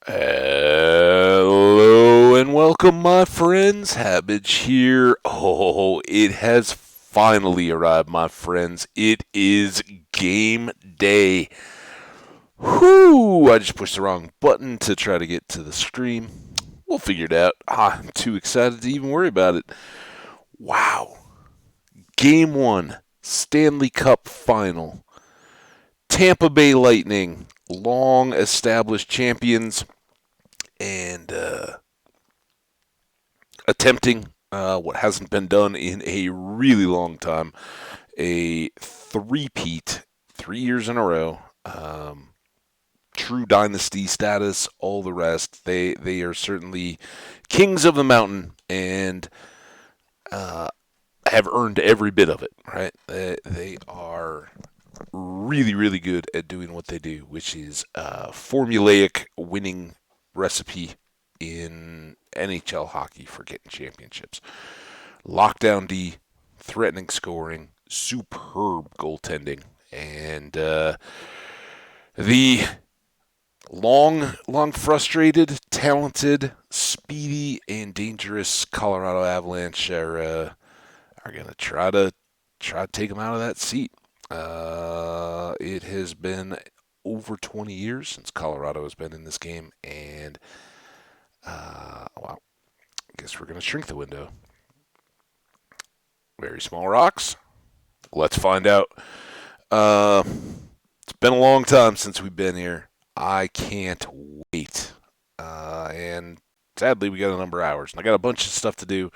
Hello and welcome, my friends. Habage here. Oh, it has finally arrived, my friends. It is game day. Whoo! I just pushed the wrong button to try to get to the stream. We'll figure it out. I'm too excited to even worry about it. Wow. Game one, Stanley Cup final. Tampa Bay Lightning, long established champions, and attempting what hasn't been done in a really long time, a three-peat, 3 years in a row. True dynasty status, all the rest. They are certainly kings of the mountain and uh, have earned every bit of it. Right? They are really really good at doing what they do, which is formulaic winning recipe in NHL hockey for getting championships. Lockdown D, threatening scoring, superb goaltending, and the long frustrated, talented, speedy, and dangerous Colorado Avalanche are gonna try to take them out of that seat. It has been over 20 years since Colorado has been in this game, and well, I guess we're gonna shrink the window. Very small rocks. Let's find out. Uh, it's been a long time since we've been here. I can't wait. And sadly, we got a number of hours, and I got a bunch of stuff to do.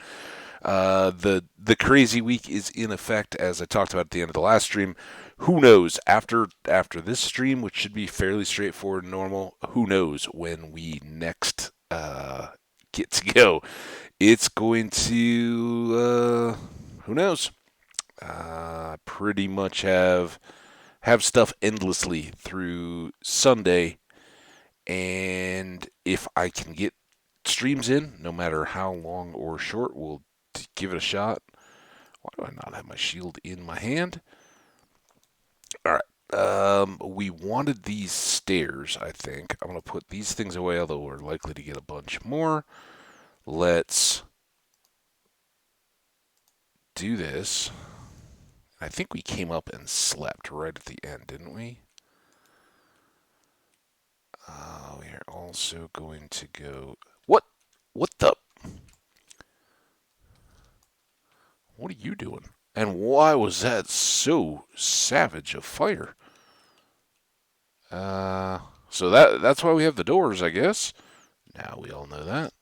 The crazy week is in effect, as I talked about at the end of the last stream. Who knows after this stream, which should be fairly straightforward and normal. Who knows when we next get to go? It's going to who knows. Pretty much have stuff endlessly through Sunday, and if I can get streams in, no matter how long or short, we'll give it a shot. Why do I not have my shield in my hand? All right. We wanted these stairs, I think. I'm going to put these things away, although we're likely to get a bunch more. Let's do this. I think we came up and slept right at the end, didn't we? We are also going to go. What? What the? What are you doing? And why was that so savage of fire? Uh, so that's why we have the doors, I guess. Now we all know that.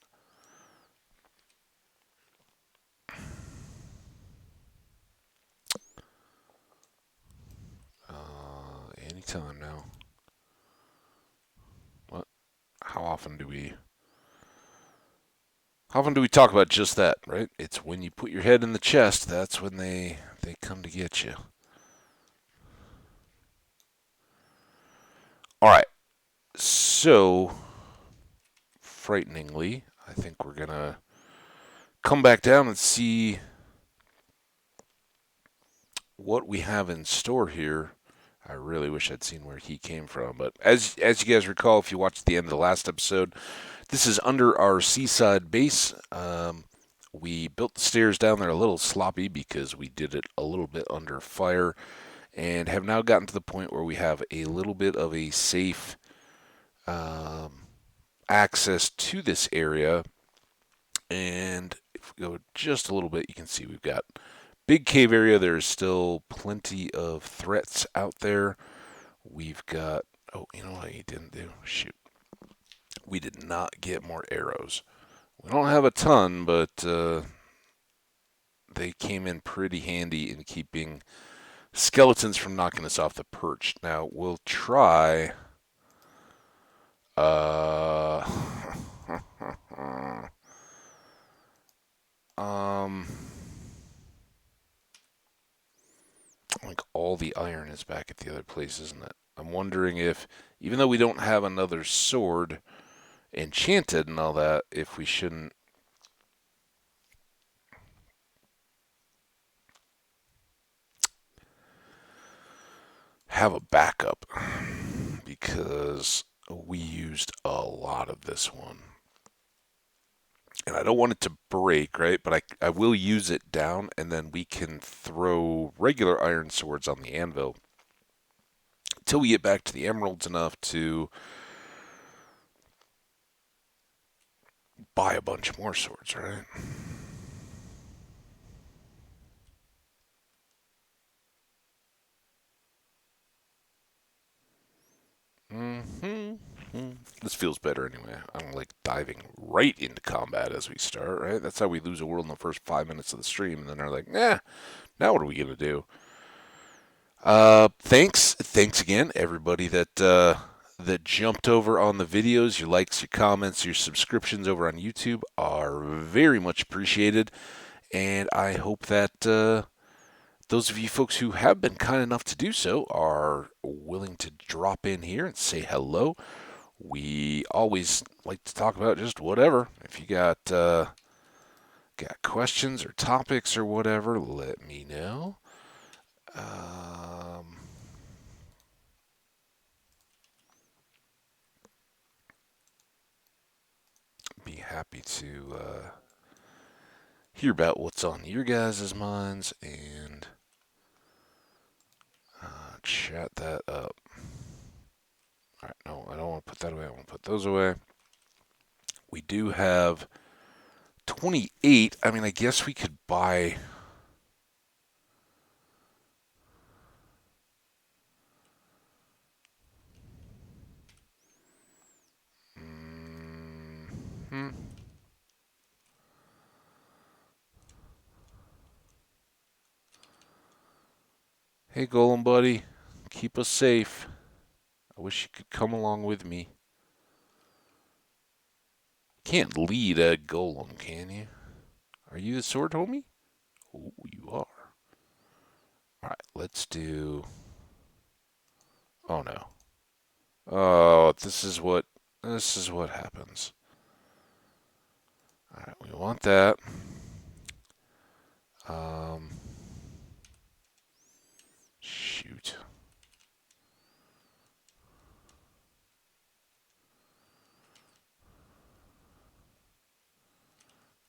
Anytime now. What? How often do we? How often do we talk about just that? Right? It's when you put your head in the chest. That's when they come to get you. All right. So frighteningly, I think we're gonna come back down and see what we have in store here. I really wish I'd seen where he came from, but as you guys recall, if you watched the end of the last episode, this is under our seaside base. We built the stairs down there a little sloppy because we did it a little bit under fire, and have now gotten to the point where we have a little bit of a safe um, access to this area. And if we go just a little bit, you can see we've got big cave area. There's still plenty of threats out there. We've got. Oh, you know what he didn't do? Shoot. We did not get more arrows. We don't have a ton, but they came in pretty handy in keeping skeletons from knocking us off the perch. Now, we'll try. Uh. um. Like all the iron is back at the other place, isn't it? I'm wondering if, even though we don't have another sword enchanted and all that, if we shouldn't have a backup. Because we used a lot of this one. And I don't want it to break, right? But I will use it down, and then we can throw regular iron swords on the anvil until we get back to the emeralds enough to buy a bunch more swords, right? Mm-hmm. This feels better anyway. I don't like diving right into combat as we start, right? That's how we lose a world in the first 5 minutes of the stream, and then they're like, nah, now what are we gonna do? Thanks again, everybody that jumped over on the videos. Your likes, your comments, your subscriptions over on YouTube are very much appreciated, and I hope that those of you folks who have been kind enough to do so are willing to drop in here and say hello. We always like to talk about just whatever. If you got questions or topics or whatever, let me know. Um, be happy to hear about what's on your guys' minds and chat that up. All right, no, I don't want to put that away. I want to put those away. We do have 28. I mean, I guess we could buy. Hmm. Hey, Golem buddy, keep us safe. I wish you could come along with me. Can't lead a golem, can you? Are you the sword homie? Oh, you are. All right, let's do. Oh no. Oh, this is what happens. All right, we want that. Um, shoot.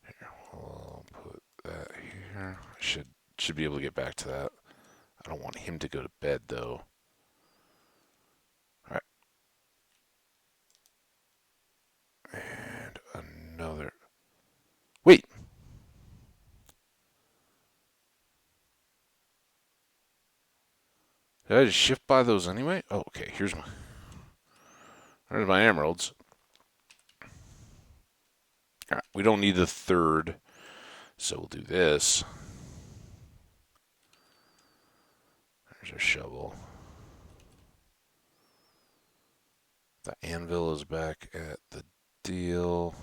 Here, we'll put that here. I should be able to get back to that. I don't want him to go to bed though. All right, and another. Wait, did I just shift by those anyway? Oh, okay. There's my emeralds. All right, we don't need the third, so we'll do this. There's our shovel. The anvil is back at the deal.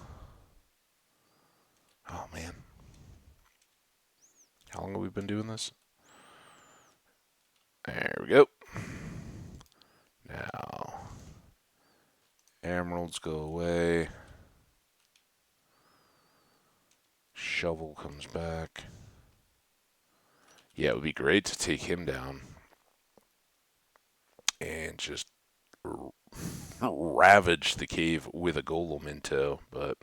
Oh man, how long have we been doing this? There we go. Now, emeralds go away. Shovel comes back. Yeah, it would be great to take him down and just ravage the cave with a golem in tow, but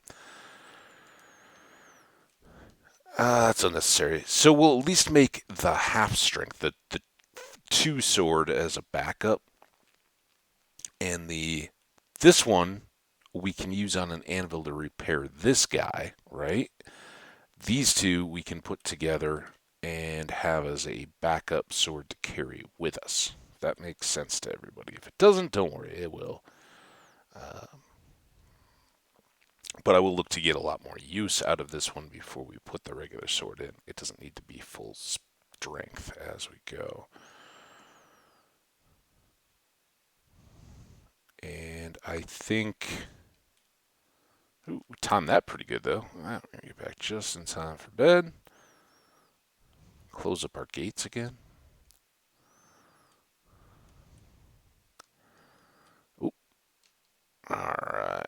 that's unnecessary. So we'll at least make the half strength, the two sword as a backup, and this one we can use on an anvil to repair this guy, right? These two we can put together and have as a backup sword to carry with us. If that makes sense to everybody. If it doesn't, don't worry, it will. Uh, but I will look to get a lot more use out of this one before we put the regular sword in. It doesn't need to be full strength as we go. And I think. Ooh, we timed that pretty good, though. We're going to get back just in time for bed. Close up our gates again. Ooh. All right.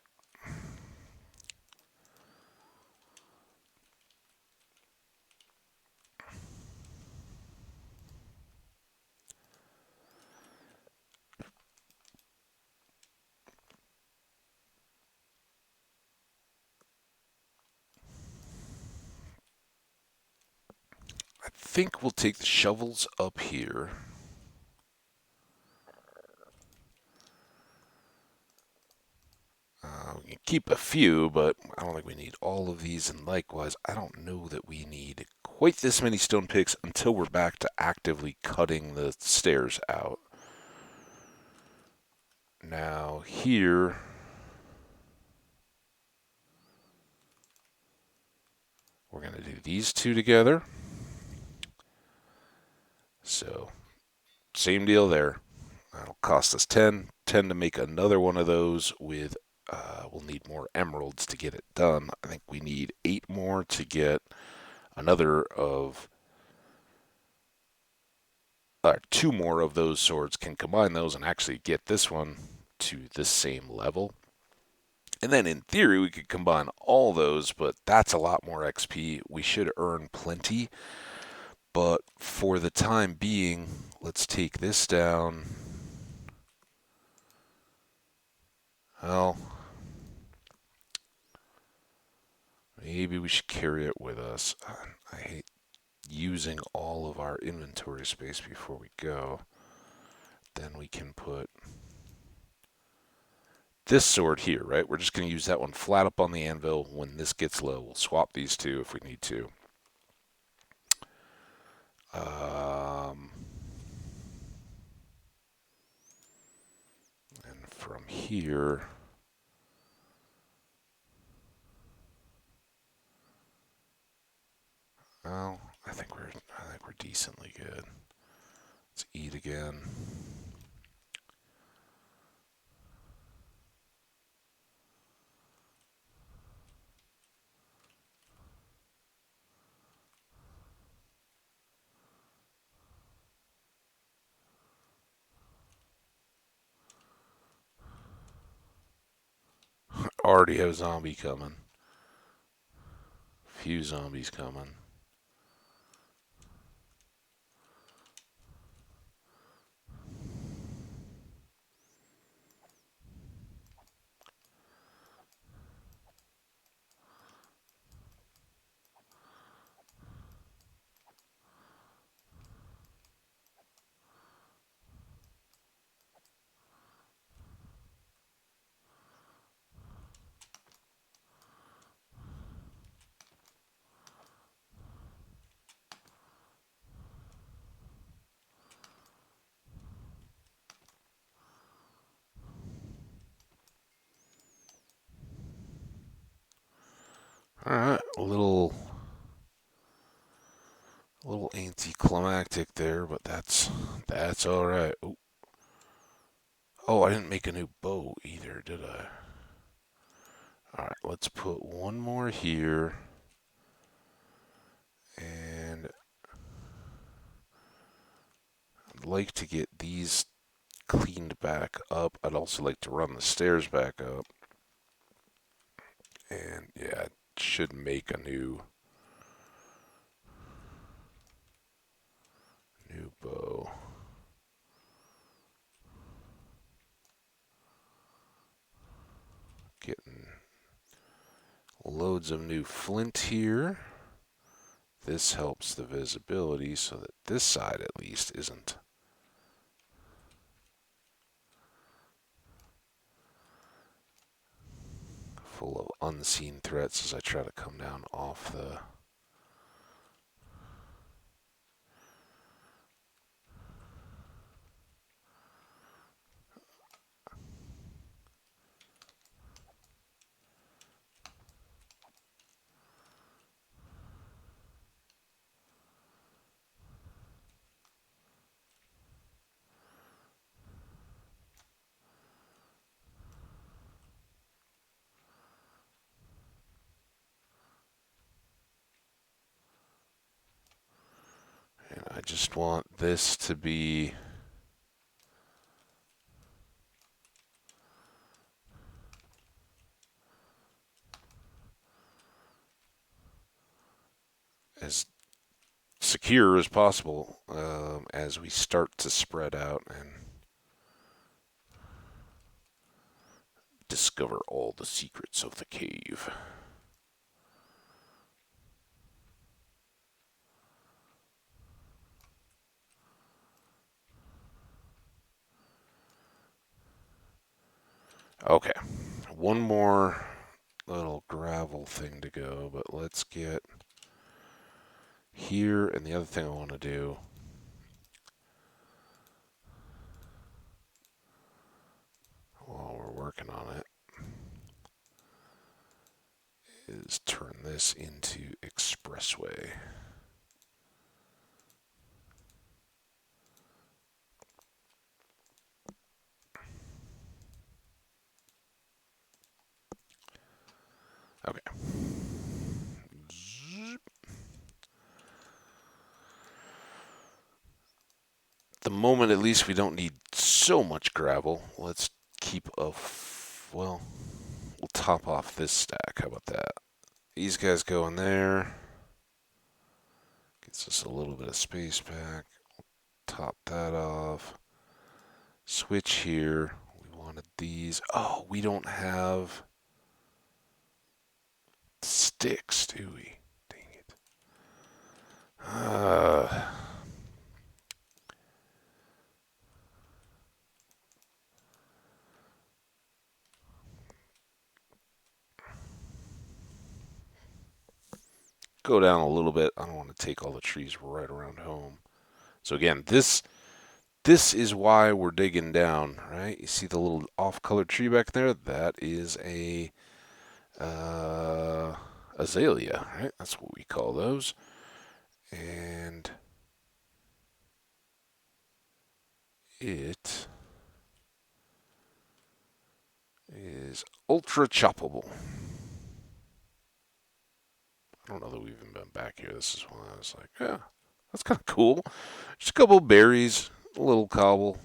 think we'll take the shovels up here. We can keep a few, but I don't think we need all of these. And likewise, I don't know that we need quite this many stone picks until we're back to actively cutting the stairs out. Now here, we're going to do these two together. So, same deal there. That'll cost us 10. 10 to make another one of those with, we'll need more emeralds to get it done. I think we need 8 more to get another of, 2 more of those swords, can combine those and actually get this one to the same level. And then in theory, we could combine all those, but that's a lot more XP. We should earn plenty. But for the time being, let's take this down. Well, maybe we should carry it with us. I hate using all of our inventory space before we go. Then we can put this sword here, right? We're just going to use that one flat up on the anvil. When this gets low, we'll swap these two if we need to. And from here, well, I think we're decently good. Let's eat again. Already have a zombie coming. Few zombies coming. All right, a little anticlimactic there, but that's all right. Oh, I didn't make a new bow either, did I? All right, let's put one more here, and I'd like to get these cleaned back up. I'd also like to run the stairs back up, and yeah, it should make a new bow. Getting loads of new flint here. This helps the visibility so that this side at least isn't full of unseen threats as I try to come down off the... And I just want this to be... as secure as possible as we start to spread out and discover all the secrets of the cave. Okay, one more little gravel thing to go, but let's get here. And the other thing I want to do while we're working on it is turn this into expressway. Okay. The moment, at least, we don't need so much gravel. Let's keep well, we'll top off this stack. How about that? These guys go in there. Gets us a little bit of space back. Top that off. Switch here. We wanted these. Oh, we don't have sticks, do we? Dang it. Go down a little bit. I don't want to take all the trees right around home. So again, this is why we're digging down, right? You see the little off-color tree back there? That is a azalea, right? That's what we call those. And it is ultra choppable. I don't know that we've even been back here. This is why I was like, yeah, that's kind of cool. Just a couple of berries, a little cobble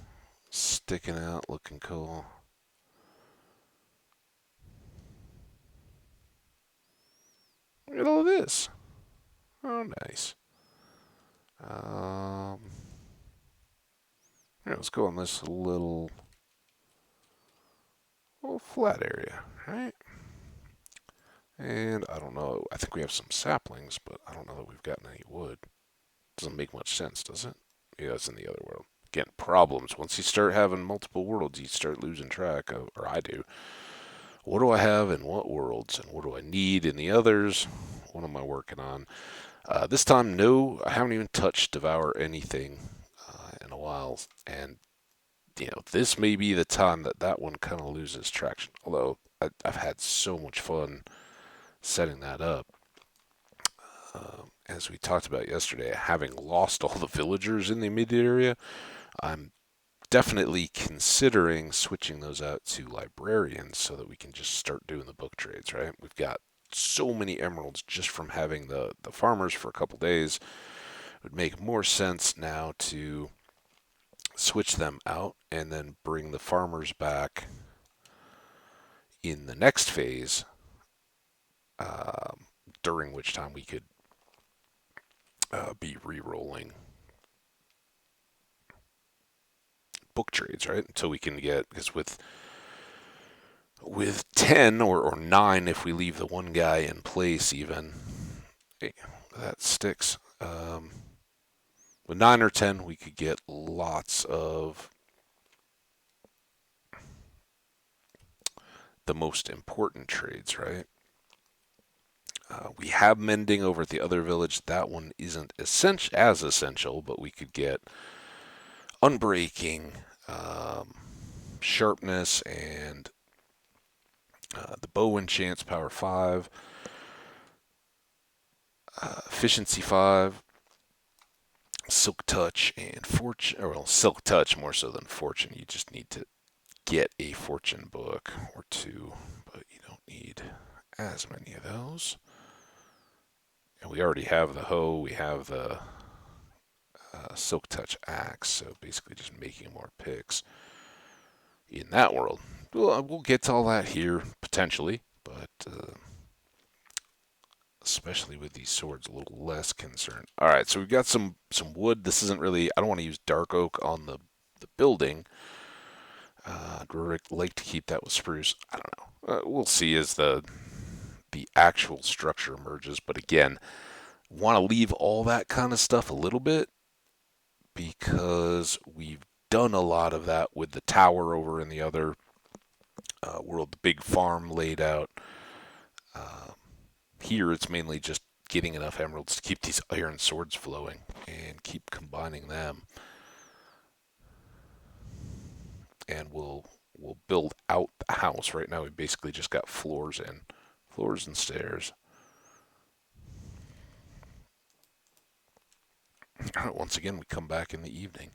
sticking out, looking cool. Look at all this. Oh, nice. Um, Here, let's go on this little flat area, right? And I don't know. I think we have some saplings, but I don't know that we've gotten any wood. Doesn't make much sense, does it? Yeah, it's in the other world. Again, problems. Once you start having multiple worlds, you start losing track of, or I do. What do I have in what worlds, and what do I need in the others? What am I working on? This time, no, I haven't even touched Devour anything in a while, and this may be the time that one kind of loses traction. Although I've had so much fun setting that up. As we talked about yesterday, having lost all the villagers in the immediate area, I'm definitely considering switching those out to librarians so that we can just start doing the book trades, right? We've got so many emeralds just from having the farmers for a couple days. It would make more sense now to switch them out and then bring the farmers back in the next phase, um, during which time we could be re-rolling book trades, right? Until we can get, because with 10 or 9, if we leave the one guy in place, even hey, that sticks. With 9 or 10, we could get lots of the most important trades, right? We have mending over at the other village. That one isn't as essential, but we could get unbreaking, um, sharpness, and the bow enchants power 5, efficiency 5, silk touch, and fortune. Or well, silk touch more so than fortune. You just need to get a fortune book or two, but you don't need as many of those. And we already have the hoe. We have the silk touch axe. So basically, just making more picks in that world. We'll get to all that here potentially, but especially with these swords, a little less concerned. All right, so we've got some wood. This isn't really. I don't want to use dark oak on the building. I'd like to keep that with spruce. I don't know. We'll see as the actual structure emerges. But again, want to leave all that kind of stuff a little bit because we've done a lot of that with the tower over in the other world, the big farm laid out. Uh, Here, it's mainly just getting enough emeralds to keep these iron swords flowing and keep combining them. And we'll build out the house. Right now, we basically just got floors and stairs. All right, once again, we come back in the evening.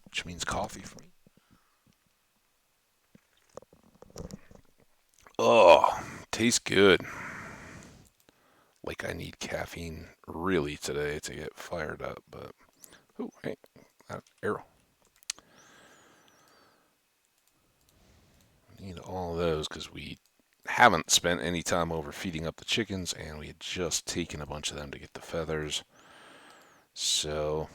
Which means coffee for me. Oh, tastes good. Like I need caffeine really today to get fired up. But oh, hey, arrow. Need all of those because we haven't spent any time over feeding up the chickens, and we had just taken a bunch of them to get the feathers. So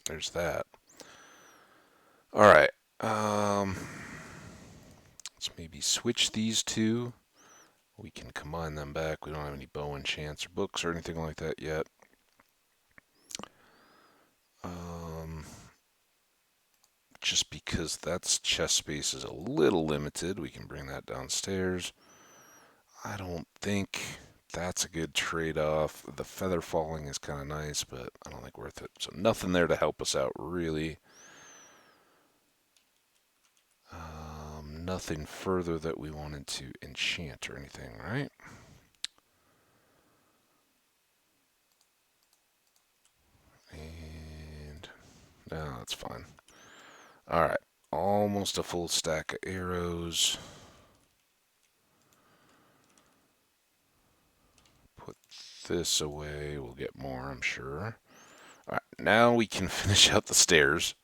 there's that. All right. Let's maybe switch these two. We can combine them back. We don't have any bow enchants or books or anything like that yet. Um, just because that's chest space is a little limited, we can bring that downstairs. I don't think that's a good trade-off. The feather falling is kind of nice, but I don't think worth it. So nothing there to help us out really. Nothing further that we wanted to enchant or anything, right? And no, that's fine. All right, almost a full stack of arrows. Put this away. We'll get more, I'm sure. All right, now we can finish out the stairs.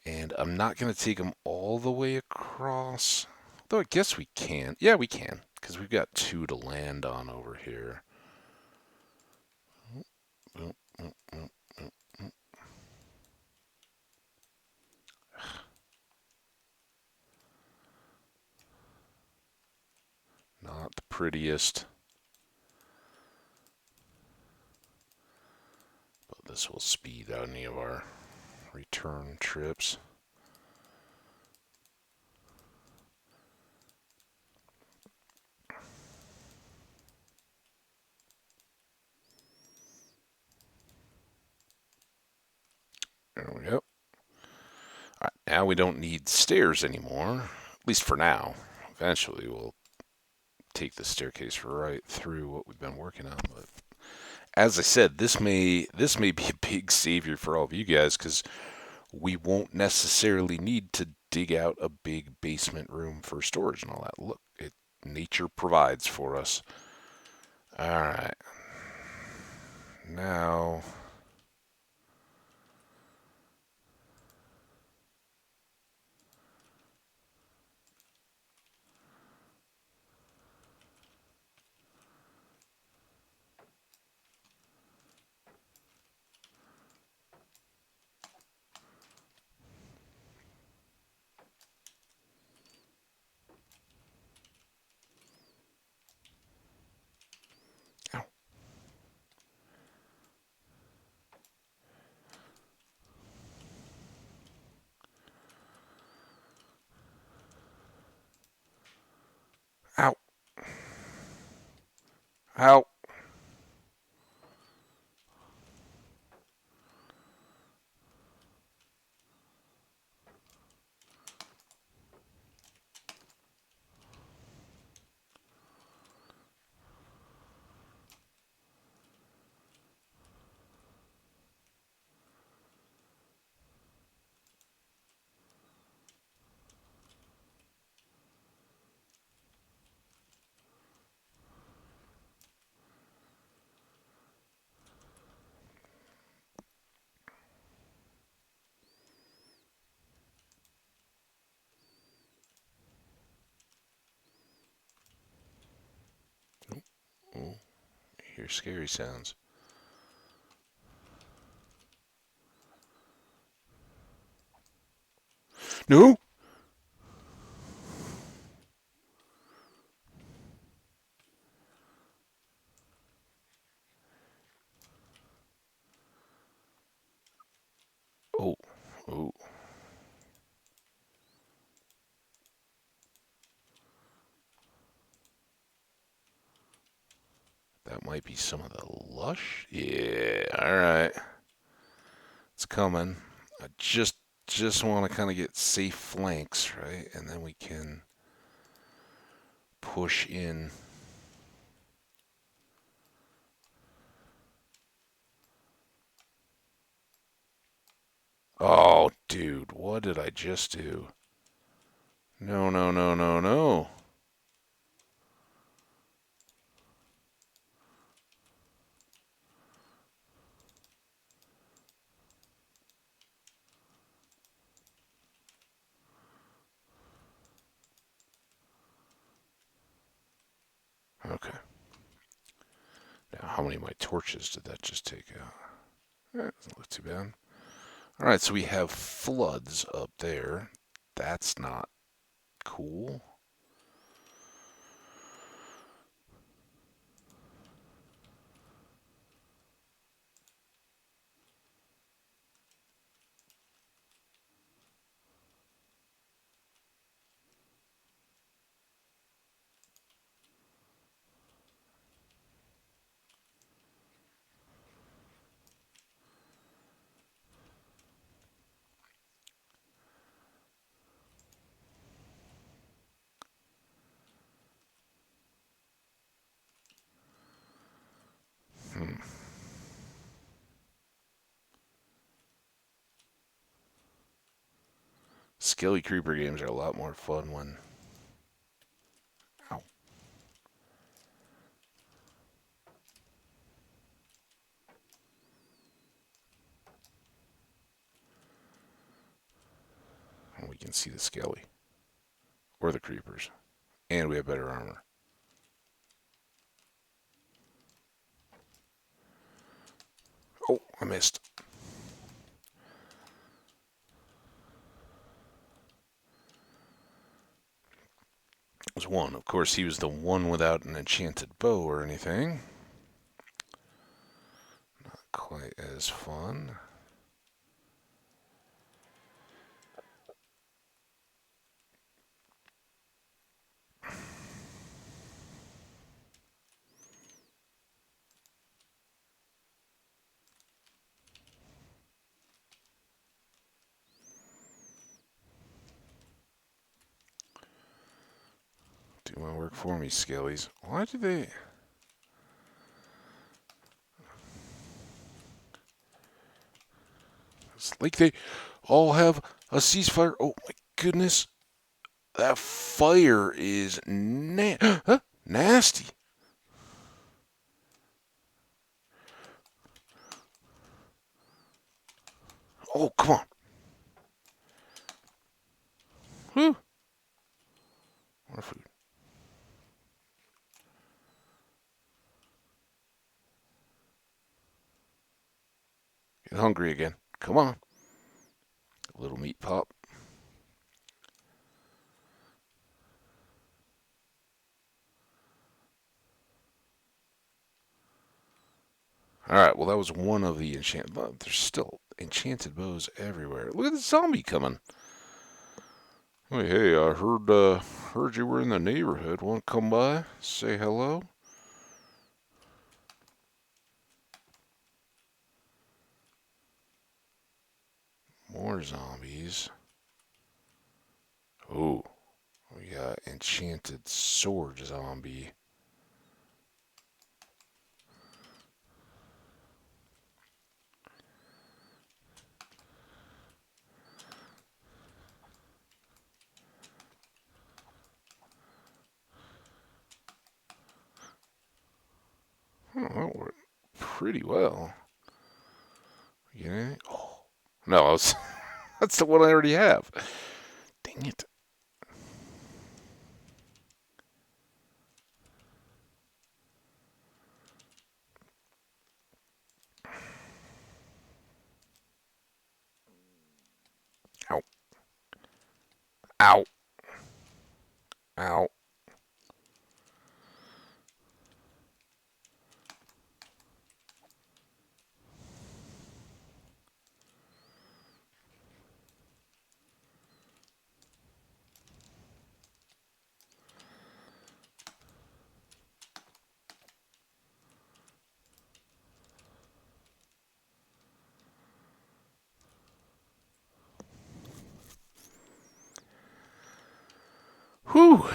And I'm not going to take them all the way across. Though I guess we can. Yeah, we can. Because we've got two to land on over here. Oh, oh, oh, oh, oh. Not the prettiest. But this will speed out any of our return trips. There we go. All right, now we don't need stairs anymore. At least for now. Eventually we'll take the staircase right through what we've been working on. But as I said, this may be a big savior for all of you guys because we won't necessarily need to dig out a big basement room for storage and all that. Look, nature provides for us. All right. Now, ow, ow, ow. Oh, I hear scary sounds. No. That might be some of the lush. Yeah, alright. It's coming. I just want to kind of get safe flanks, right? And then we can push in. Oh, dude, what did I just do? No, no, no, no, no. Okay. Now, how many of my torches did that just take out? Doesn't look too bad. All right, so we have floods up there. That's not cool. Hmm. Skelly creeper games are a lot more fun when. Ow. When we can see the skelly or the creepers, and we have better armor. Oh, I missed. Was one. Of course, he was the one without an enchanted bow or anything. Not quite as fun. Do my work for me, skellies. Why do they... It's like they all have a ceasefire. Oh my goodness. That fire is nasty. Oh, come on. Whew. More food. Get hungry again. Come on. A little meat pop. Alright, well, that was one of the enchanted. There's still enchanted bows everywhere. Look at the zombie coming. Hey, I heard you were in the neighborhood. Want to come by? Say hello? More zombies. Oh, we got enchanted sword zombie. Oh, that worked pretty well. You get anything? Oh, no, that's the one I already have. Dang it. Ow. Ow. Ow. Whew.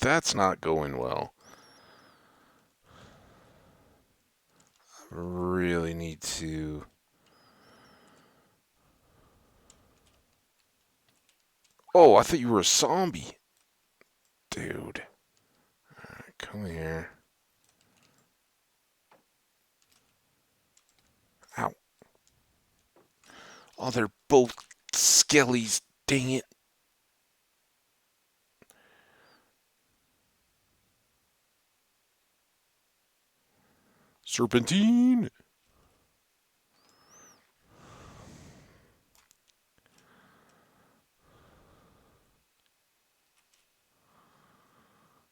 That's not going well. I really need to... Oh, I thought you were a zombie. Dude. Alright, come here. Ow. Oh, they're both skellies. Dang it. Serpentine.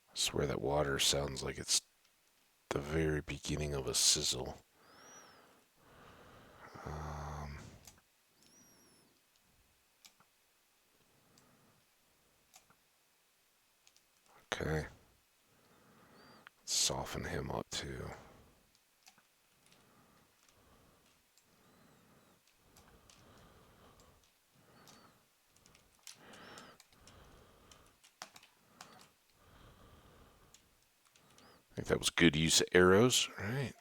I swear that water sounds like it's the very beginning of a sizzle. Um, okay. Soften him up too. I think that was good use of arrows, right?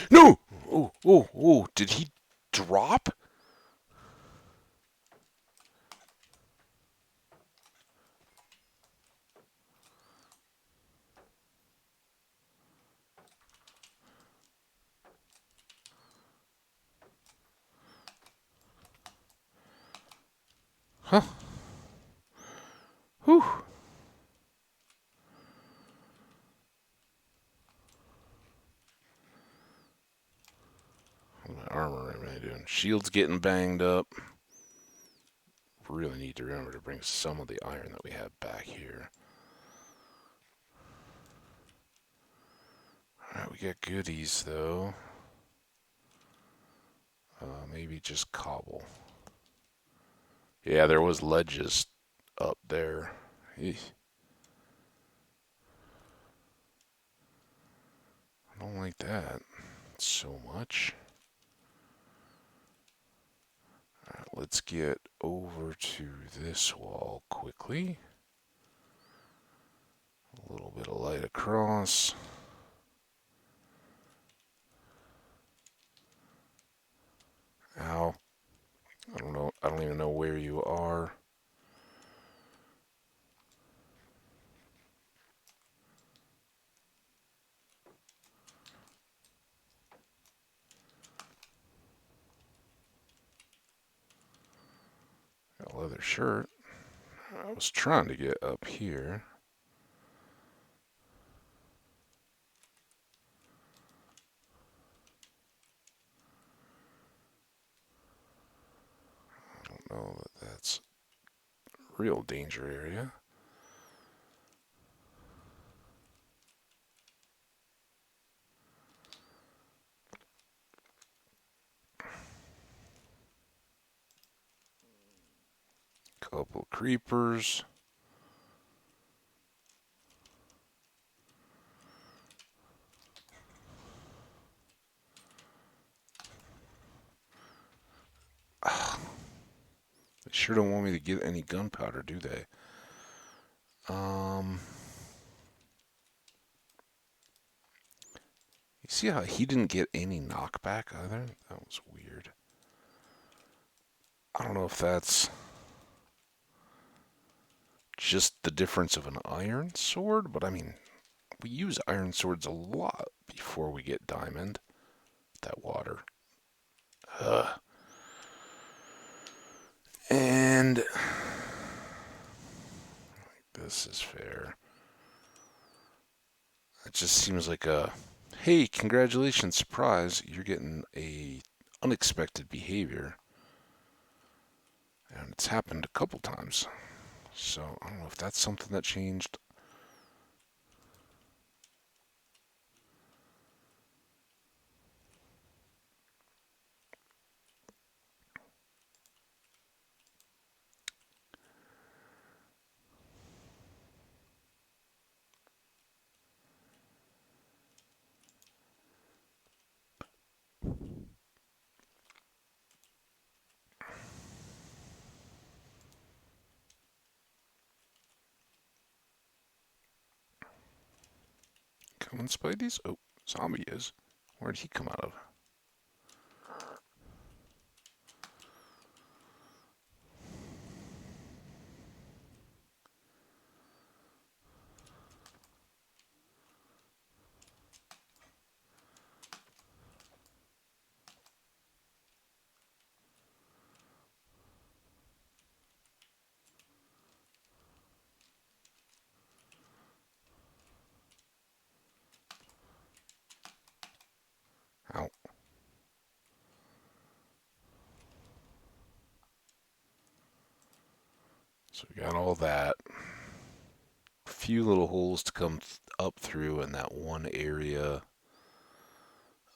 No! Oh, oh, oh, did he drop? Huh? Whew. What my armor am I doing? Shield's getting banged up. Really need to remember to bring some of the iron that we have back here. Alright, we got goodies though. Maybe just cobble. Yeah, there was ledges up there. Eesh. I don't like that so much. Alright, let's get over to this wall quickly. A little bit of light across. Ow. I don't know. I don't even know where you are. Got a leather shirt. I was trying to get up here. I don't know that that's a real danger area. Couple creepers. They sure don't want me to get any gunpowder, do they? You see how he didn't get any knockback either? That was weird. I don't know if that's just the difference of an iron sword, but I mean, we use iron swords a lot before we get diamond. That water. Ugh. And this is fair. It just seems like a, hey, congratulations, surprise, you're getting a unexpected behavior. And it's happened a couple times. So I don't know if that's something that changed. Come on, Spideys. Oh, zombie is. Where'd he come out of? Ow. So we got all that. A few little holes to come up through in that one area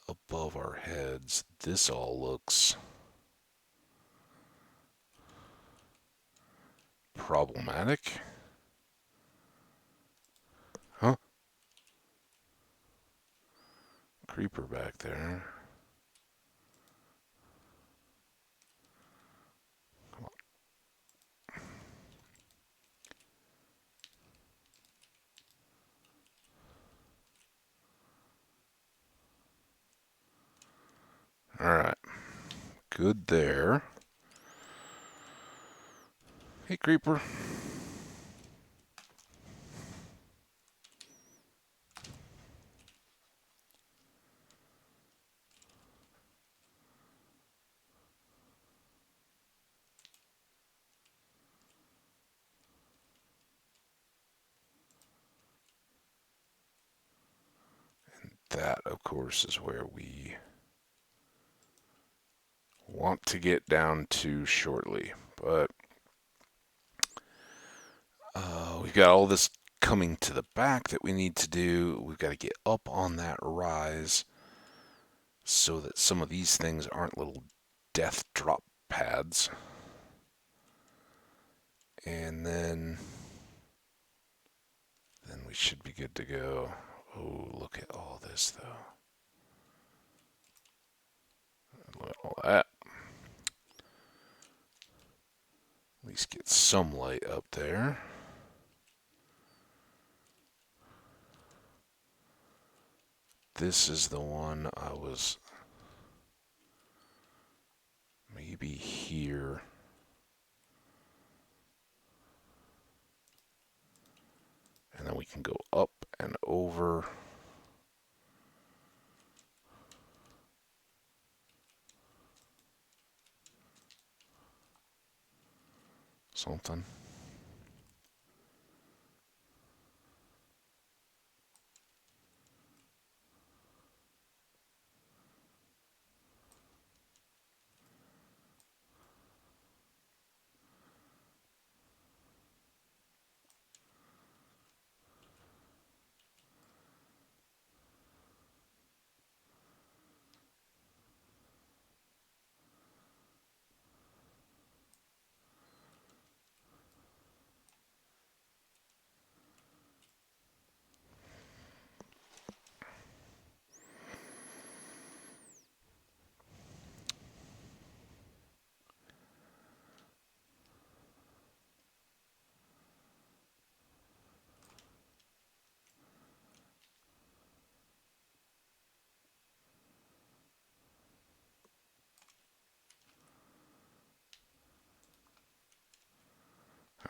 above our heads. This all looks problematic. Huh? Creeper back there. Come on. Alright. Good there. Hey, Creeper. That, of course, is where we want to get down to shortly. But we've got all this coming to the back that we need to do. We've got to get up on that rise so that some of these things aren't little death drop pads. And then we should be good to go. Oh, look at all this, though. Look at all that. At least get some light up there. This is the one I was maybe here. And then we can go up and over. Something.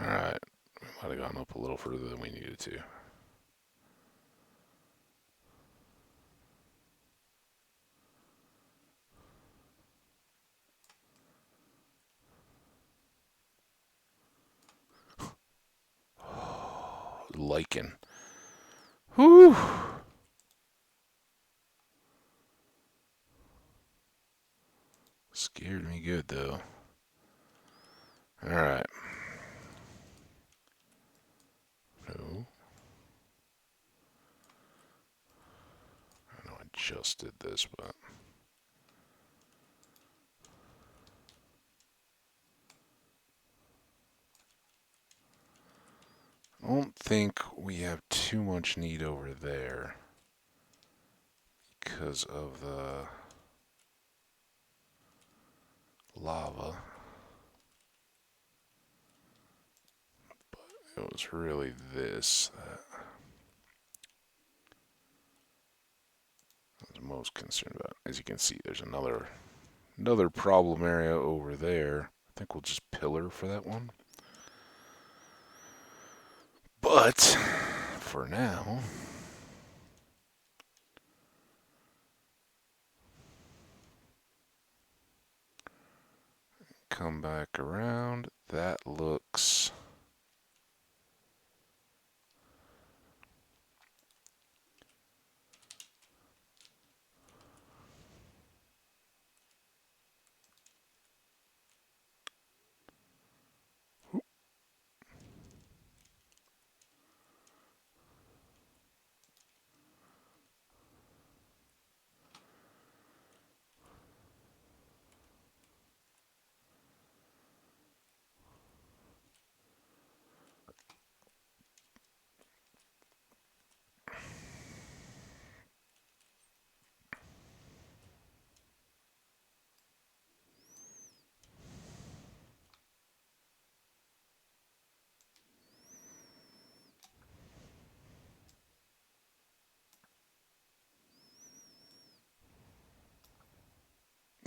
Alright. We might have gone up a little further than we needed to. liking. Whew. Scared me good, though. Alright. No. I know I just did this, but... I don't think we have too much need over there because of the lava. But it was really this that I was most concerned about. As you can see, there's another problem area over there. I think we'll just pillar for that one. But for now, come back around. That looks...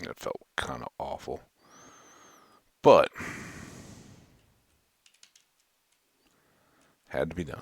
It felt kind of awful. But had to be done.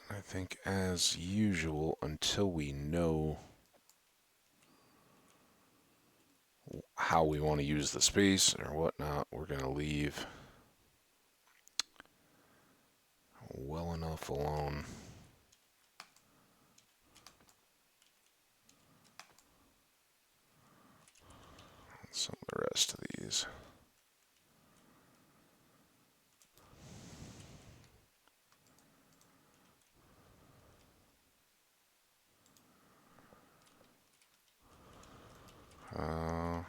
I think, as usual, until we know how we want to use the space or whatnot, we're going to leave well enough alone. Some of the rest of these. Uh,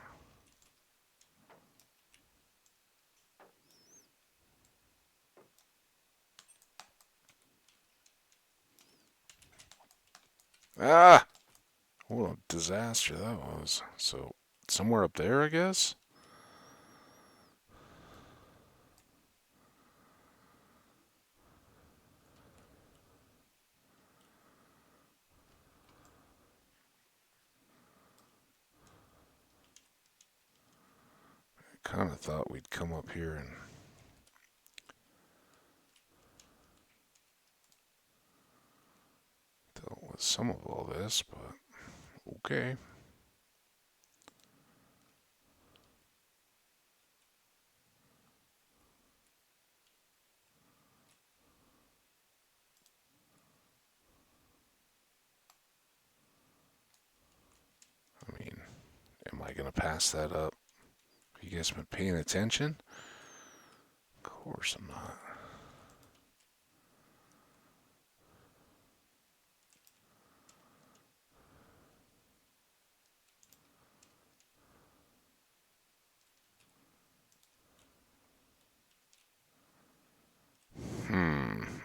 ah! What a disaster that was. So, somewhere up there, I guess? I kind of thought we'd come up here and dealt with some of all this, but okay. I mean, am I going to pass that up? You guys been paying attention? Of course I'm not.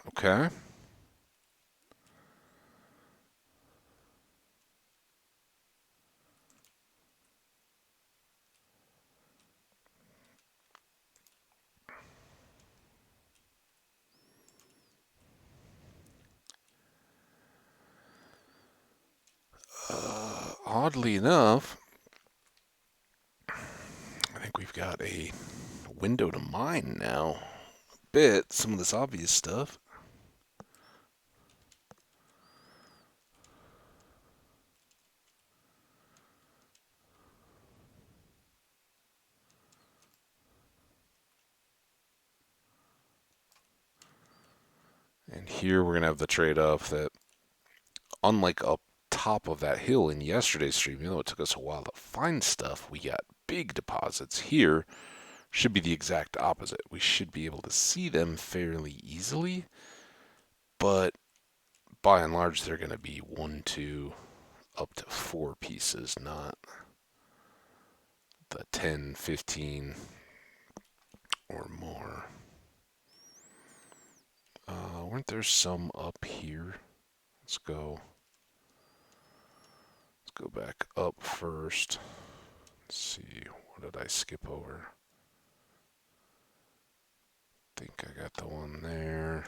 Okay. Oddly enough, I think we've got a window to mine now. A bit, some of this obvious stuff. And here we're going to have the trade-off that, unlike up top of that hill in yesterday's stream, even though it took us a while to find stuff, we got big deposits. Here should be the exact opposite. We should be able to see them fairly easily, but by and large, they're going to be 1, 2, up to 4 pieces, not the 10, 15, or more. Weren't there some up here? Let's go back up first. Let's see, what did I skip over? I think I got the one there.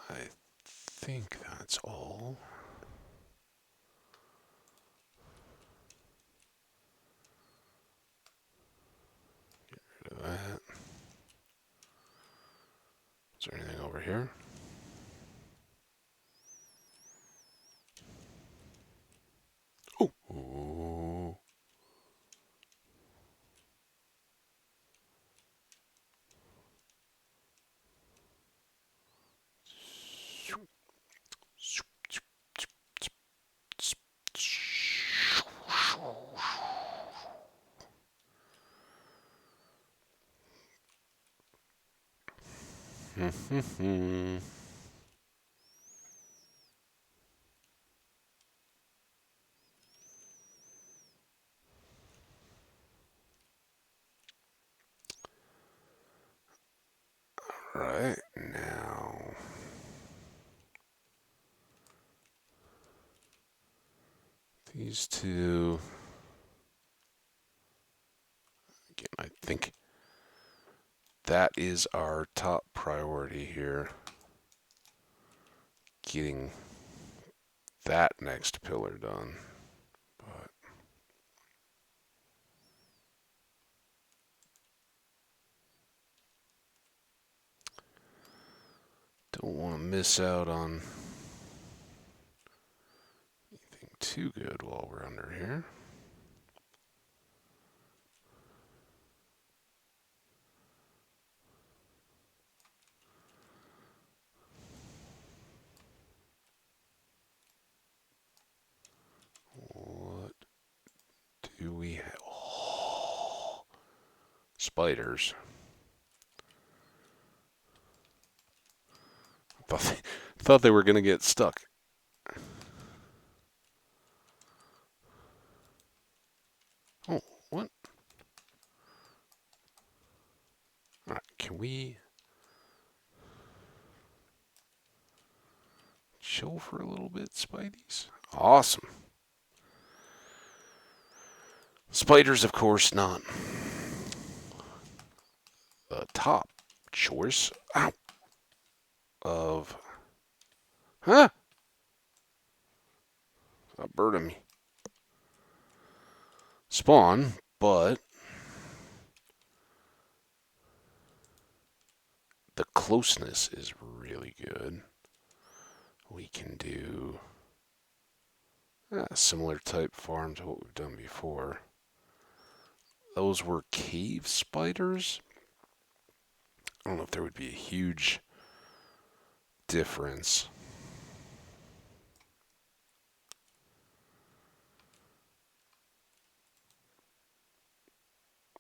I think that's all. Get rid of that. Is there anything over here? Oh. Oh. Right now, these two. Again, I think that is our top priority here. Getting that next pillar done. But don't want to miss out on anything too good while we're under here. What do we have? Oh, spiders. Thought they were going to get stuck. Oh, what? All right, can we chill for a little bit, Spideys? Awesome. Spiders, of course, not the top choice. Ow. Of. Huh? Stop birding me. Spawn, but the closeness is really good. We can do similar type farm to what we've done before. Those were cave spiders. I don't know if there would be a huge difference.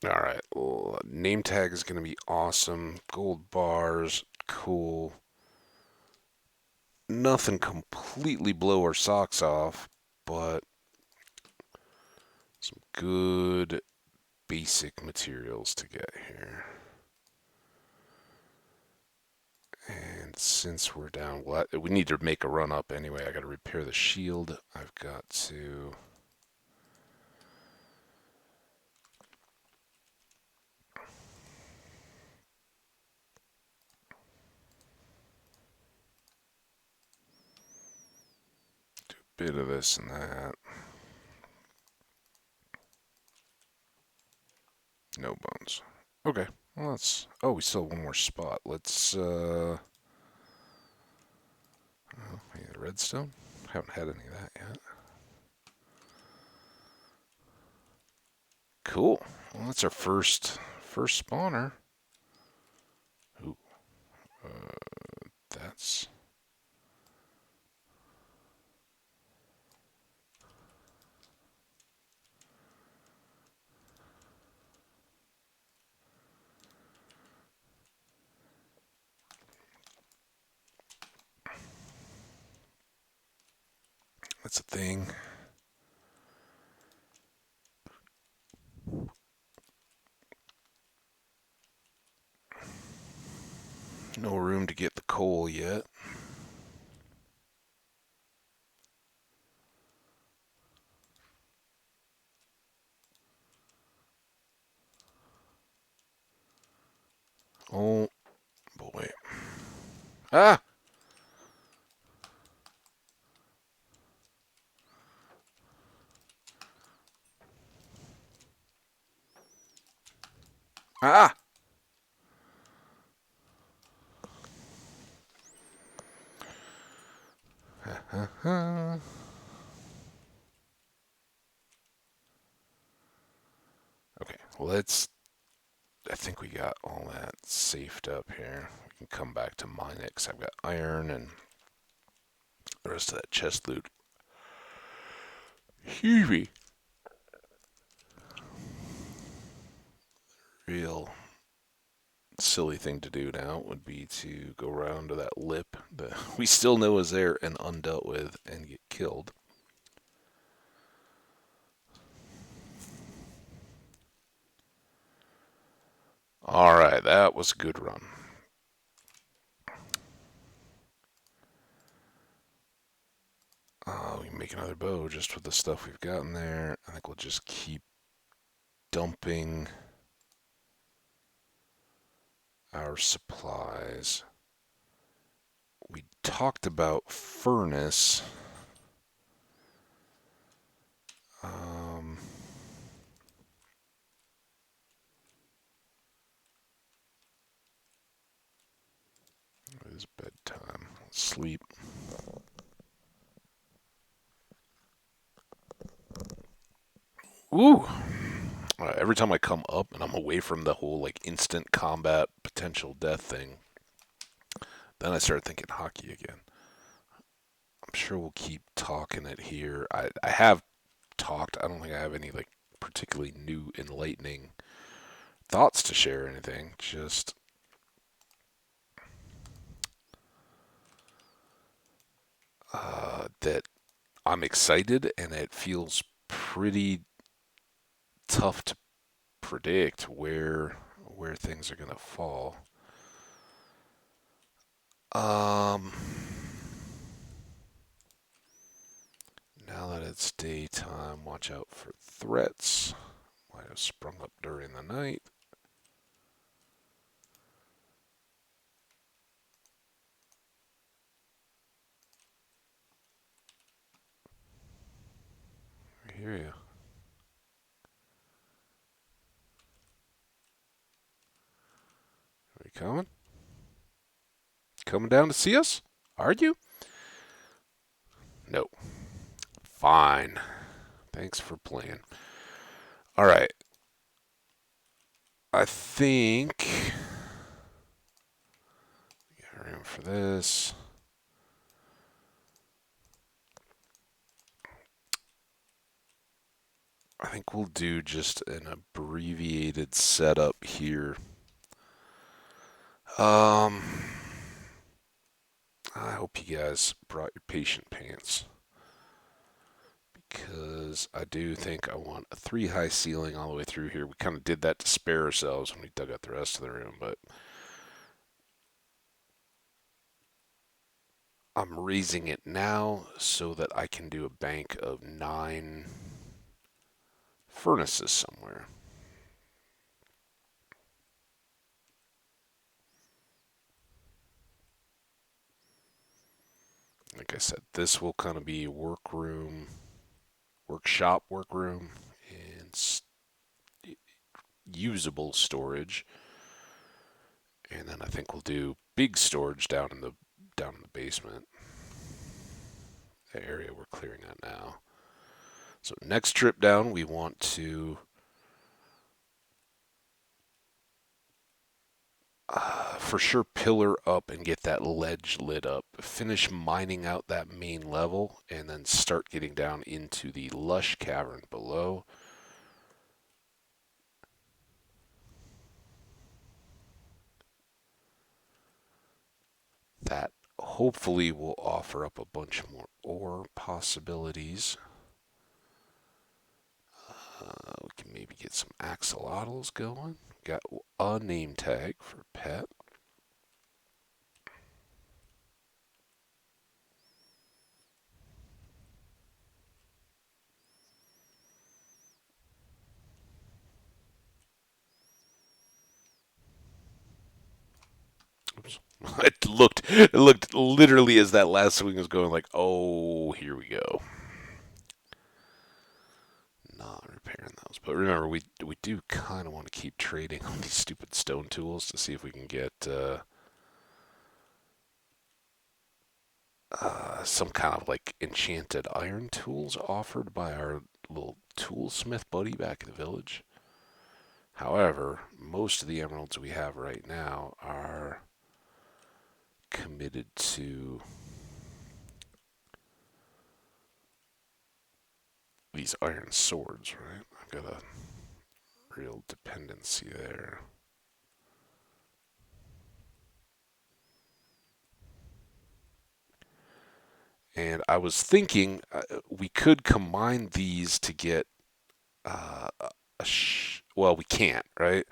Alright, well, name tag is going to be awesome. Gold bars, cool. Nothing completely blow our socks off, but some good basic materials to get here. since we're down, we need to make a run up anyway. I got to repair the shield. I've got to. Do a bit of this and that. No bones. Okay. Well, let's. Oh, we still have one more spot. Let's. Any of the redstone? Haven't had any of that yet. Cool. Well, that's our first spawner. Ooh. That's. That's a thing. No room to get the coal yet. Oh boy. Ah! Ah! Okay, let's. I think we got all that safed up here. We can come back to mine it because I've got iron and the rest of that chest loot. Heavy. Real silly thing to do now would be to go around to that lip that we still know is there and undealt with and get killed. Alright, that was a good run. We can make another bow just with the stuff we've got in there. I think we'll just keep dumping our supplies. We talked about furnace. It is bedtime. Let's sleep. Ooh. Every time I come up and I'm away from the whole like instant combat potential death thing, then I start thinking hockey again. I'm sure we'll keep talking it here. I have talked. I don't think I have any like particularly new enlightening thoughts to share or anything. Just that I'm excited and it feels pretty tough to predict where things are gonna fall. Um, Now that it's daytime, watch out for threats. Might have sprung up during the night. I hear you. Are you coming? Coming down to see us? Are you? No. Fine. Thanks for playing. All right. I think we got room for this. I think we'll do just an abbreviated setup here. I hope you guys brought your patient pants because I do think I want a 3 high ceiling all the way through here. We kind of did that to spare ourselves when we dug out the rest of the room, but I'm raising it now so that I can do a bank of 9 furnaces somewhere. Like I said, this will kind of be workroom, workshop, workroom, and usable storage. And then I think we'll do big storage down in the basement, the area we're clearing out now. So next trip down, we want to for sure pillar up and get that ledge lit up. Finish mining out that main level, and then start getting down into the lush cavern below. That hopefully will offer up a bunch more ore possibilities. We can maybe get some axolotls going. Got a name tag for pet. Oops. It looked literally as that last swing was going like, oh, here we go. Not repairing those. But remember, we do kind of want to keep trading on these stupid stone tools to see if we can get some kind of like enchanted iron tools offered by our little toolsmith buddy back in the village. However, most of the emeralds we have right now are committed to these iron swords, right? I've got a real dependency there. And I was thinking we could combine these to get well, we can't, right?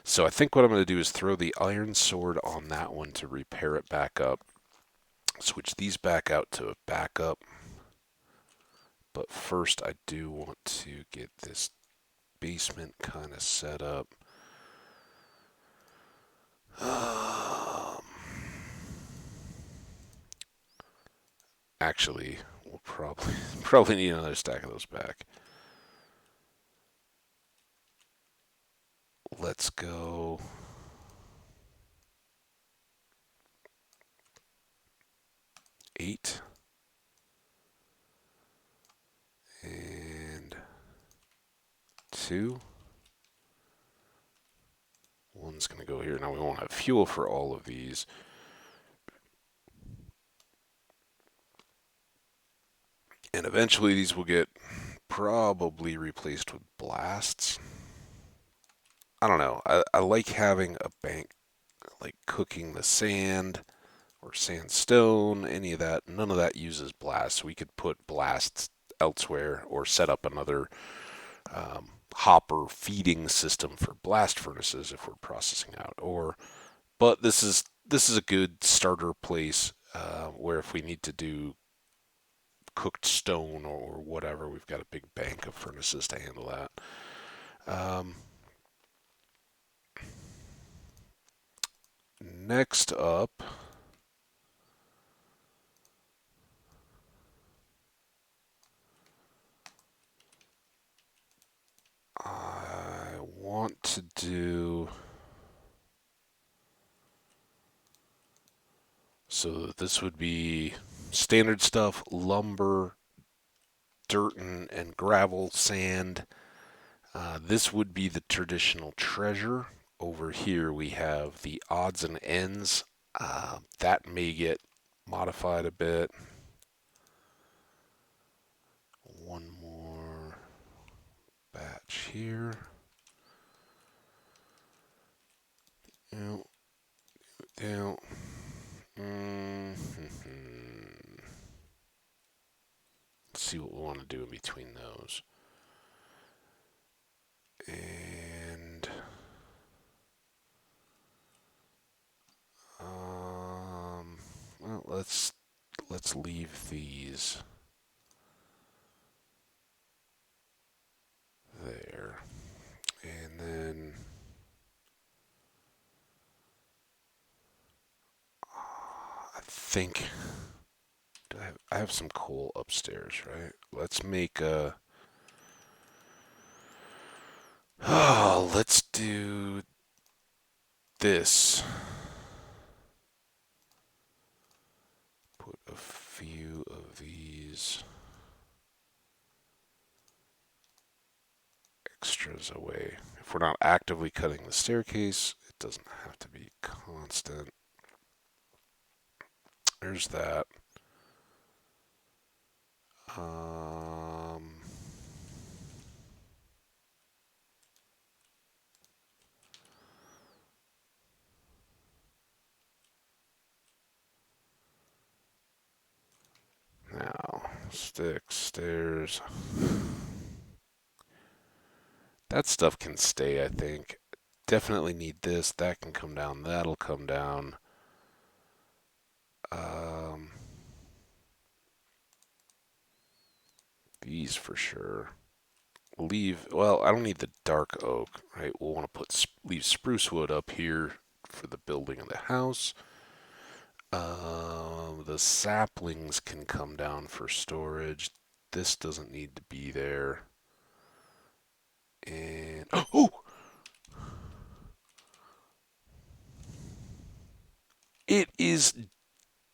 So I think what I'm going to do is throw the iron sword on that one to repair it back up. Switch these back out to a backup. But first, I do want to get this basement kind of set up. Um, Actually, we'll probably need another stack of those back. Let's go 8 and 2. One's going to go here. Now we won't have fuel for all of these. And eventually these will get probably replaced with blasts. I don't know. I like having a bank, like cooking the sand or sandstone, any of that. None of that uses blasts. We could put blasts elsewhere or set up another hopper feeding system for blast furnaces if we're processing out. But this is a good starter place where if we need to do cooked stone or whatever, we've got a big bank of furnaces to handle that. Next up, I want to do so this would be standard stuff, lumber, dirt and gravel, sand. This would be the traditional treasure. Over here we have the odds and ends. That may get modified a bit. One more batch here. Down, down. Let's see what we want to do in between those. And well, let's let's leave these there. And then I think I have some coal upstairs, right? Let's make a. Oh, let's do this. Put a few of these extras away. If we're not actively cutting the staircase, it doesn't have to be constant. There's that. Um, Now, sticks, stairs. That stuff can stay, I think. Definitely need this. That can come down. That'll come down. Um, these for sure. Leave. Well, I don't need the dark oak, right? We'll want to leave spruce wood up here for the building of the house. The saplings can come down for storage. This doesn't need to be there. And oh, it is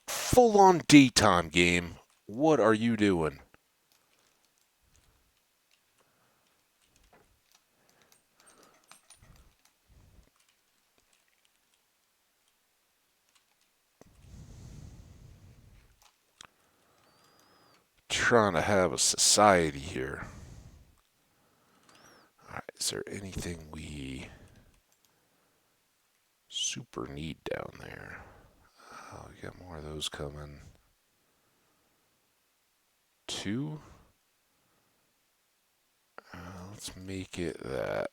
full on daytime game. What are you doing? Trying to have a society here. All right, is there anything we super need down there? Oh, we got more of those coming. 2. Let's make it that.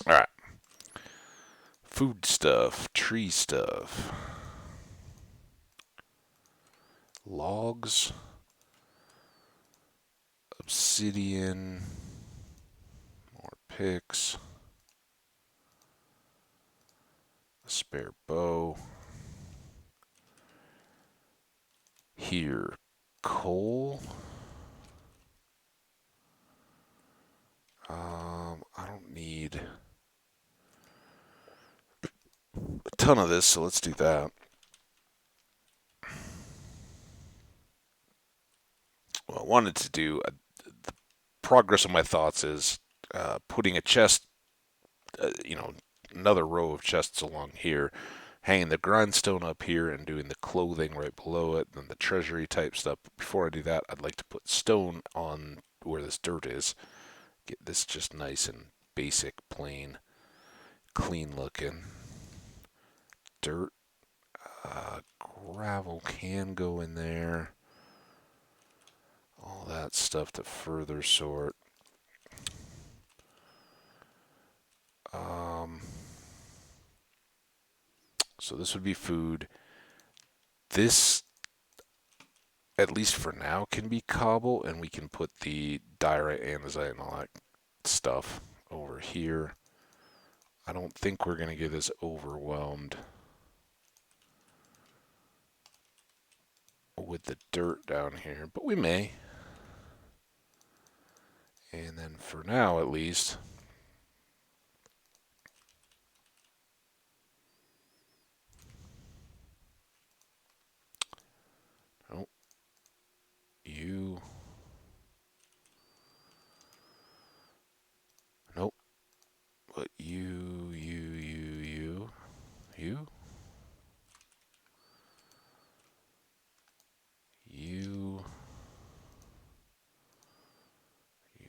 All right. Food stuff, tree stuff, logs, obsidian, more picks, a spare bow. Here, coal. I don't need a ton of this, so let's do that. What I wanted to do, the progress of my thoughts is putting a chest, another row of chests along here, hanging the grindstone up here and doing the clothing right below it, then the treasury type stuff. But before I do that, I'd like to put stone on where this dirt is. Get this just nice and basic, plain, clean looking. Dirt, gravel can go in there. All that stuff to further sort. So this would be food. This, at least for now, can be cobble, and we can put the diorite, andesite, and all that stuff over here. I don't think we're going to get as overwhelmed with the dirt down here, but we may. And then for now, at least, oh, you, nope, but you, you, you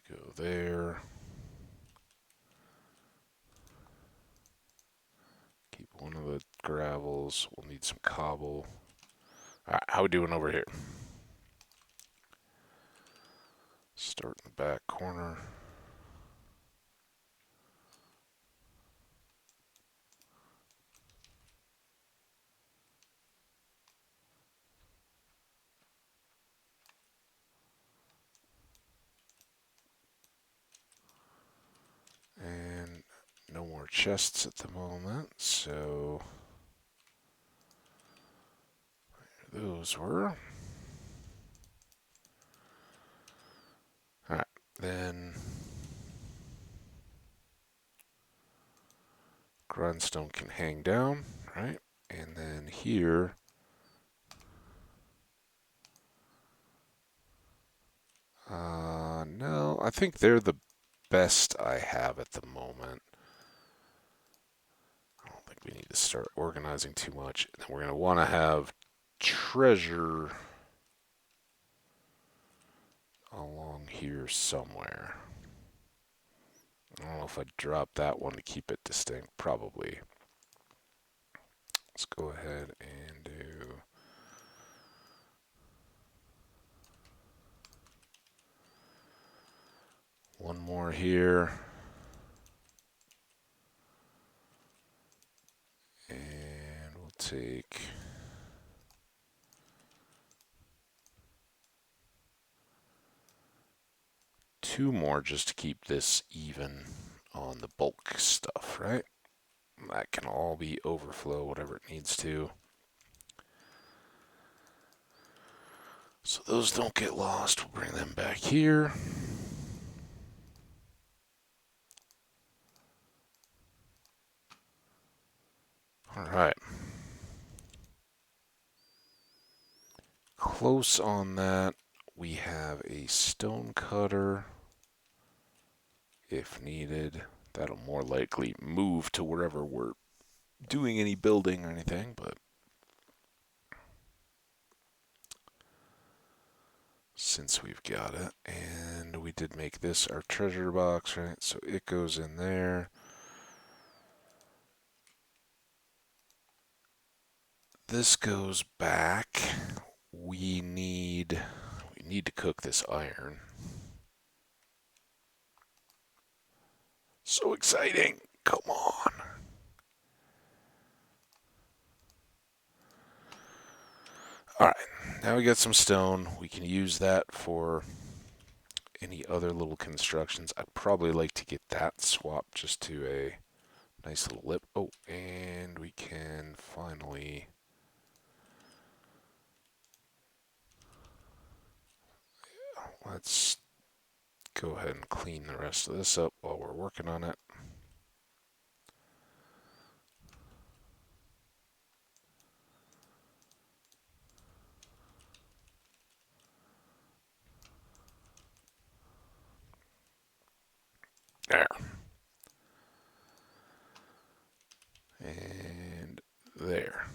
go there. Keep one of the gravels. We'll need some cobble. All right, how we doing over here? Start in the back corner. chests at the moment, so those were. Alright, then grindstone can hang down, right? And then here, no, I think they're the best I have at the moment. I don't think we need to start organizing too much. And then we're going to want to have treasure along here somewhere. I don't know if I'd drop that one to keep it distinct. Probably. Let's go ahead and do one more here. And we'll take two more just to keep this even on the bulk stuff, right? That can all be overflow, whatever it needs to. So those don't get lost. We'll bring them back here. All right. Close on that. We have a stone cutter if needed. That'll more likely move to wherever we're doing any building or anything, but since we've got it, and we did make this our treasure box, right? So it goes in there. This goes back. We need to cook this iron. So exciting. Come on. Alright, now we got some stone. We can use that for any other little constructions. I'd probably like to get that swapped just to a nice little lip. Oh, and we can finally... Let's go ahead and clean the rest of this up while we're working on it. There. And there.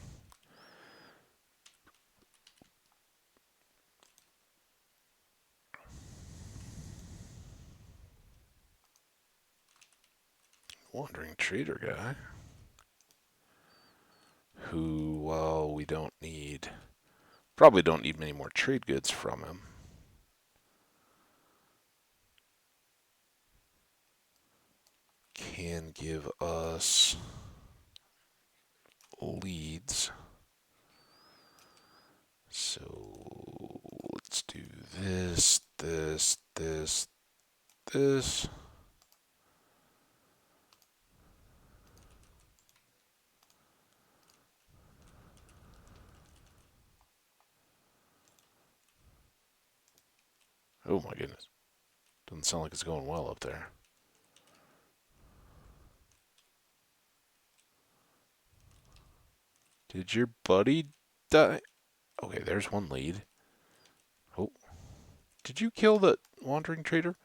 Wandering trader guy. Who, well, we probably don't need many more trade goods from him. Can give us leads. So let's do this, this, this, this. Oh my goodness. Doesn't sound like it's going well up there. Did your buddy die? Okay, there's one lead. Oh. Did you kill the wandering trader?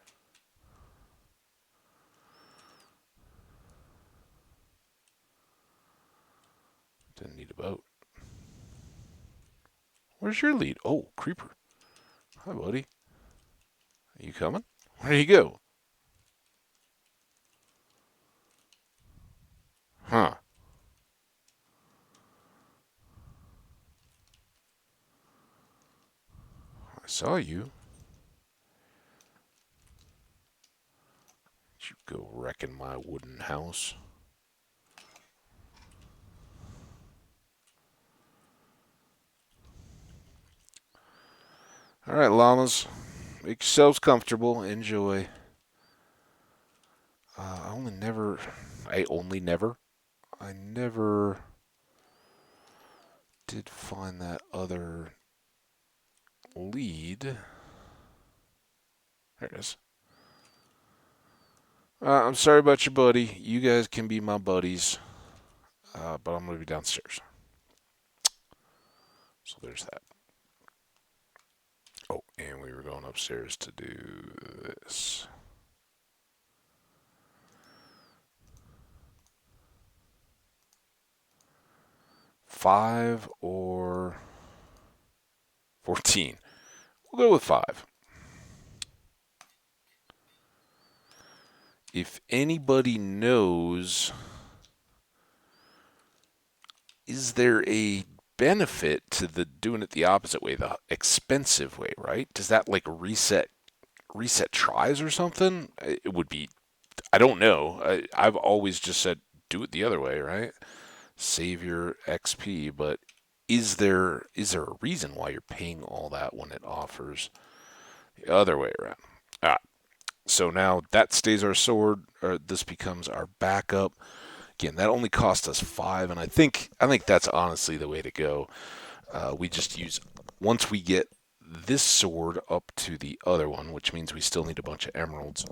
Didn't need a boat. Where's your lead? Oh, creeper. Hi, buddy. Are you coming? Where do you go? Huh. I saw you. Did you go wrecking my wooden house? Alright, llamas. Make yourselves comfortable. Enjoy. I only never. I only never. I never did find that other lead. There it is. I'm sorry about your buddy. You guys can be my buddies, but I'm going to be downstairs. So there's that. Oh, and we were going upstairs to do this. Five or 14. We'll go with 5. If anybody knows, is there a benefit to the doing it the opposite way, the expensive way, right? Does that like reset tries or something? It would be. I don't know. I've always just said do it the other way, right? Save your XP, but is there a reason why you're paying all that when it offers the other way around? Ah, so now that stays our sword, or this becomes our backup. Again, that only cost us 5, and I think that's honestly the way to go. We just use once we get this sword up to the other one, which means we still need a bunch of emeralds.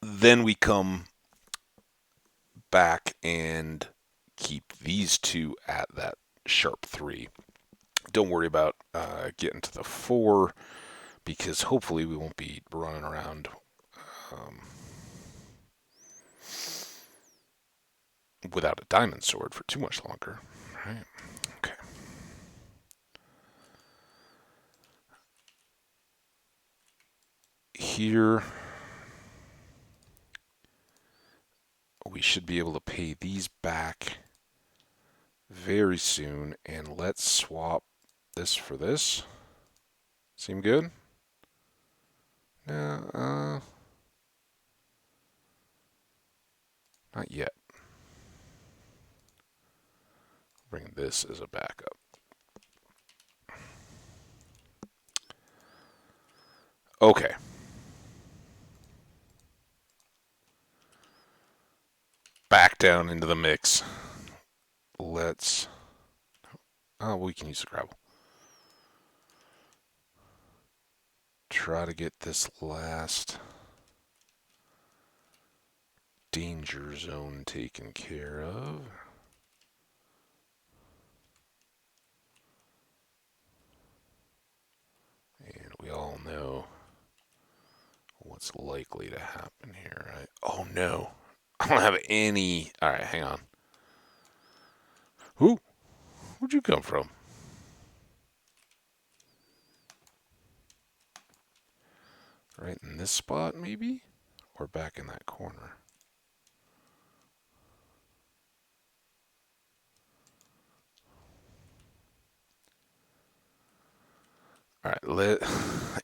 Then we come back and keep these two at that sharp 3. Don't worry about getting to the 4 because hopefully we won't be running around um, without a diamond sword for too much longer. Right? Okay. Here we should be able to pay these back very soon, and let's swap this for this. Seem good? No, not yet. Bring this as a backup. Okay. Back down into the mix. Let's. Oh, we can use the gravel. Try to get this last danger zone taken care of. And we all know what's likely to happen here, right? Oh no. I don't have any. Alright, hang on. Where'd you come from? Right in this spot, maybe? Or back in that corner? Alright,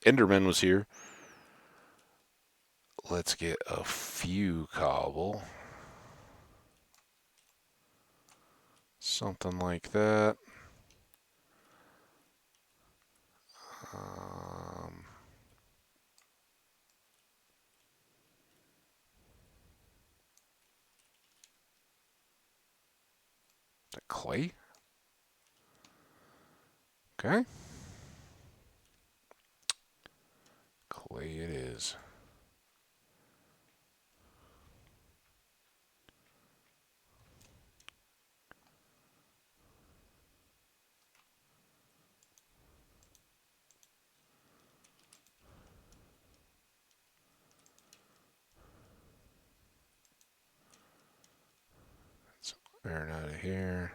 Enderman was here. Let's get a few cobble. Something like that. Um, the clay? Okay. Clay it is. Let's iron out of here.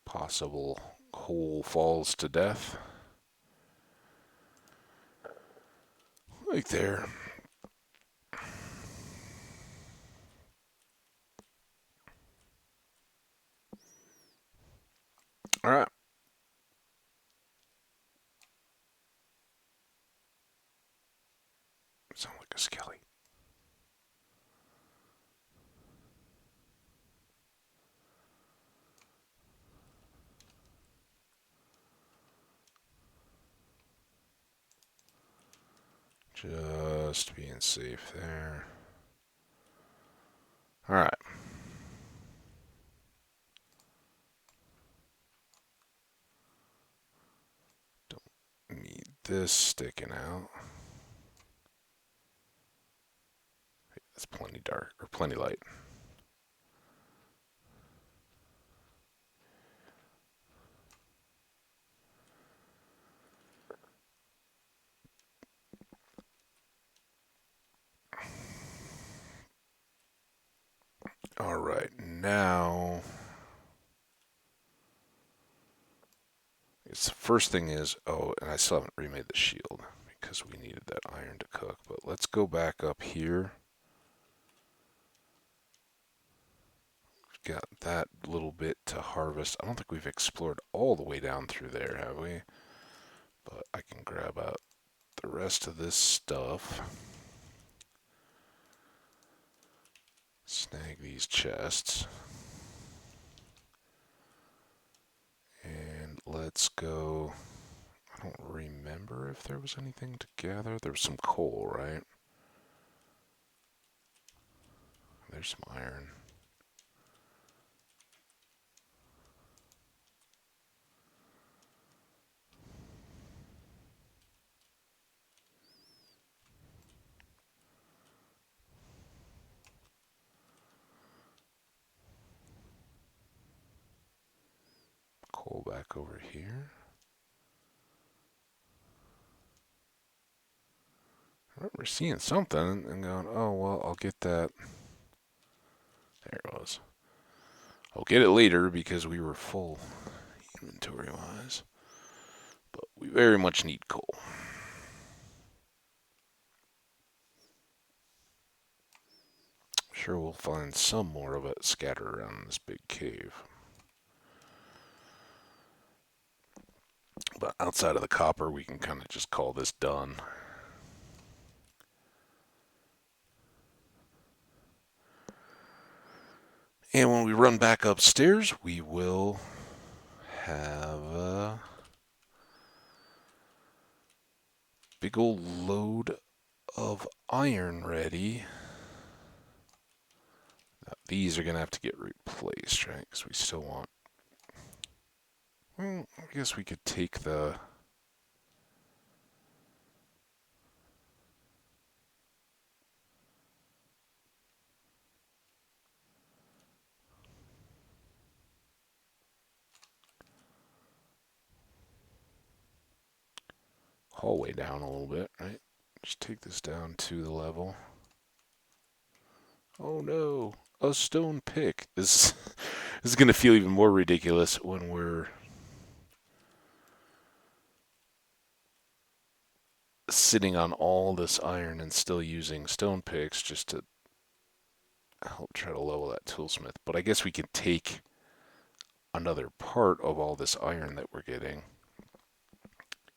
Possible hole falls to death. Like there. Alright. Sound like a skelly. Just being safe there. Alright. Don't need this sticking out. It's plenty dark, or plenty light. Alright, now... the first thing is, oh, and I still haven't remade the shield because we needed that iron to cook. But let's go back up here. We've got that little bit to harvest. I don't think we've explored all the way down through there, have we? But I can grab out the rest of this stuff. Snag these chests. And let's go... I don't remember if there was anything to gather. There was some coal, right? There's some iron. Coal back over here. I remember seeing something and going, oh, well, I'll get that. There it was. I'll get it later because we were full inventory-wise. But we very much need coal. Sure, we'll find some more of it scattered around this big cave. But outside of the copper, we can kind of just call this done. And when we run back upstairs, we will have a big old load of iron ready. Now, these are going to have to get replaced, right? Because we still want... Well, I guess we could take the... hallway down a little bit, right? Just take this down to the level. Oh no, a stone pick. This is going to feel even more ridiculous when we're sitting on all this iron and still using stone picks just to help try to level that toolsmith. But I guess we could take another part of all this iron that we're getting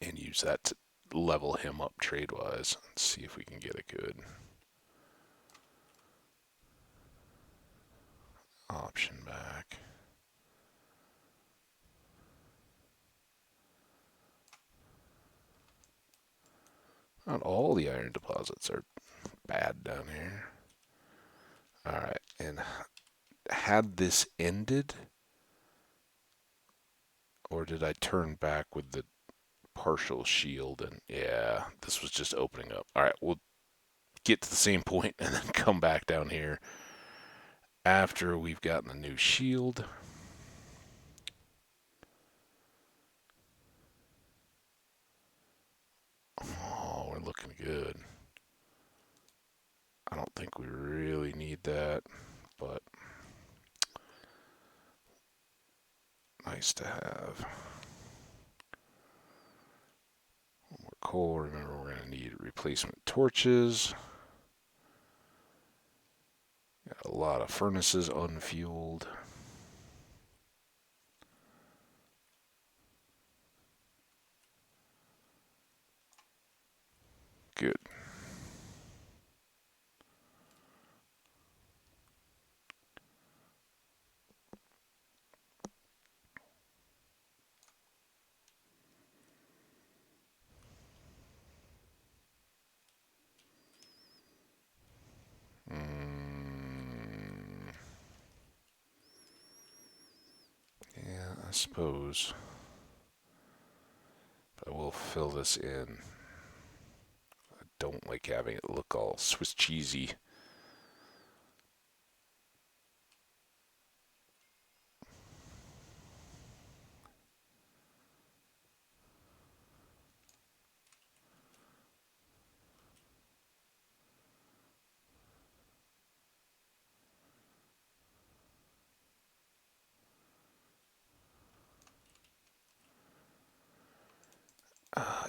and use that to level him up trade-wise and see if we can get a good option back. Not all the iron deposits are bad down here. Alright, and had this ended, or did I turn back with the partial shield? And yeah, this was just opening up. Alright, we'll get to the same point and then come back down here after we've gotten the new shield. Oh, we're looking good. I don't think we really need that, but nice to have. One more coal. Remember, we're going to need replacement torches. Got a lot of furnaces unfueled. Good. I suppose. But I will fill this in. I don't like having it look all Swiss cheesy.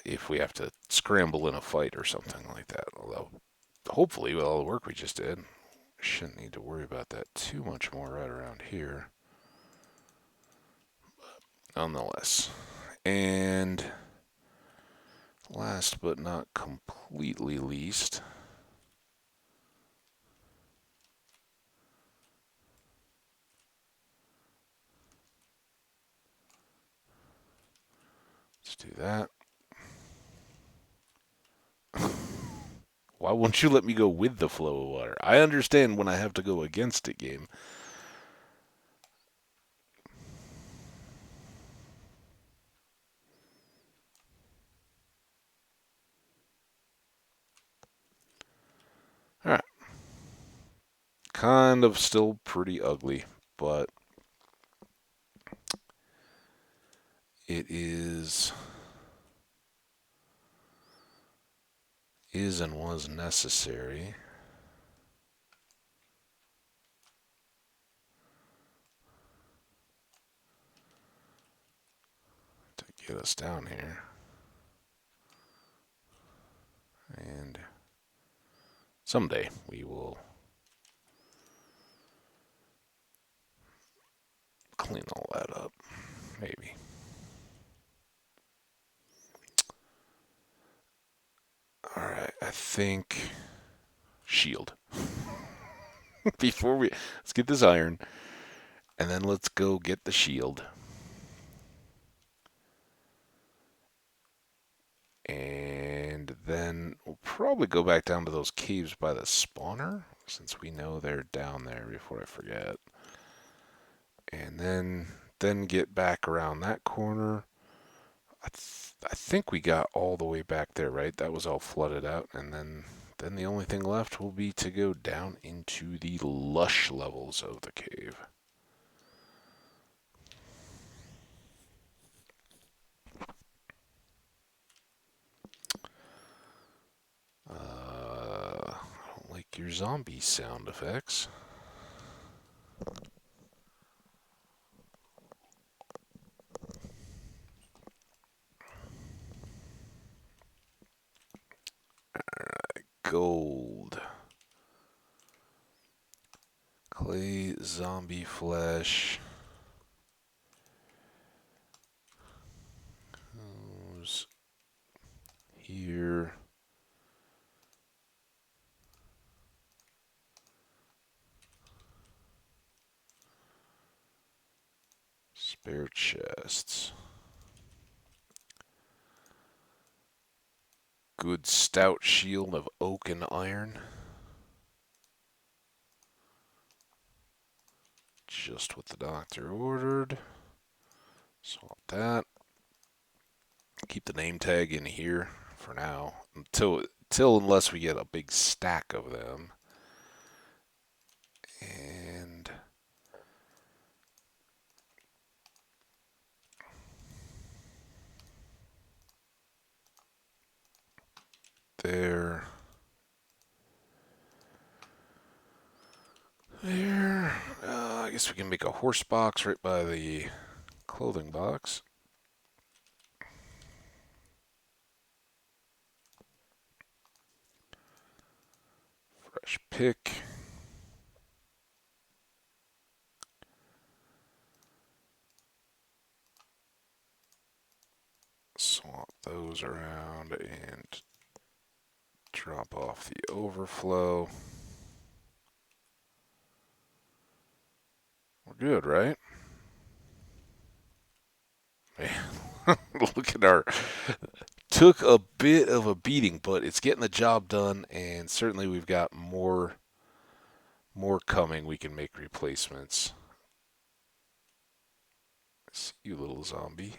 If we have to scramble in a fight or something like that. Although, hopefully, with all the work we just did, shouldn't need to worry about that too much more right around here. Nonetheless. And last but not completely least, let's do that. Why won't you let me go with the flow of water? I understand when I have to go against it, game. Alright. Kind of still pretty ugly, but it is and was necessary to get us down here. And someday we will clean all that up. Maybe. Alright, I think shield. Let's get this iron, and then let's go get the shield. And then we'll probably go back down to those caves by the spawner, since we know they're down there before I forget. And then get back around that corner. I think we got all the way back there, right? That was all flooded out, and then the only thing left will be to go down into the lush levels of the cave. I don't like your zombie sound effects. Alright, gold. Clay, zombie flesh. Goes here. Spare chests. Good stout shield of oak and iron. Just what the doctor ordered. Swap that. Keep the name tag in here for now. Until unless we get a big stack of them. And there. There. I guess we can make a horse box right by the clothing box. Fresh pick. Swap those around and drop off the overflow. We're good, right? Man, look at our... Took a bit of a beating, but it's getting the job done, and certainly we've got more coming. We can make replacements. See you, little zombie.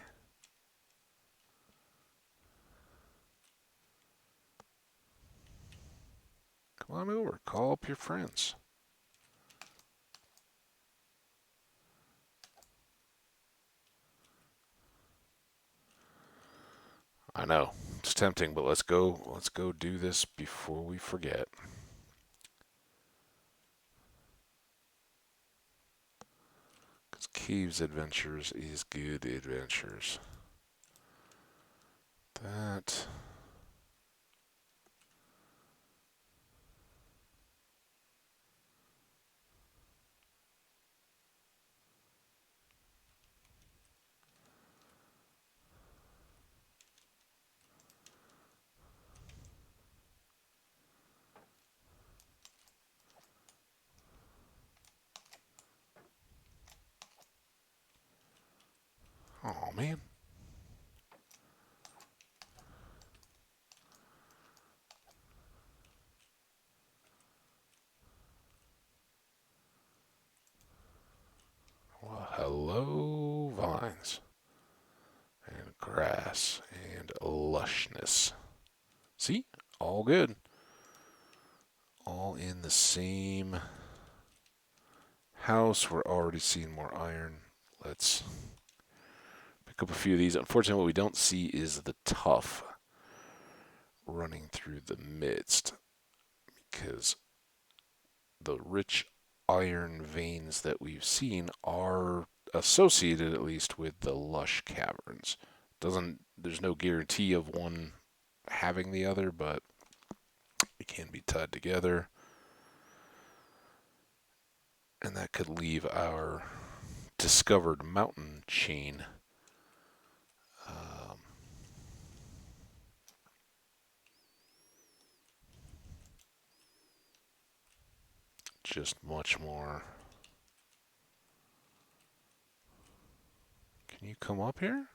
Come on over. Call up your friends. I know. It's tempting, but let's go. Let's go do this before we forget. Because Caves Adventures is good adventures. That. Oh, man. Well, hello, vines. And grass. And lushness. See? All good. All in the same house. We're already seeing more iron. Let's pick up a few of these. Unfortunately, what we don't see is the tough running through the midst because the rich iron veins that we've seen are associated at least with the lush caverns. There's no guarantee of one having the other, but it can be tied together. And that could leave our discovered mountain chain just much more. Can you come up here?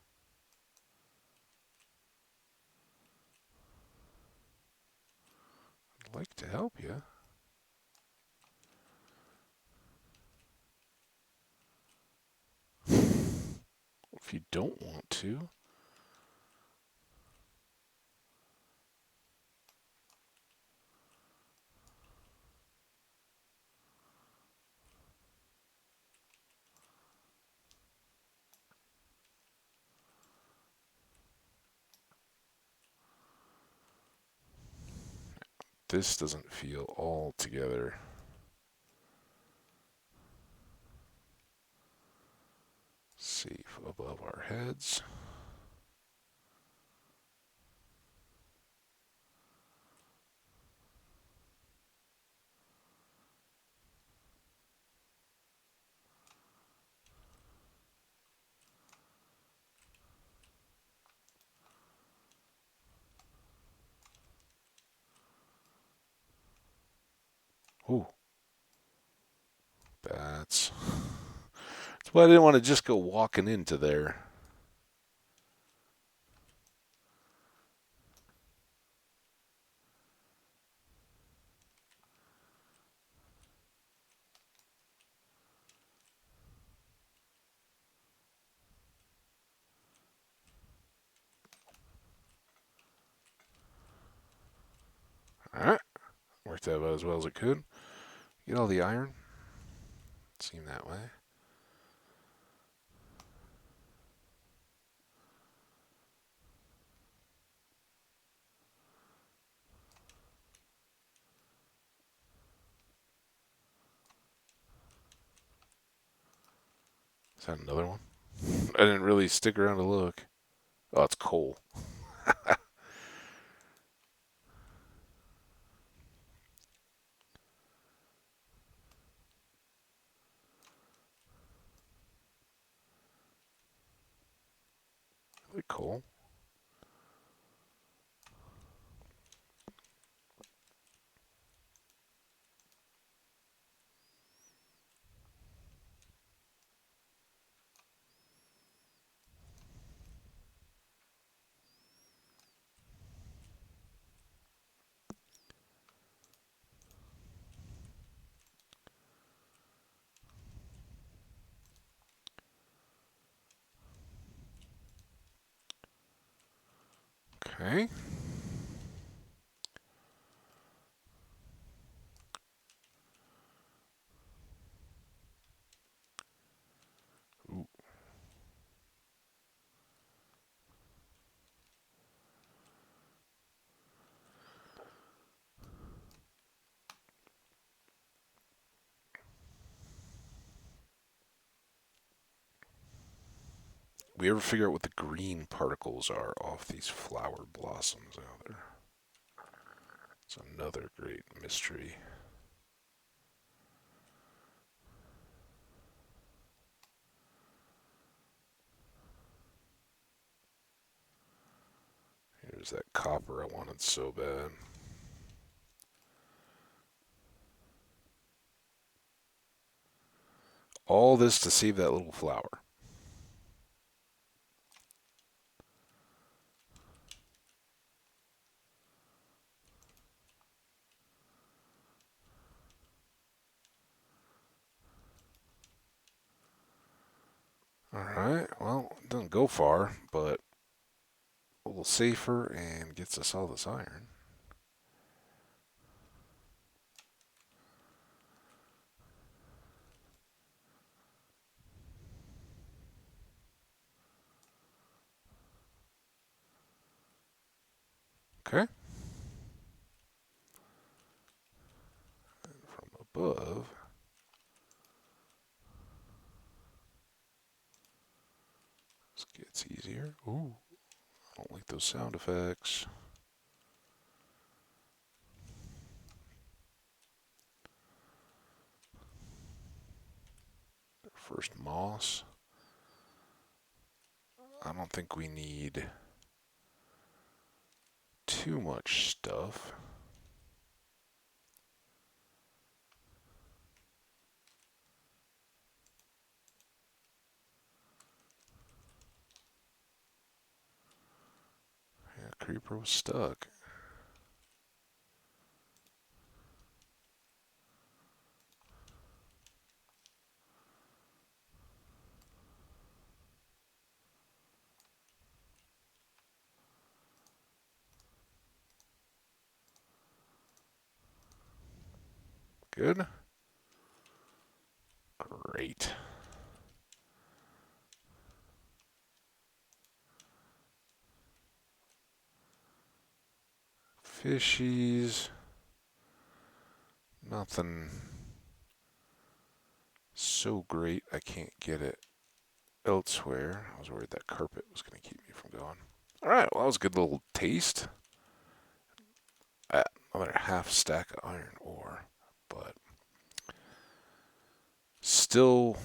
I'd like to help you. If you don't want to. This doesn't feel altogether safe above our heads. Ooh, that's why I didn't want to just go walking into there. Alright, worked out about as well as it could. Get all the iron. Seemed that way. Is that another one? I didn't really stick around to look. Oh, it's coal. Really coal. Okay. Ooh. We ever figure out what the green particles are off these flower blossoms out there? It's another great mystery. Here's that copper I wanted so bad. All this to save that little flower. Alright, well, it doesn't go far, but a little safer and gets us all this iron. Okay. And from above, this gets easier. Ooh, I don't like those sound effects. First moss. I don't think we need too much stuff. Yeah, creeper was stuck. Good. Great. Fishies. Nothing so great I can't get it elsewhere. I was worried that carpet was going to keep me from going. Alright, well, that was a good little taste. Another half stack of iron ore, but still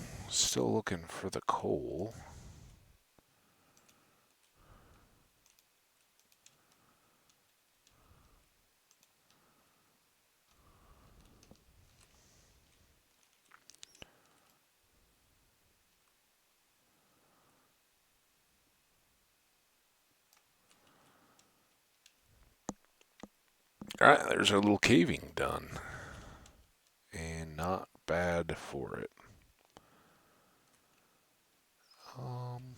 looking for the coal. Alright, there's our little caving done. And not bad for it. Um,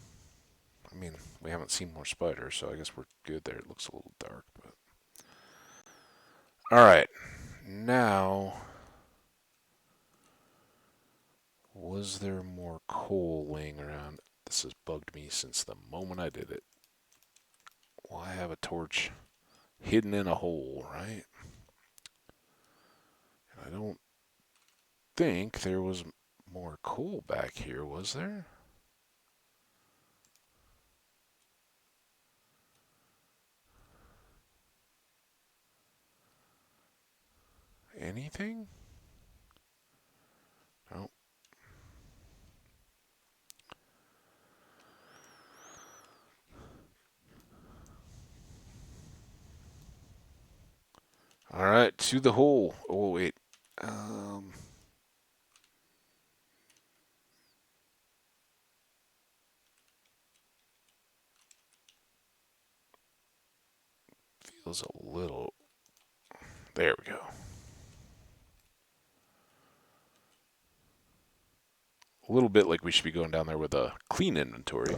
I mean, we haven't seen more spiders, so I guess we're good there. It looks a little dark, but. Alright, now. Was there more coal laying around? This has bugged me since the moment I did it. Why have a torch hidden in a hole, right? And I don't think there was more coal back here, was there? Anything? No. All right, to the hole. Oh wait. Um, feels a little. There we go. A little bit like we should be going down there with a clean inventory.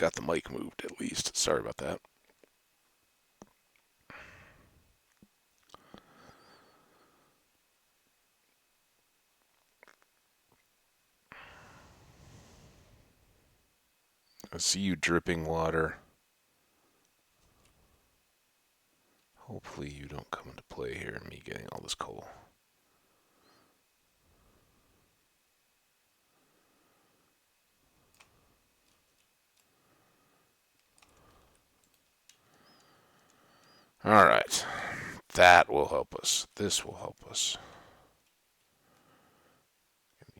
Got the mic moved at least. Sorry about that. I see you dripping water. Hopefully you don't come into play here and me getting all this coal. Alright. That will help us. This will help us.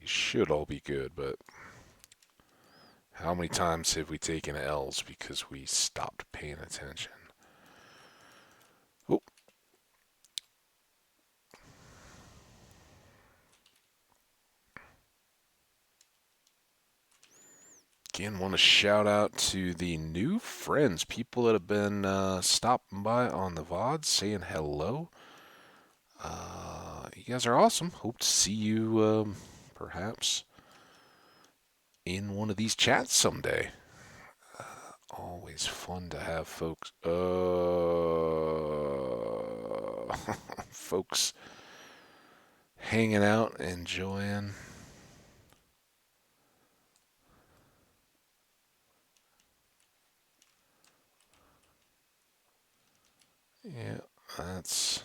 These should all be good, but how many times have we taken L's because we stopped paying attention? Oh. Again, want to shout out to the new friends, people that have been stopping by on the VODs, saying hello. You guys are awesome. Hope to see you perhaps in one of these chats someday. Always fun to have folks. Folks hanging out, enjoying. Yeah, that's.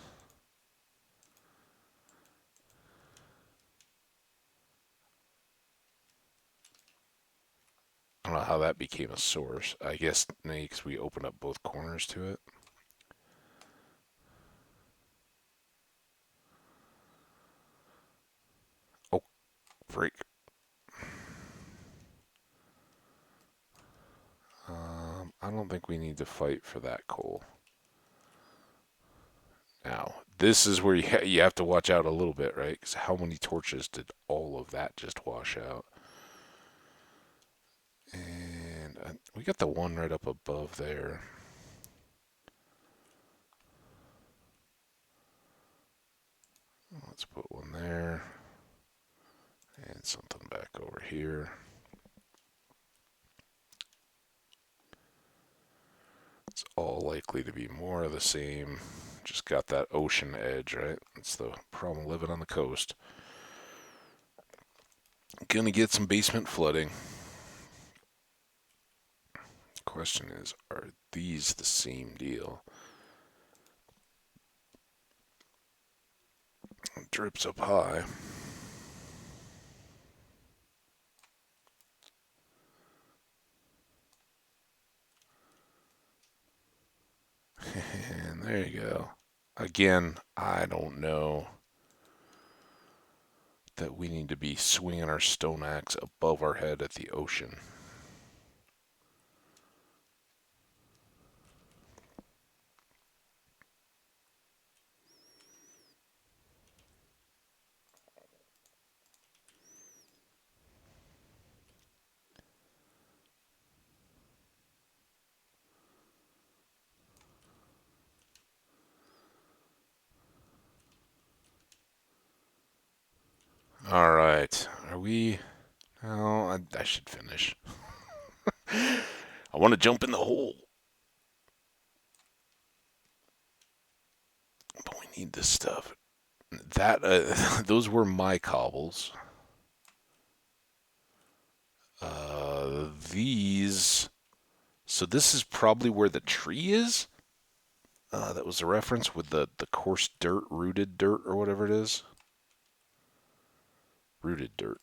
I don't know how that became a source. I guess maybe because we opened up both corners to it. Oh, freak. I don't think we need to fight for that coal. Now, this is where you have to watch out a little bit, right? Because how many torches did all of that just wash out? And we got the one right up above there. Let's put one there. And something back over here. It's all likely to be more of the same. Just got that ocean edge, right? That's the problem living on the coast. Gonna get some basement flooding. Question is, are these the same deal? It drips up high. And there you go. Again, I don't know that we need to be swinging our stone axe above our head at the ocean. All right. Are we? Oh, I should finish. I want to jump in the hole. But we need this stuff. That those were my cobbles. These. So this is probably where the tree is. That was a reference with the coarse dirt, rooted dirt, or whatever it is. Rooted dirt.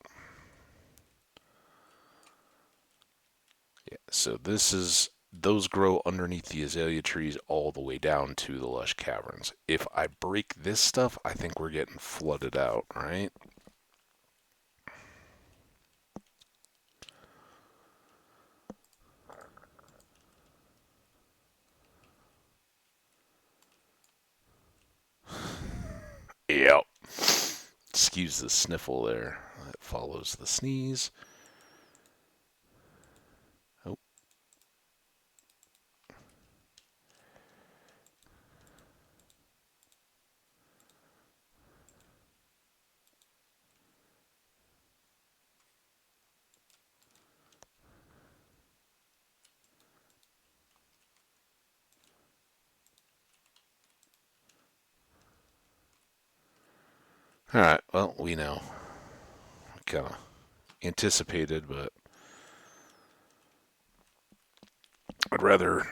Yeah. So this is. Those grow underneath the azalea trees all the way down to the lush caverns. If I break this stuff, I think we're getting flooded out, right? Yep. Excuse the sniffle there. That follows the sneeze. Oh. Alright, well, we know. Kind of anticipated, but I'd rather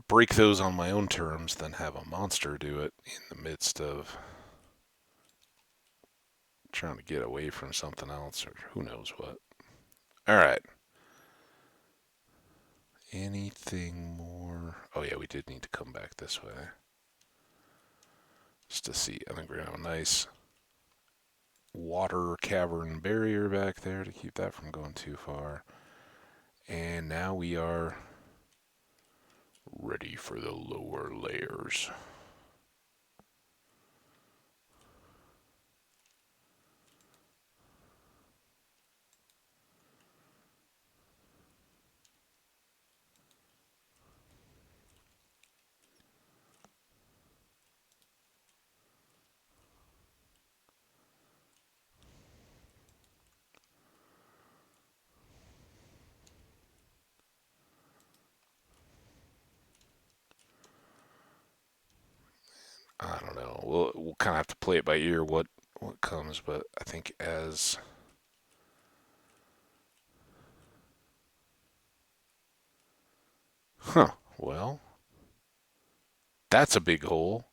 break those on my own terms than have a monster do it in the midst of trying to get away from something else or who knows what. Alright. Anything more? Oh, yeah, we did need to come back this way. Just to see. I think we're going to have a nice water cavern barrier back there to keep that from going too far. And now we are ready for the lower layers. I don't know. We'll kind of have to play it by ear what comes, but I think as well, that's a big hole.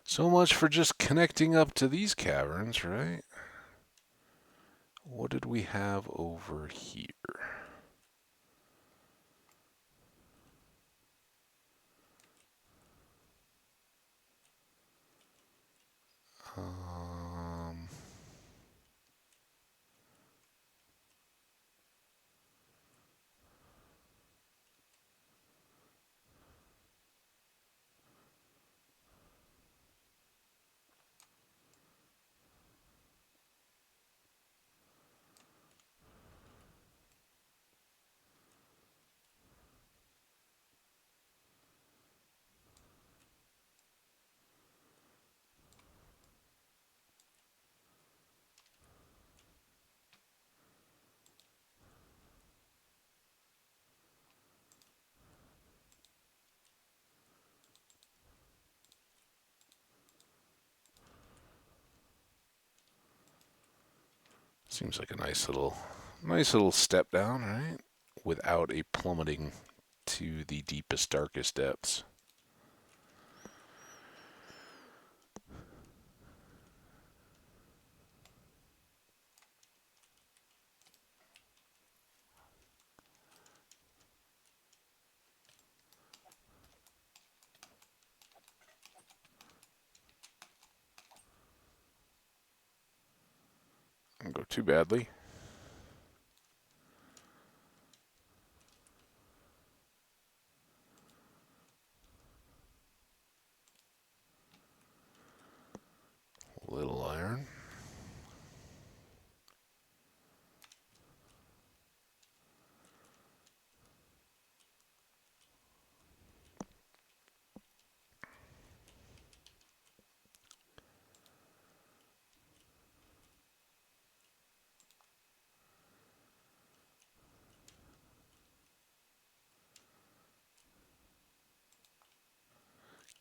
So much for just connecting up to these caverns, right? What did we have over here? Um, Seems like a nice little step down, right? Without a plummeting to the deepest, darkest depths. Don't go too badly. Little iron.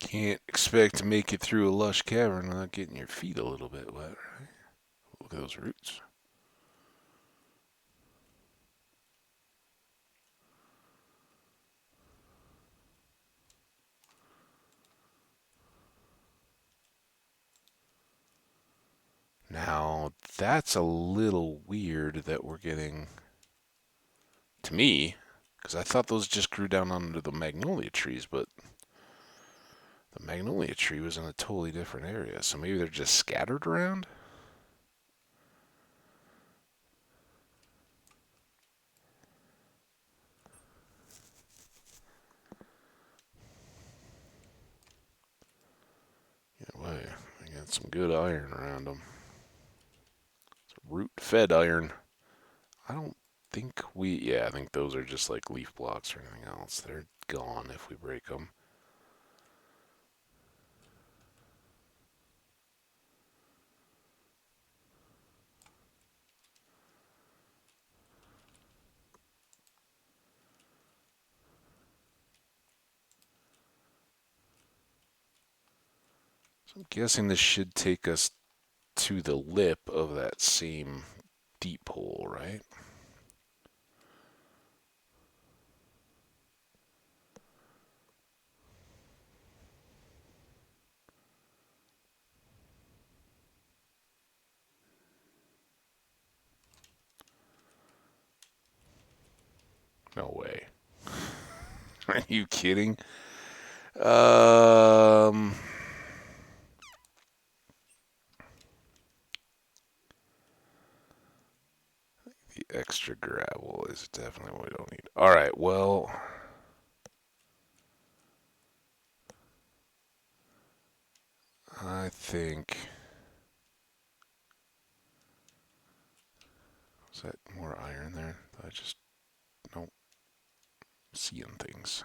Can't expect to make it through a lush cavern without getting your feet a little bit wet, right? Look at those roots. Now, that's a little weird that we're getting, to me, because I thought those just grew down under the magnolia trees, but the magnolia tree was in a totally different area, so maybe they're just scattered around? Yeah, well, I got some good iron around them. It's root-fed iron. I don't think I think those are just like leaf blocks or anything else. They're gone if we break them. I'm guessing this should take us to the lip of that same deep hole, right? No way. Are you kidding? Um, the extra gravel is definitely what we don't need. All right, well, I think. Is that more iron there? I just don't seeing things.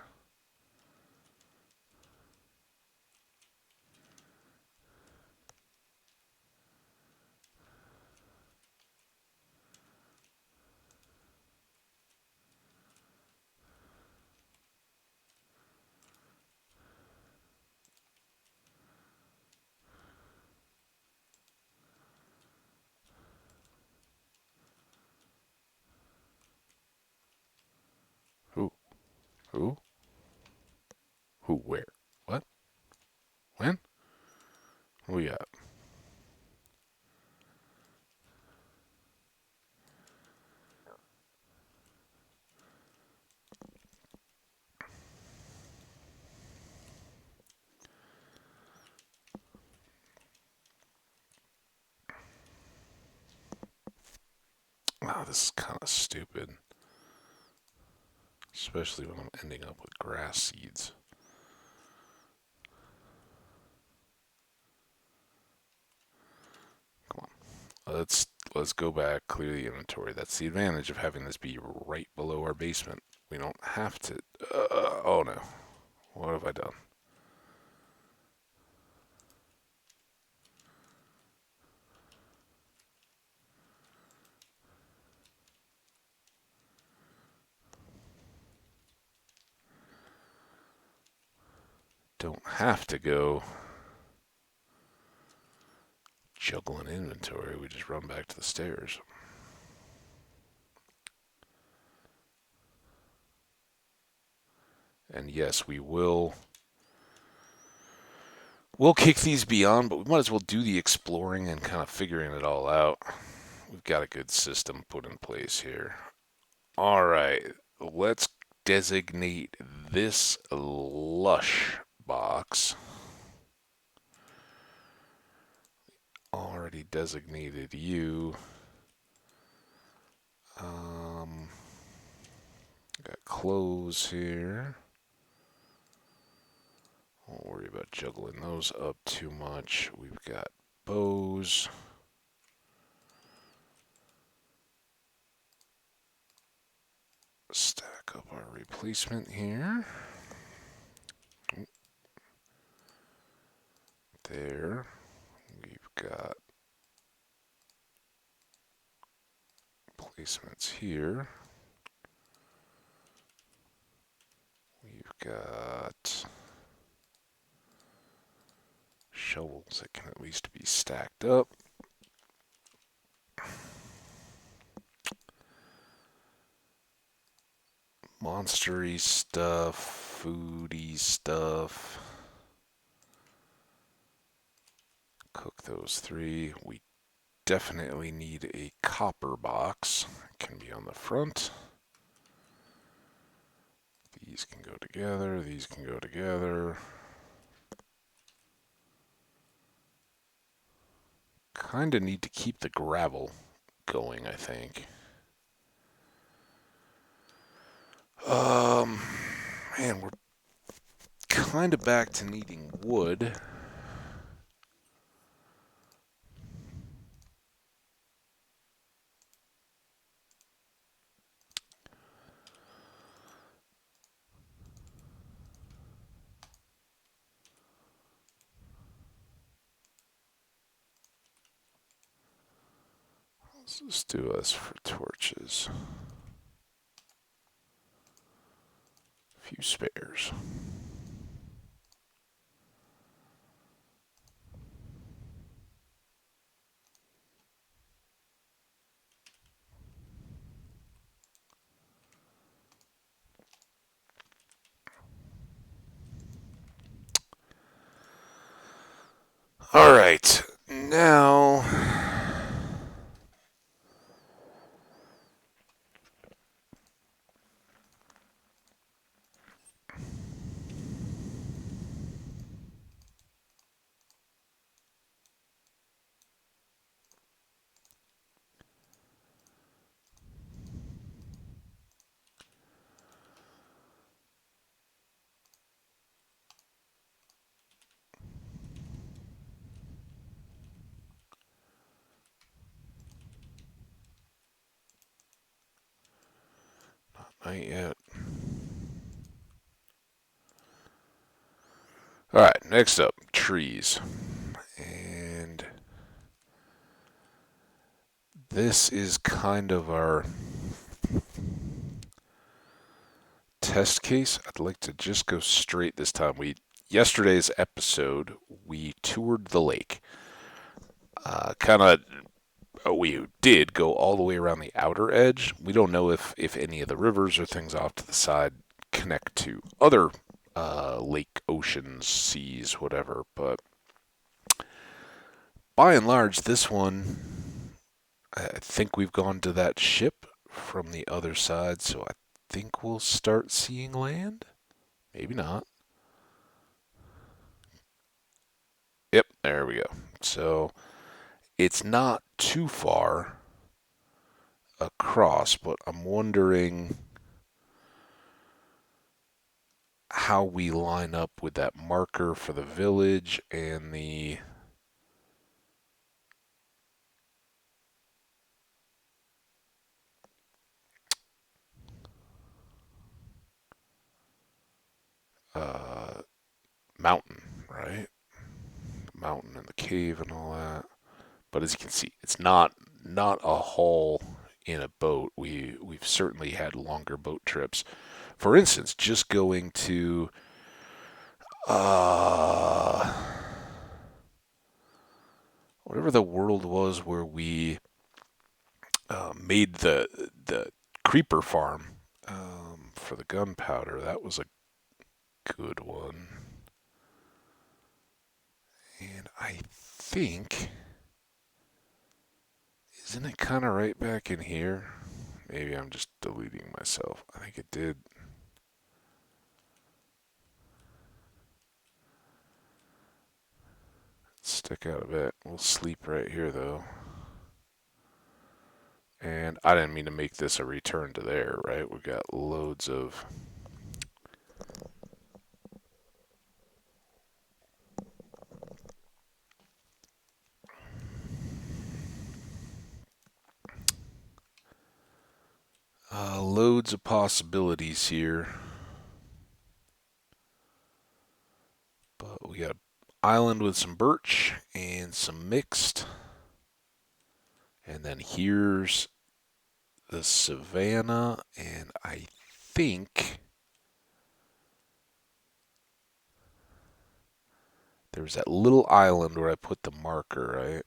Who? Who? Who? Where? What? When? What we got? Wow, this is kind of stupid. Especially when I'm ending up with grass seeds. Come on. Let's go back, clear the inventory. That's the advantage of having this be right below our basement. We don't have to. Oh no. What have I done? Don't have to go juggling inventory. We just run back to the stairs. And yes, we'll kick these beyond, but we might as well do the exploring and kind of figuring it all out. We've got a good system put in place here. All right, let's designate this lush box. Already designated you. Got clothes here. Won't worry about juggling those up too much. We've got bows. Stack up our replacement here. There. We've got placements here. We've got shovels that can at least be stacked up. Monstery stuff, foodie stuff. Cook those three. We definitely need a copper box. It can be on the front. These can go together. These can go together. Kind of need to keep the gravel going, I think. Man, we're kind of back to needing wood. Let's do us for torches. A few spares. All right. Now, not yet. All right. Next up, trees. And this is kind of our test case. I'd like to just go straight this time. Yesterday's episode, we toured the lake. Kind of we did go all the way around the outer edge. We don't know if any of the rivers or things off to the side connect to other lake, oceans, seas, whatever. But by and large, this one, I think we've gone to that ship from the other side, so I think we'll start seeing land. Maybe not. Yep, there we go. So it's not too far across, but I'm wondering how we line up with that marker for the village and the uh, mountain, right? The mountain and the cave and all that. But as you can see, it's not a haul in a boat. We've certainly had longer boat trips. For instance, just going to uh, whatever the world was where we made the creeper farm for the gunpowder. That was a good one. And I think, isn't it kind of right back in here? Maybe I'm just deleting myself. I think it did. Stick out a bit. We'll sleep right here though. And I didn't mean to make this a return to there, right? We've got loads of loads of possibilities here. But we got an island with some birch and some mixed. And then here's the savannah, and I think there was that little island where I put the marker, right?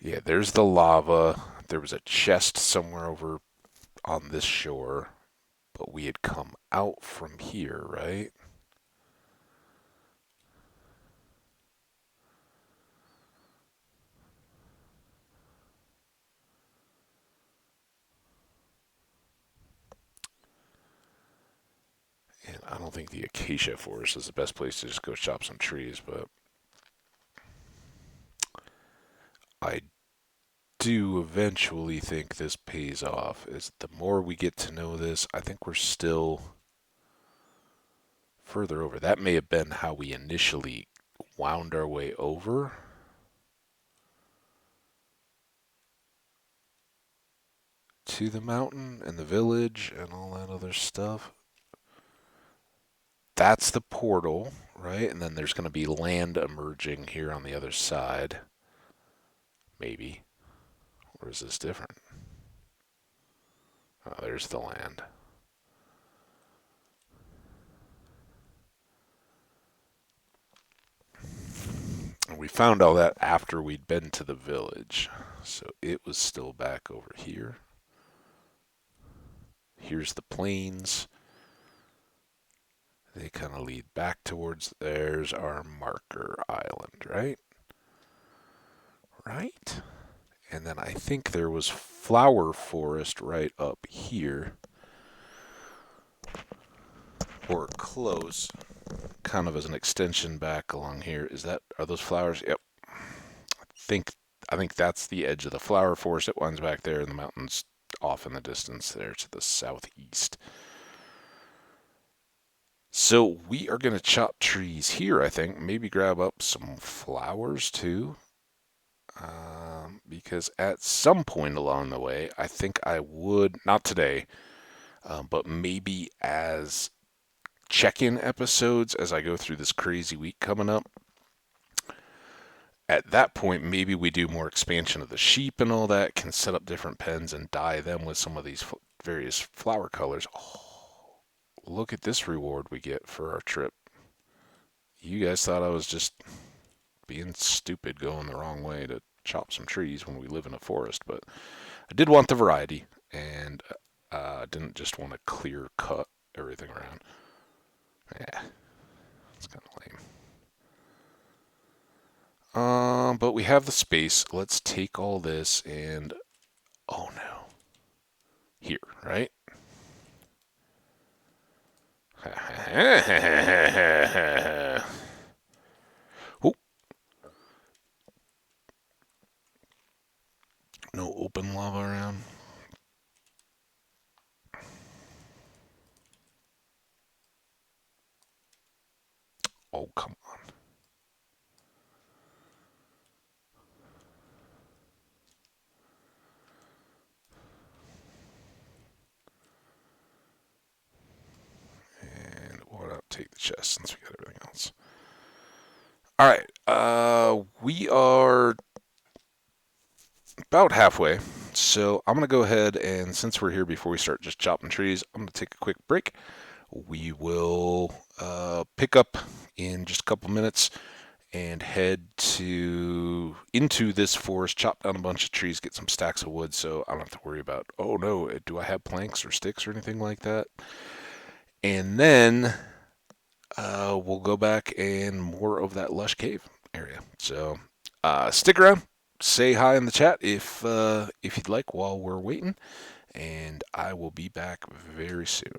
Yeah, there's the lava. There was a chest somewhere over on this shore, but we had come out from here, right? And I don't think the acacia forest is the best place to just go chop some trees, but I do eventually think this pays off. Is the more we get to know this, I think we're still further over. That may have been how we initially wound our way over. To the mountain and the village and all that other stuff. That's the portal, right? And then there's going to be land emerging here on the other side. Maybe. Or is this different? Oh, there's the land. And we found all that after we'd been to the village. So it was still back over here. Here's the plains. They kind of lead back towards, there's our marker island, right? Right? And then I think there was flower forest right up here. Or close, kind of as an extension back along here. Are those flowers? Yep. Think I think that's the edge of the flower forest. It winds back there in the mountains off in the distance there to the southeast. So we are going to chop trees here, I think. Maybe grab up some flowers too. Because at some point along the way, I think I would, not today, but maybe as check-in episodes as I go through this crazy week coming up. At that point, maybe we do more expansion of the sheep and all that, can set up different pens and dye them with some of these various flower colors. Oh, look at this reward we get for our trip. You guys thought I was just being stupid going the wrong way to chop some trees when we live in a forest, but I did want the variety, and I didn't just want to clear cut everything around. Yeah, it's kind of lame. But we have the space. Let's take all this and, oh no, here, right? Oh, no open lava around. Oh, come on. And we'll take the chest since we got everything else. All right. We are about halfway. So I'm going to go ahead and, since we're here before we start just chopping trees, I'm going to take a quick break. We will pick up in just a couple minutes and head into this forest, chop down a bunch of trees, get some stacks of wood so I don't have to worry about, oh no, do I have planks or sticks or anything like that? And then we'll go back and more of that lush cave area. So stick around, say hi in the chat if you'd like while we're waiting, and I will be back very soon.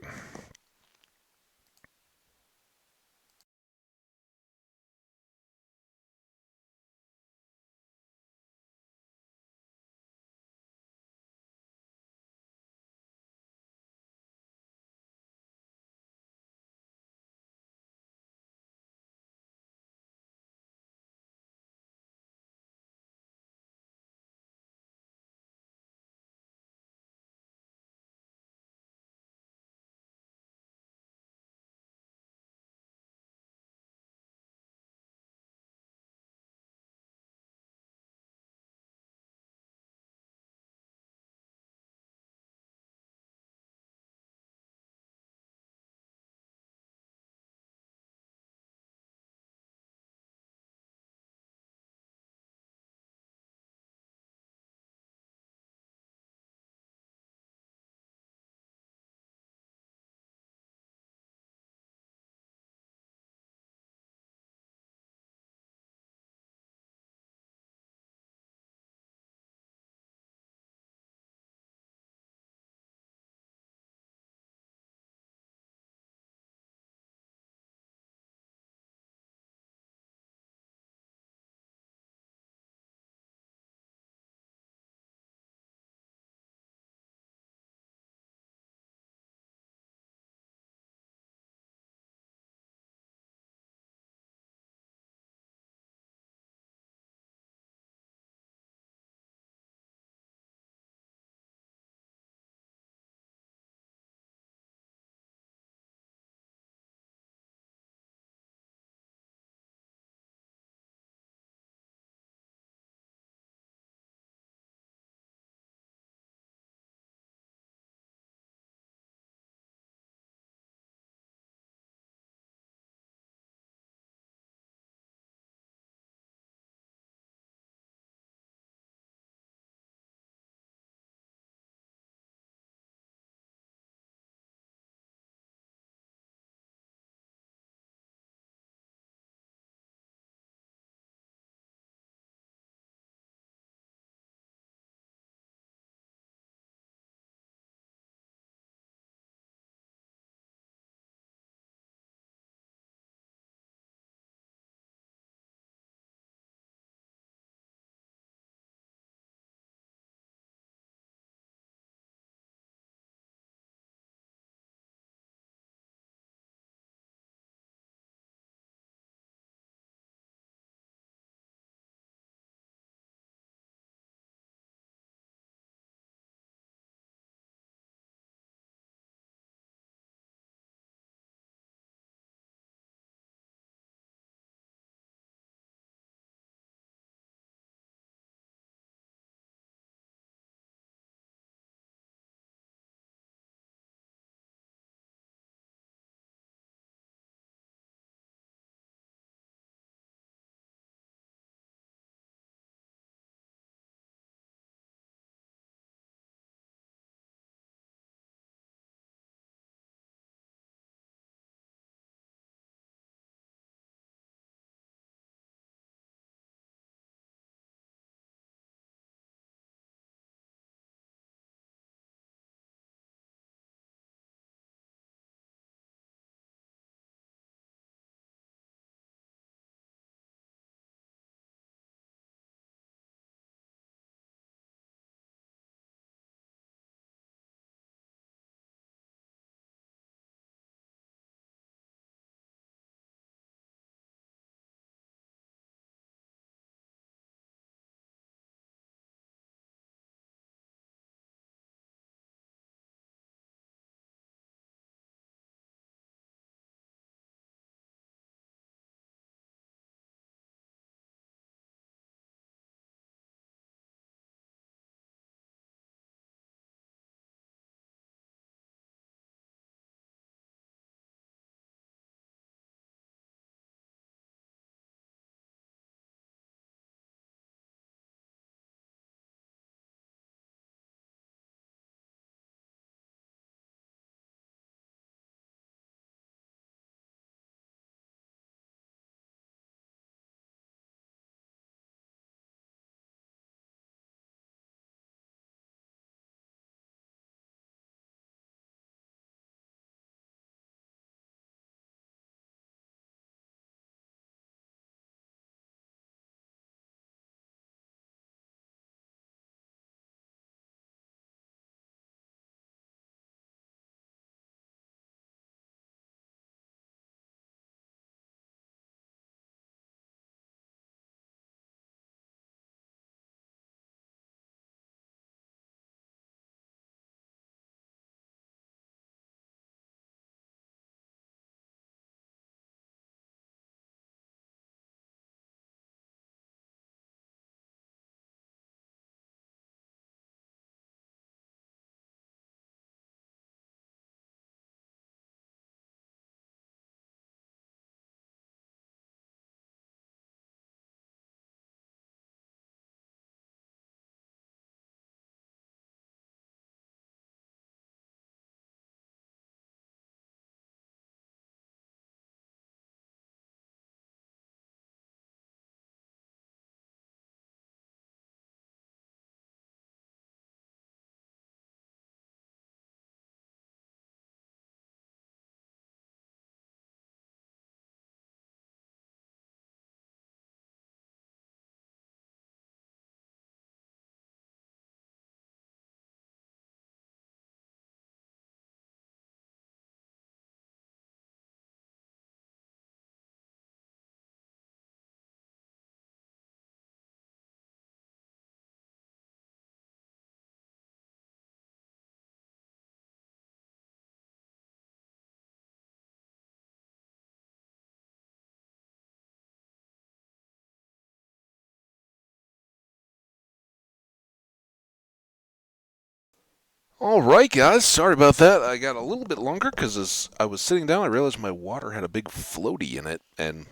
All right, guys. Sorry about that. I got a little bit longer because as I was sitting down, I realized my water had a big floaty in it, and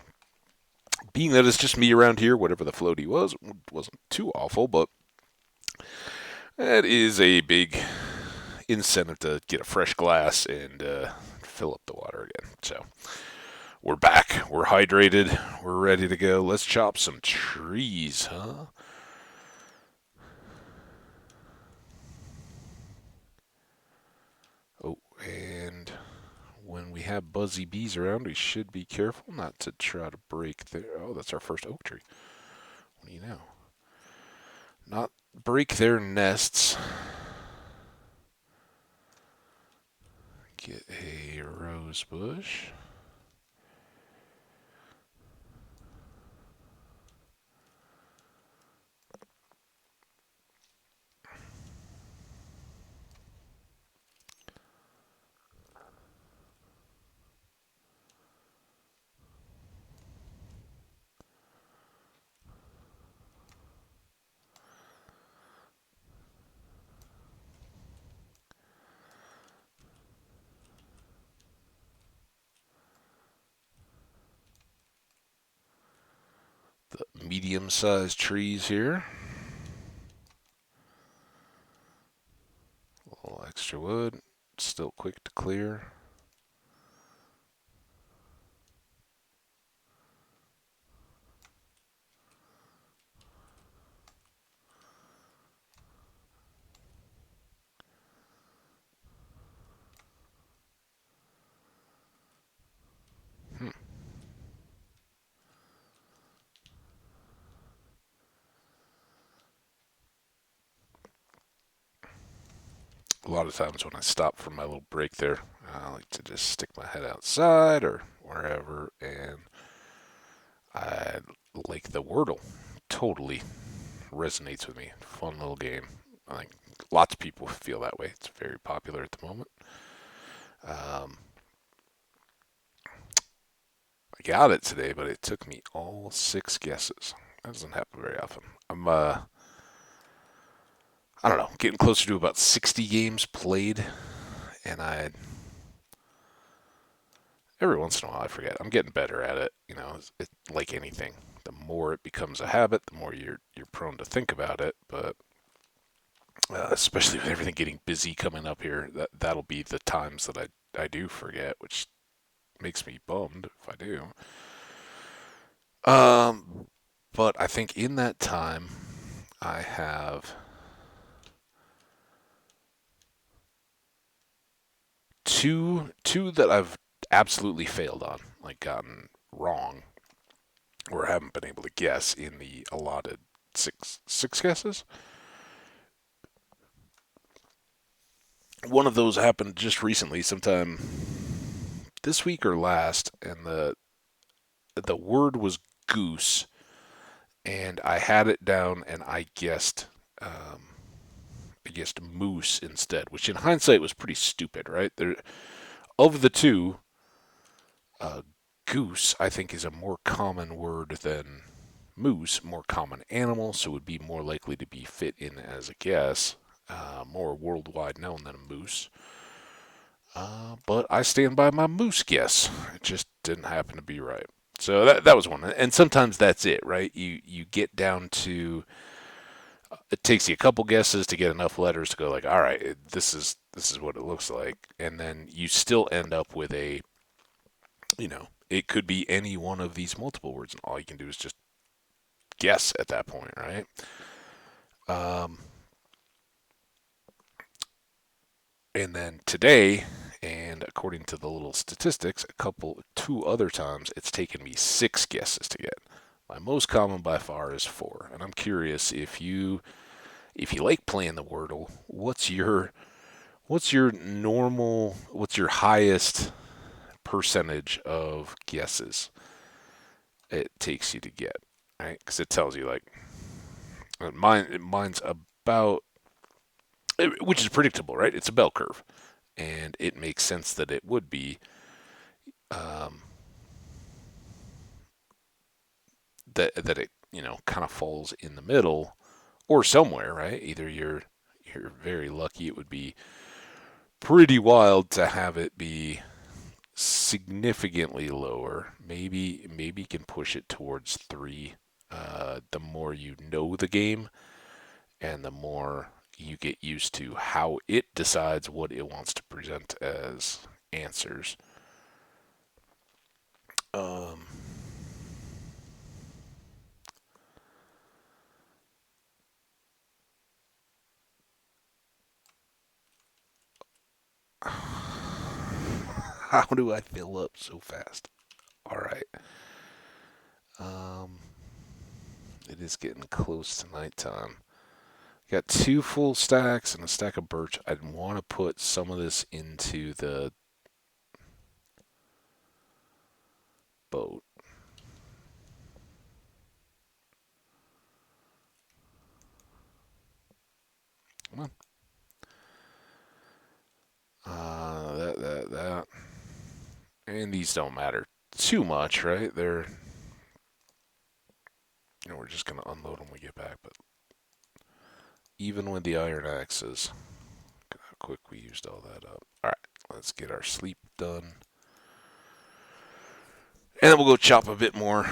being that it's just me around here, whatever the floaty was, wasn't too awful, but that is a big incentive to get a fresh glass and fill up the water again. So we're back. We're hydrated. We're ready to go. Let's chop some trees, huh? Oh, and when we have buzzy bees around, we should be careful not to try to break their. Oh, that's our first oak tree. What do you know? Not break their nests. Get a rose bush. The medium-sized trees here. A little extra wood. Still quick to clear. Hmm. A lot of times when I stop for my little break there, I like to just stick my head outside or wherever, and I like the Wordle. Totally resonates with me. Fun little game. I think lots of people feel that way. It's very popular at the moment. Um, I got it today, but it took me all 6 guesses. That doesn't happen very often. I don't know, getting closer to about 60 games played, and every once in a while I forget. I'm getting better at it. It's like anything. The more it becomes a habit, the more you're prone to think about it. But especially with everything getting busy coming up here, that'll be the times that I do forget, which makes me bummed if I do. Um, but I think in that time I have two that I've absolutely failed on, like gotten wrong or haven't been able to guess in the allotted six guesses. One of those happened just recently, sometime this week or last, and the word was goose, and I had it down, and I guessed moose instead, which in hindsight was pretty stupid, right? There, of the two, uh, goose I think is a more common word than moose, more common animal, so would be more likely to be fit in as a guess, more worldwide known than a moose. But I stand by my moose guess. It just didn't happen to be right. So that was one. And sometimes that's it, right? You get down to it takes you a couple guesses to get enough letters to go like, all right, this is what it looks like, and then you still end up with it could be any one of these multiple words, and all you can do is just guess at that point, right? Um, and then today, and according to the little statistics, two other times, it's taken me 6 guesses to get. My most common by far is 4, and I'm curious if you like playing the Wordle, what's your highest percentage of guesses it takes you to get, right? Because it tells you like mine's about, which is predictable, right? It's a bell curve, and it makes sense that it would be um, that it kind of falls in the middle or somewhere, right? Either you're you're very lucky. It would be pretty wild to have it be significantly lower. Maybe you can push it towards 3. The more you know the game, and the more you get used to how it decides what it wants to present as answers. Um, how do I fill up so fast? All right. Um, it is getting close to nighttime. Got 2 full stacks and a stack of birch. I'd want to put some of this into the boat. Come on. That. And these don't matter too much, right? We're just going to unload when we get back. But even with the iron axes, look how quick we used all that up. All right, let's get our sleep done. And then we'll go chop a bit more.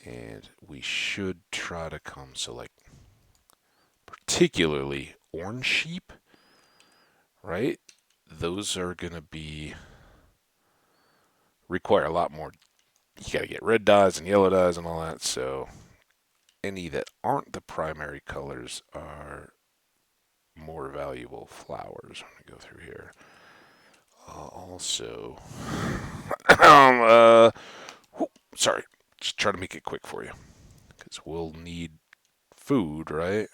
And we should try to come, so like, particularly orange sheep, right? Those are going to require a lot more. You got to get red dyes and yellow dyes and all that, so any that aren't the primary colors are more valuable flowers. Let me go through here. Also, sorry, just try to make it quick for you, because we'll need food, right?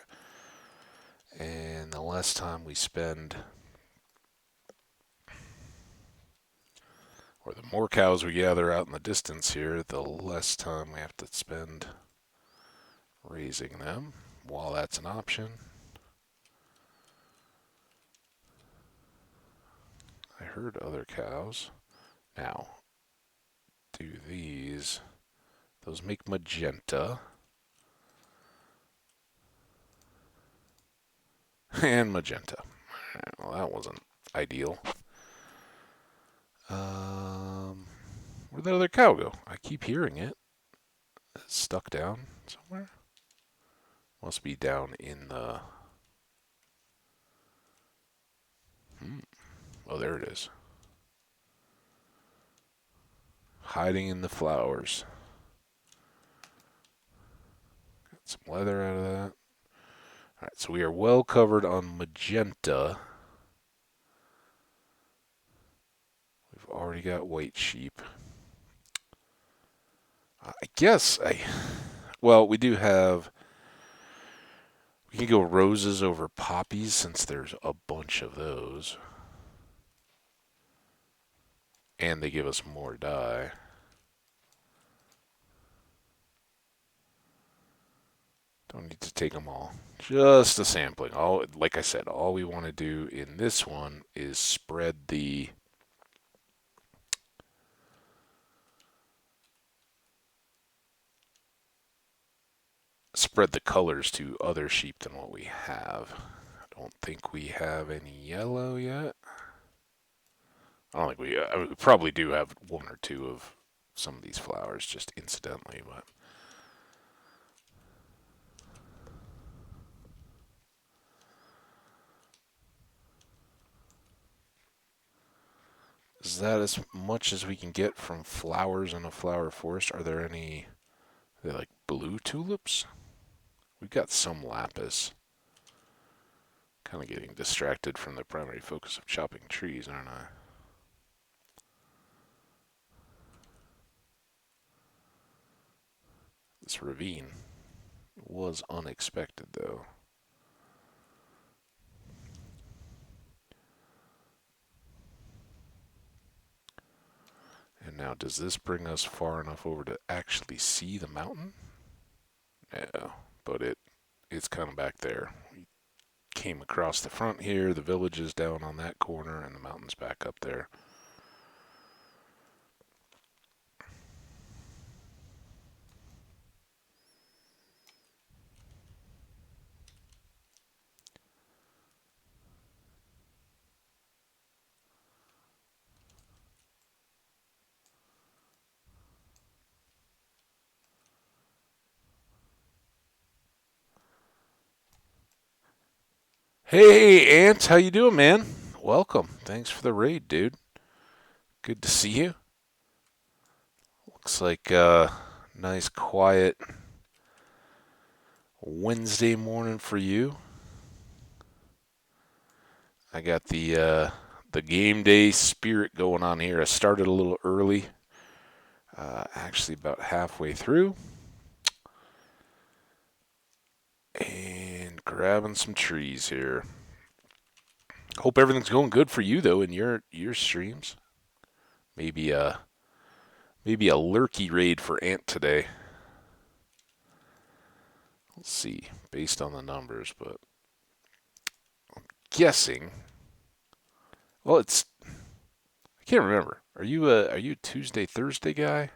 And the less time we spend, or the more cows we gather out in the distance here, the less time we have to spend raising them, while that's an option. I heard other cows. Now, do those make magenta. And magenta. Well, that wasn't ideal. Where'd that other cow go? I keep hearing it. It's stuck down somewhere. Must be down in the... Oh, there it is. Hiding in the flowers. Got some leather out of that. Alright, so we are well covered on magenta. We've already got white sheep. Well, we do have... We can go roses over poppies since there's a bunch of those. And they give us more dye. Don't need to take them all. Just a sampling. Like I said, all we want to do in this one is spread the colors to other sheep than what we have. I don't think we have any yellow yet. I don't think we probably do have 1 or 2 of some of these flowers just incidentally, but is that as much as we can get from flowers in a flower forest? Are there any, are they like blue tulips? We've got some lapis. Kind of getting distracted from the primary focus of chopping trees, aren't I? This ravine was unexpected, though. And now, does this bring us far enough over to actually see the mountain? No, but it's kind of back there. We came across the front here. The village is down on that corner, and the mountain's back up there. Hey, Ant, how you doing, man? Welcome. Thanks for the raid, dude. Good to see you. Looks like a nice, quiet Wednesday morning for you. I got the game day spirit going on here. I started a little early, actually about halfway through, and grabbing some trees here. Hope everything's going good for you though in your streams. Maybe a lurky raid for Ant today. Let's see, based on the numbers, but guessing. Well, I can't remember. Are you a Tuesday Thursday guy?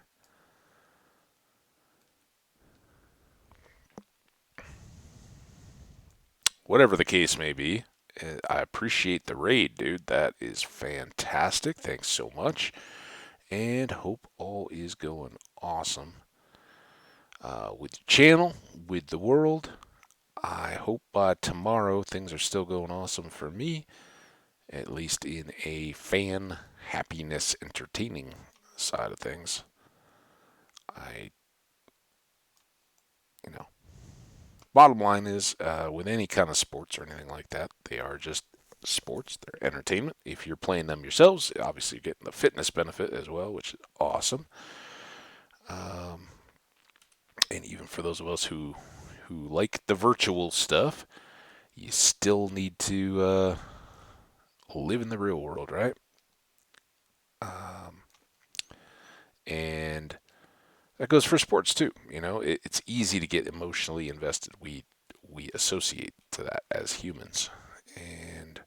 Whatever the case may be, I appreciate the raid, dude. That is fantastic. Thanks so much, and hope all is going awesome with the channel, with the world. I hope by tomorrow things are still going awesome for me, at least in a fan happiness entertaining side of things. I, you know, bottom line is with any kind of sports or anything like that, they are just sports. They're entertainment. If you're playing them yourselves, obviously you're getting the fitness benefit as well, which is awesome. Um, and even for those of us who like the virtual stuff, you still need to live in the real world, right? Um, and that goes for sports too. It's easy to get emotionally invested. We associate to that as humans, and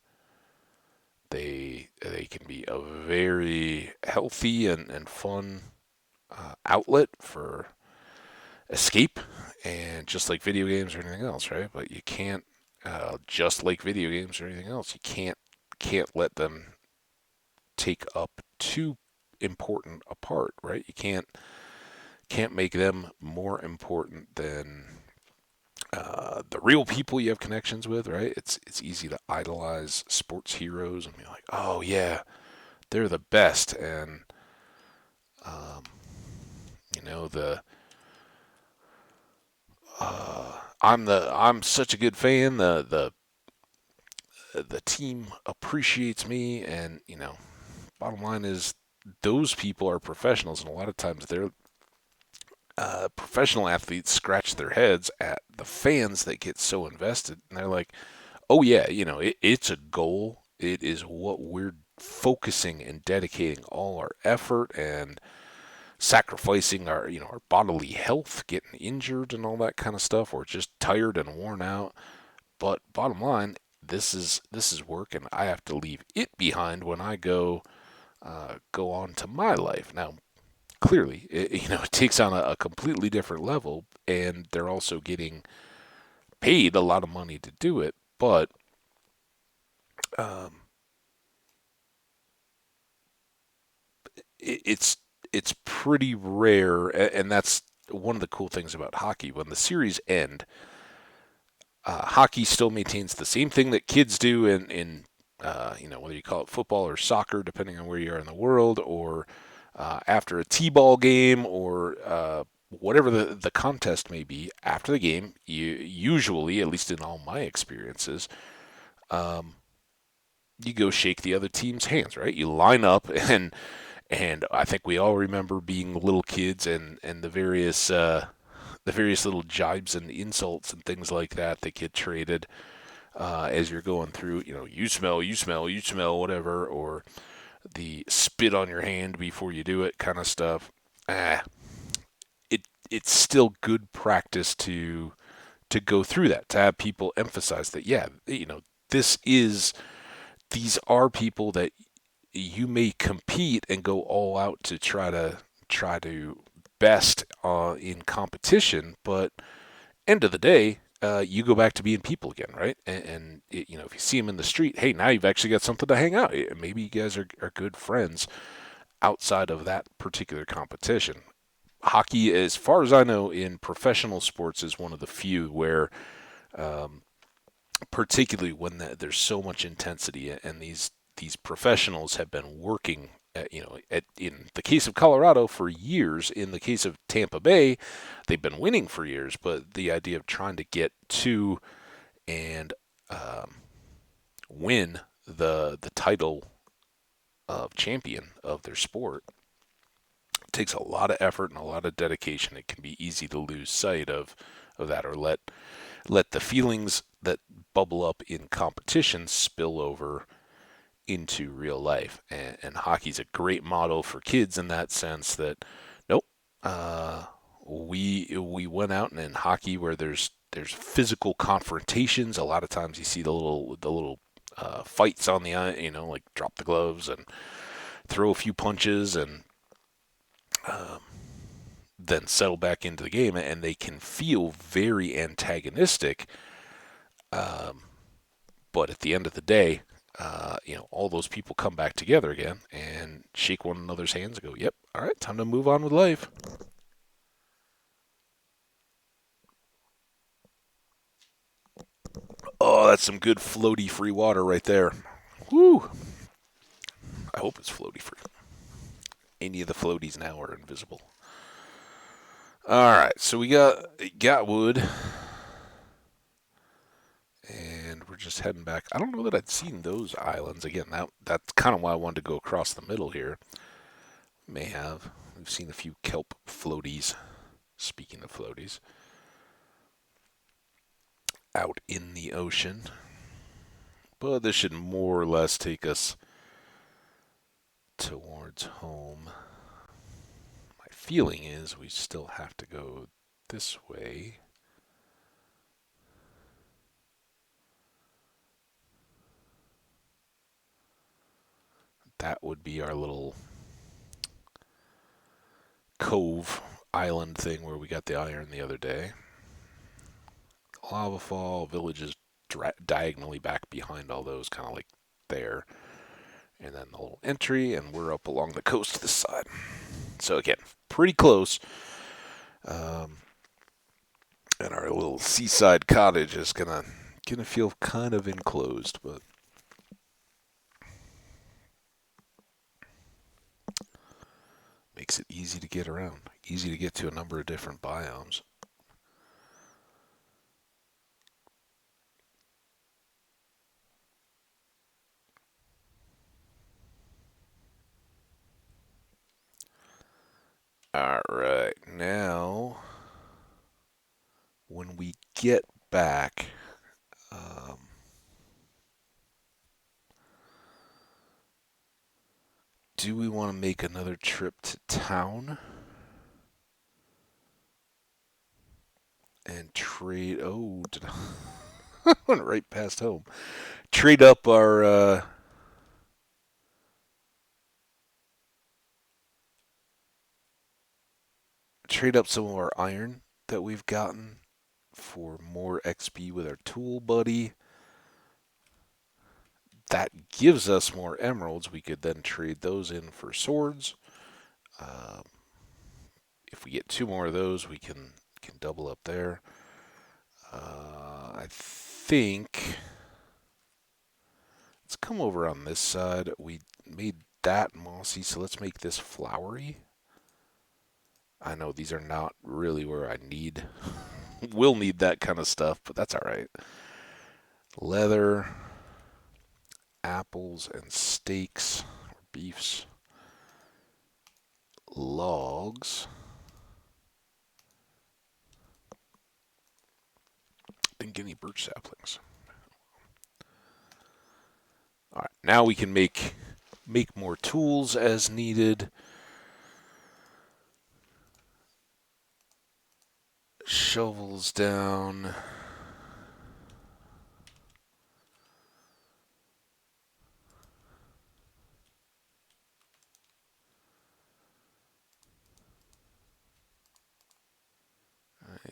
they can be a very healthy and fun outlet for escape, and just like video games or anything else, right? But you can't just like video games or anything else. You can't let them take up too important a part, right? You can't make them more important than the real people you have connections with, right? It's easy to idolize sports heroes and be like, oh yeah, they're the best, and um, the I'm such a good fan. The team appreciates me, and bottom line is those people are professionals, and a lot of times they're professional athletes scratch their heads at the fans that get so invested, and they're like, "Oh yeah, it's a goal. It is what we're focusing and dedicating all our effort and sacrificing our bodily health, getting injured and all that kind of stuff, or just tired and worn out. But bottom line, this is work, and I have to leave it behind when I go on to my life. Now, clearly, it takes on a completely different level, and they're also getting paid a lot of money to do it. But um, it's pretty rare, and that's one of the cool things about hockey. When the series end, hockey still maintains the same thing that kids do in whether you call it football or soccer, depending on where you are in the world, or after a t-ball game, or whatever the contest may be. After the game, you usually, at least in all my experiences, um, you go shake the other team's hands, right? You line up, and I think we all remember being little kids, and the various little jibes and insults and things like that get traded as you're going through. You smell, you smell, you smell, whatever, or the spit on your hand before you do it kind of stuff. It's still good practice to to go through that, to have people emphasize that, yeah, this is these are people that you may compete and go all out to try to best in competition, but end of the day, you go back to being people again, right? And if you see them in the street, hey, now you've actually got something to hang out. Maybe you guys are good friends outside of that particular competition. Hockey, as far as I know, in professional sports, is one of the few where, um, particularly when there's so much intensity, and these professionals have been working. In the case of Colorado for years, in the case of Tampa Bay, they've been winning for years. But the idea of trying to get to and um, win the title of champion of their sport takes a lot of effort and a lot of dedication. It can be easy to lose sight of that, or let the feelings that bubble up in competition spill over into real life. And hockey's a great model for kids in that sense that, nope, we went out, and in hockey where there's physical confrontations, a lot of times you see the little fights on the ice, like drop the gloves and throw a few punches, and um, then settle back into the game, and they can feel very antagonistic. Um, but at the end of the day, all those people come back together again and shake one another's hands and go, "Yep, all right, time to move on with life." Oh, that's some good floaty free water right there. Woo! I hope it's floaty free. Any of the floaties now are invisible. All right, so we got wood, and we're just heading back. I don't know that I'd seen those islands again. That's kind of why I wanted to go across the middle here. May have. We've seen a few kelp floaties. Speaking of floaties, out in the ocean. But this should more or less take us towards home. My feeling is we still have to go this way. That would be our little cove island thing where we got the iron the other day. Lava Fall village is diagonally back behind all those, kind of like there. And then the little entry, and we're up along the coast this side. So again, pretty close. Um, and our little seaside cottage is gonna feel kind of enclosed, but makes it easy to get around, easy to get to a number of different biomes. All right, now when we get back, um, do we want to make another trip to town and trade? Oh, I went right past home. Trade up our trade up some of our iron that we've gotten for more XP with our tool buddy. That gives us more emeralds. We could then trade those in for swords. Um, if we get two more of those, we can double up there. I think let's come over on this side. We made that mossy, so let's make this flowery. I know these are not really where I will need that kind of stuff, but that's all right. Leather, apples, and steaks, or beefs, logs. Didn't get any birch saplings. All right, now we can make more tools as needed. Shovels down.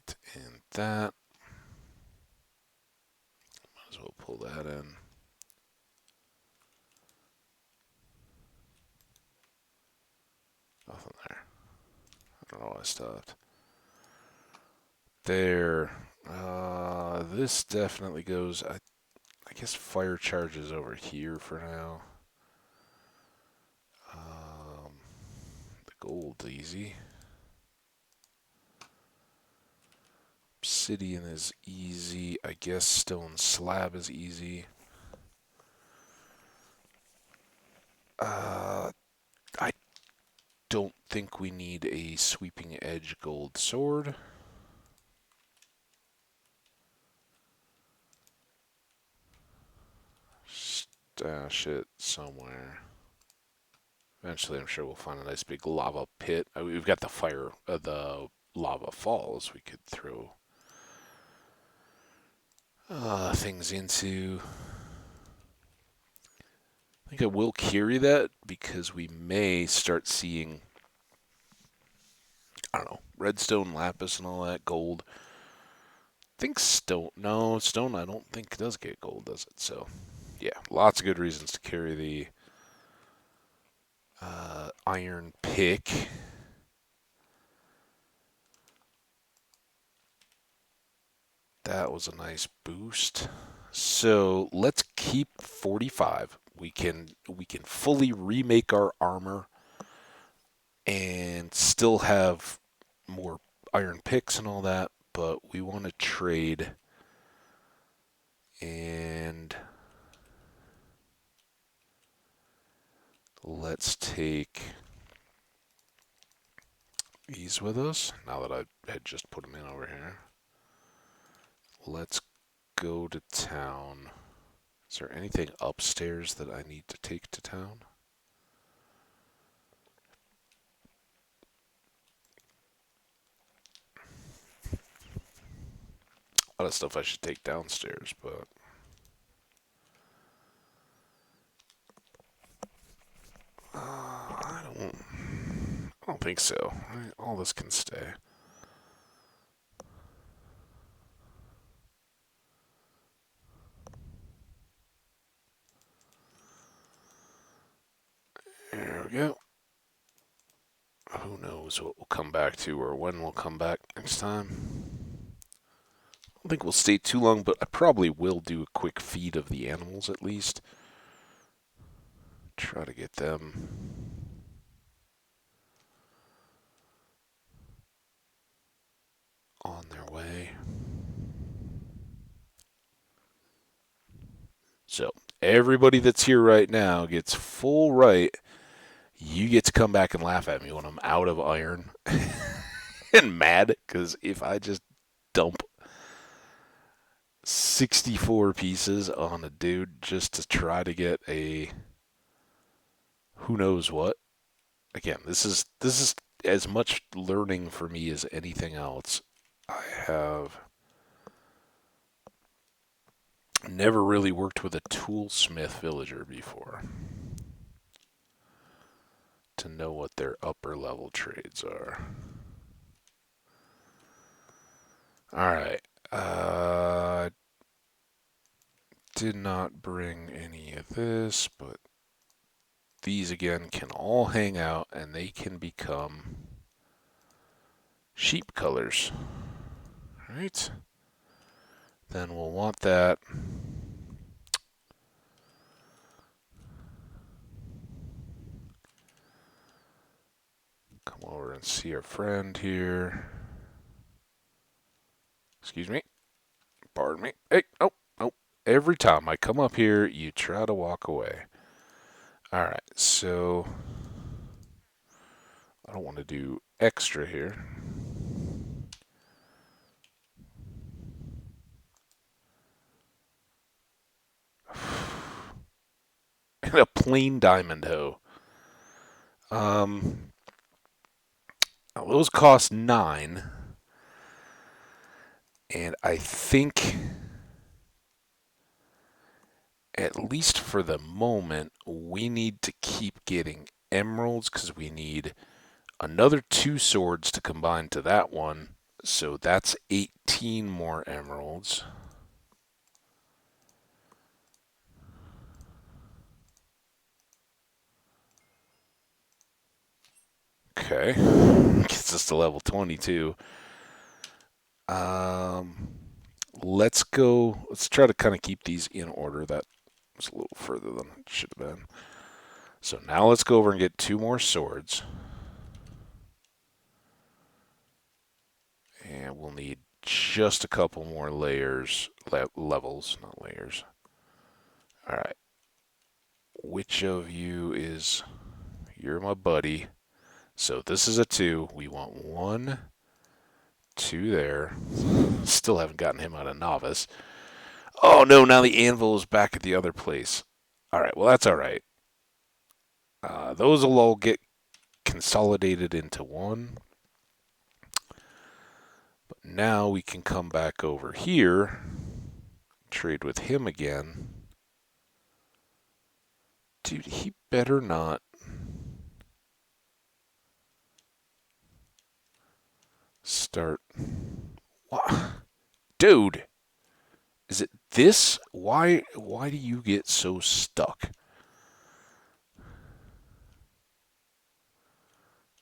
Right, and that. Might as well pull that in. Nothing there. I don't know why I stopped. There. This definitely goes. I guess fire charges over here for now. The gold's easy. Obsidian is easy. I guess stone slab is easy. I don't think we need a sweeping edge gold sword. Stash it somewhere. Eventually, I'm sure we'll find a nice big lava pit. We've got the fire, the lava falls we could throw things into. I think I will carry that because we may start seeing, I don't know, redstone, lapis, and all that, gold. I think stone, no, stone I don't think does get gold, does it? So, yeah, lots of good reasons to carry the iron pick. That was a nice boost. So let's keep 45. We can fully remake our armor and still have more iron picks and all that, but we want to trade and let's take these with us. Now that I had just put them in over here. Let's go to town. Is there anything upstairs that I need to take to town? A lot of stuff I should take downstairs, but I don't think so. All this can stay. There we go. Who knows what we'll come back to or when we'll come back next time. I don't think we'll stay too long, but I probably will do a quick feed of the animals at least. Try to get them on their way. So, everybody that's here right now gets full right. You get to come back and laugh at me when I'm out of iron and mad, because if I just dump 64 pieces on a dude just to try to get a who knows what. Again, this is as much learning for me as anything else. I have never really worked with a toolsmith villager before to know what their upper level trades are. Alright. Did not bring any of this, but these again can all hang out and they can become sheep colors. Right? Then we'll want that. Come over and see our friend here. Excuse me. Pardon me. Hey, oh. Every time I come up here, you try to walk away. Alright, so I don't want to do extra here. And a plain diamond hoe. Those cost 9. And I think, at least for the moment, we need to keep getting emeralds because we need another 2 swords to combine to that one. So that's 18 more emeralds. Okay. Gets us to level 22. Um, let's go. Let's try to kind of keep these in order. That was a little further than it should have been. So now let's go over and get 2 more swords. And we'll need just a couple more layers, levels, not layers. All right. Which of you is... You're my buddy. So this is a 2. We want 1, 2 there. Still haven't gotten him out of novice. Oh no, now the anvil is back at the other place. All right, well that's all right. Those will all get consolidated into 1. But now we can come back over here, trade with him again. Dude, he better not. Start. What? Dude, is it this? Why do you get so stuck?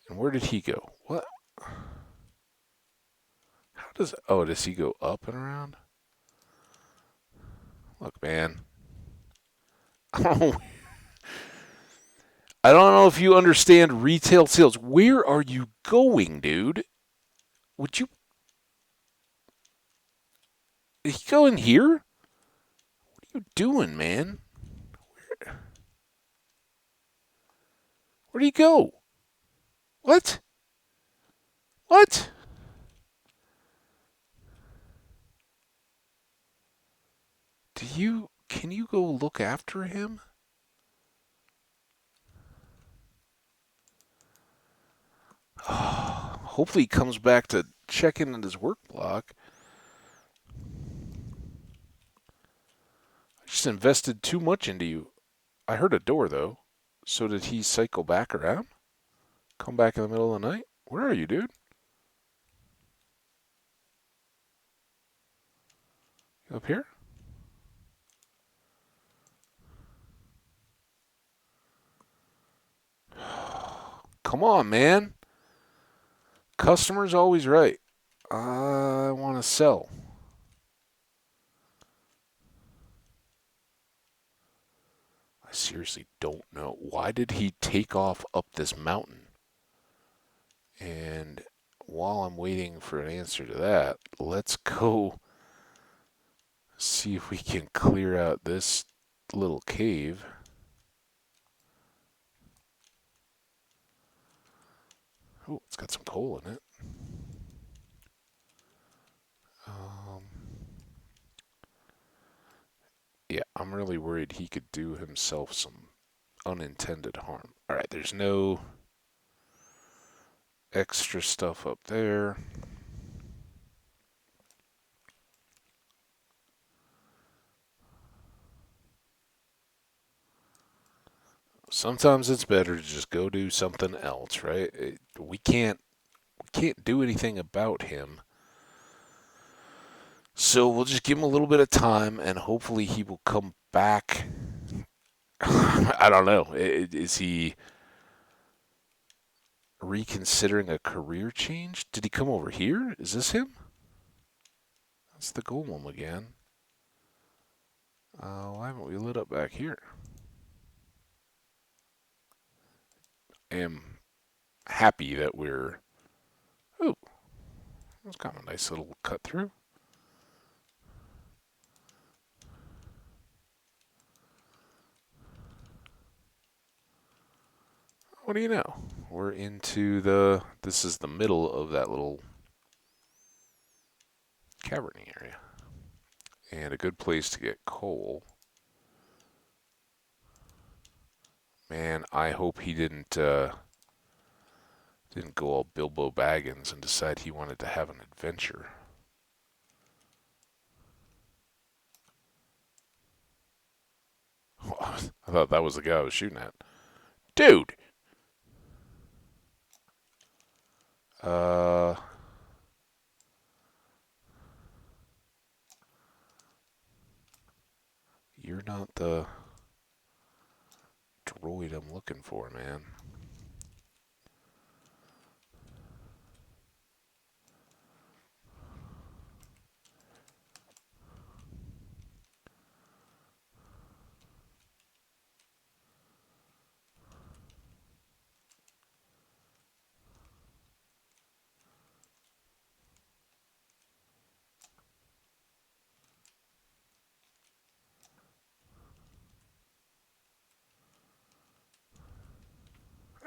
And where did he go? What? How does... Oh, does he go up and around? Look, man. I don't know if you understand retail sales. Where are you going, dude? Would you... Did he go in here? What are you doing, man? Where'd he go? What? What? Can you go look after him? Hopefully he comes back to check in on his work block. I just invested too much into you. I heard a door, though. So did he cycle back around? Come back in the middle of the night? Where are you, dude? You up here? Come on, man. Customer's always right. I want to sell. I seriously don't know. Why did he take off up this mountain? And while I'm waiting for an answer to that, let's go see if we can clear out this little cave. Oh, it's got some coal in it. Um, yeah, I'm really worried he could do himself some unintended harm. All right, there's no extra stuff up there. Sometimes it's better to just go do something else, right? We can't do anything about him. So we'll just give him a little bit of time, and hopefully he will come back. I don't know. Is he reconsidering a career change? Did he come over here? Is this him? That's the golem again. Why haven't we lit up back here? I am happy that we're... Oh, that's kind of a nice little cut through. What do you know? We're into the... This is the middle of that little caverny area. And a good place to get coal. Man, I hope he didn't go all Bilbo Baggins and decide he wanted to have an adventure. I thought that was the guy I was shooting at. Dude! You're not the droid I'm looking for, man.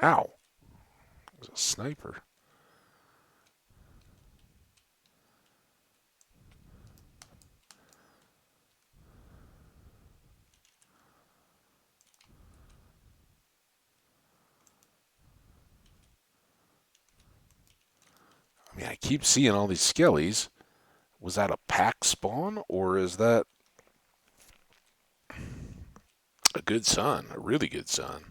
Ow! It was a sniper. I mean, I keep seeing all these skellies. Was that a pack spawn, or is that a good sign? A really good sign.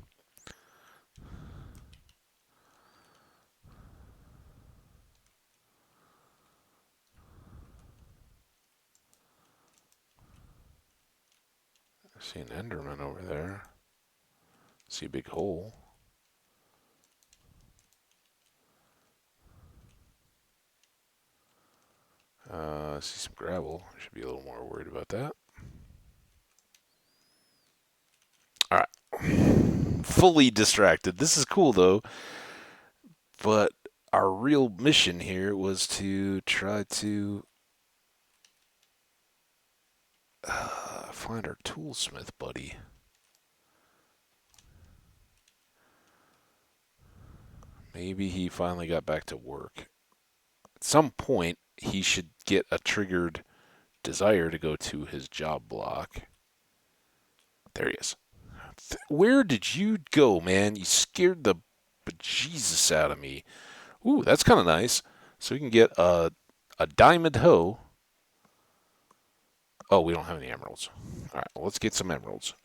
I see an Enderman over there. See a big hole. I see some gravel. I should be a little more worried about that. Alright. Fully distracted. This is cool, though. But our real mission here was to try to find our toolsmith buddy. Maybe he finally got back to work. At some point, he should get a triggered desire to go to his job block. There he is. Where did you go, man? You scared the bejesus out of me. Ooh, that's kind of nice. So we can get a diamond hoe. Oh, we don't have any emeralds. All right, well, let's get some emeralds.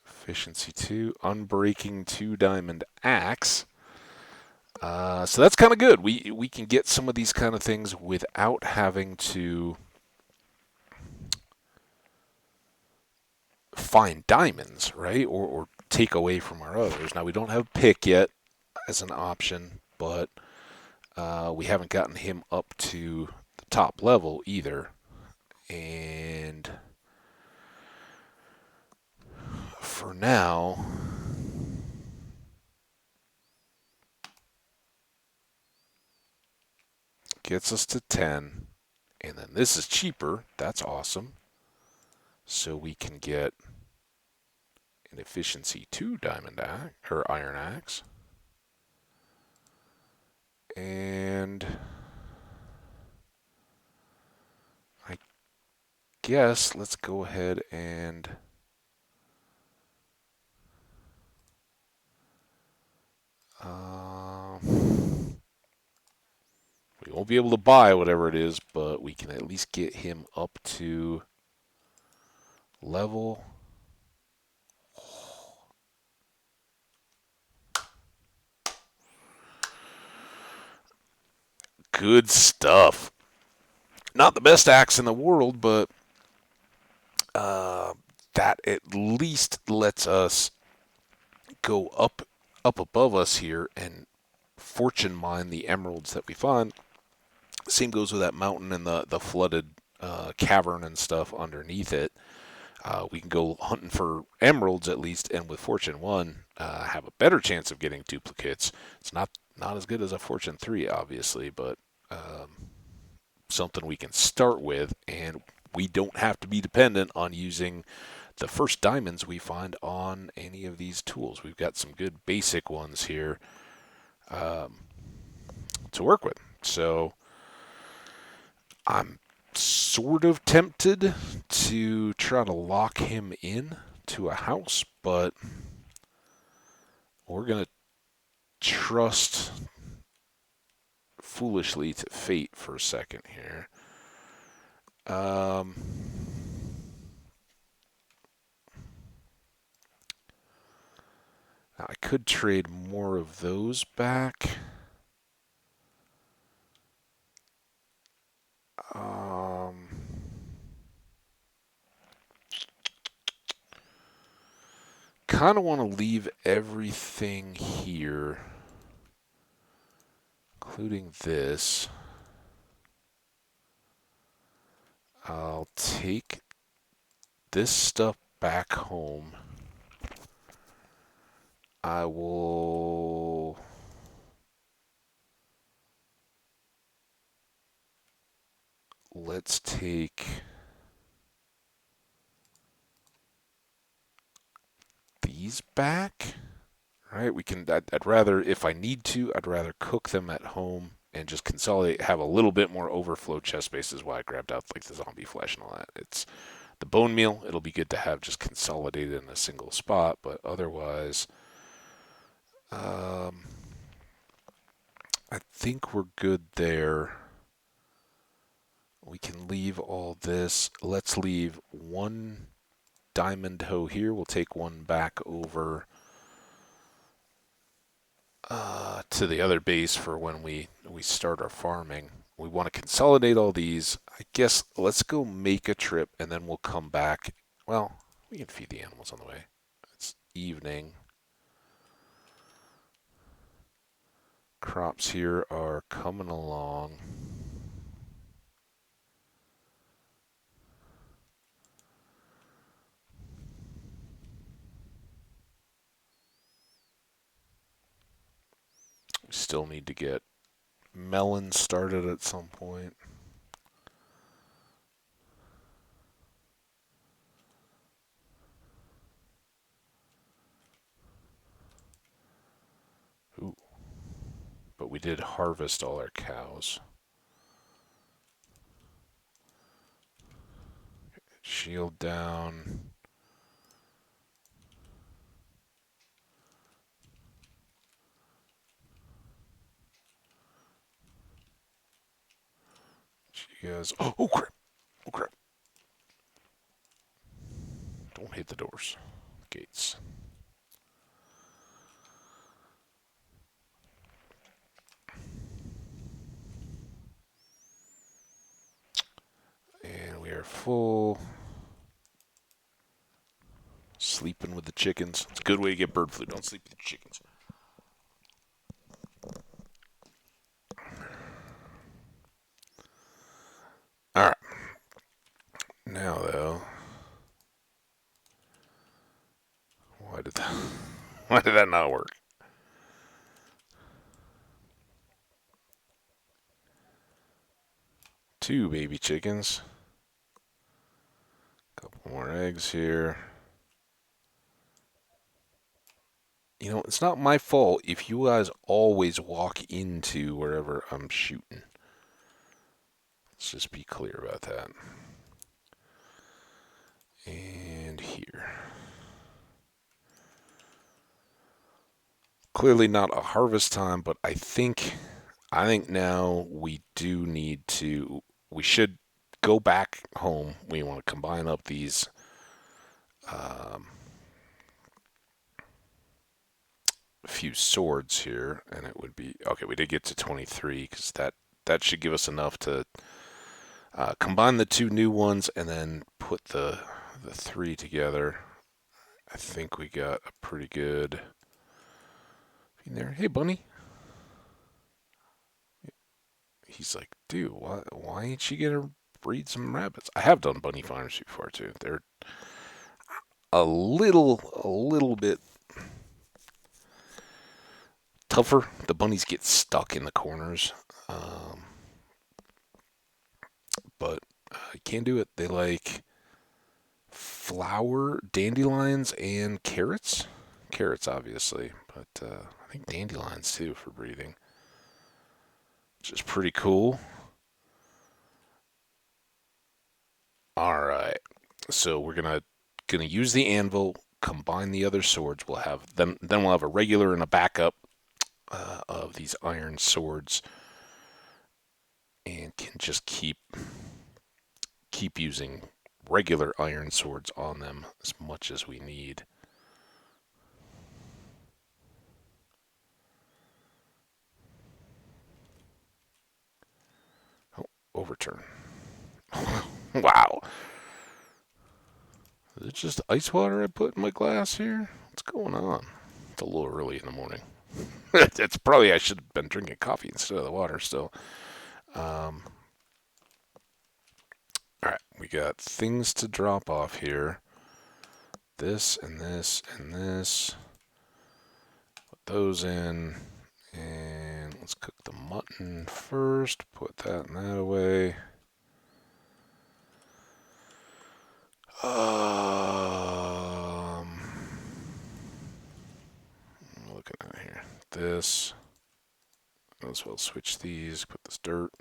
Efficiency 2, unbreaking 2 diamond axe. So that's kind of good. We can get some of these kind of things without having to find diamonds, right? Or take away from our others. Now, we don't have pick yet as an option, but we haven't gotten him up to the top level either. And for now, gets us to 10. And then this is cheaper. That's awesome. So we can get an efficiency 2 diamond axe or iron axe. And I guess let's go ahead and we won't be able to buy whatever it is, but we can at least get him up to level. Good stuff. Not the best axe in the world, but that at least lets us go up above us here and fortune mine the emeralds that we find. Same goes with that mountain and the flooded cavern and stuff underneath it. We can go hunting for emeralds at least, and with Fortune 1, have a better chance of getting duplicates. It's not as good as a Fortune 3, obviously, but something we can start with, and we don't have to be dependent on using the first diamonds we find on any of these tools. We've got some good basic ones here to work with. So I'm sort of tempted to try to lock him in to a house, but we're going to trust foolishly to fate for a second here. could trade more of those back. Kind of want to leave everything here, including this. I'll take this stuff back home. I will... Let's take these back. Right? We can. I'd rather, if I need to, I'd rather cook them at home and just consolidate, have a little bit more overflow chest space. Is why I grabbed out like the zombie flesh and all that. It's the bone meal. It'll be good to have just consolidated in a single spot, but otherwise, I think we're good there. We can leave all this. Let's leave one diamond hoe here. We'll take one back over to the other base for when we start our farming. We want to consolidate all these. I guess let's go make a trip and then we'll come back. Well, we can feed the animals on the way. It's evening. Crops here are coming along. We still need to get melon started at some point. Ooh. But we did harvest all our cows. Shield down. You guys. Oh crap! Oh crap! Don't hit the doors. Gates. And we are full. Sleeping with the chickens. It's a good way to get bird flu. Don't sleep with the chickens. Alright. Now, though. Why did that not work? Two baby chickens. Couple more eggs here. You know, it's not my fault if you guys always walk into wherever I'm shooting. Let's just be clear about that. And here. Clearly not a harvest time, but I think now we do need to. We should go back home. We want to combine up these. Few swords here, and it would be okay. We did get to 23 because that should give us enough to combine the two new ones and then put the three together. I think we got a pretty good in there. Hey, bunny. He's like, dude, why ain't you gonna breed some rabbits? I have done bunny farms before too. They're a little bit tougher. The bunnies get stuck in the corners, but you can't do it. They like flower, dandelions, and carrots. Carrots, obviously, but I think dandelions too for breeding, which is pretty cool. All right, so we're gonna use the anvil, combine the other swords. We'll have them. Then we'll have a regular and a backup of these iron swords, and can just keep using regular iron swords on them as much as we need. overturn. Wow. Is it just ice water I put in my glass here? What's going on? It's a little early in the morning. It's probably I should have been drinking coffee instead of the water still. All right, we got things to drop off here. This and this and this. Put those in. And let's cook the mutton first. Put that and that away. Looking at here. This. Might as well switch these. Put this dirt.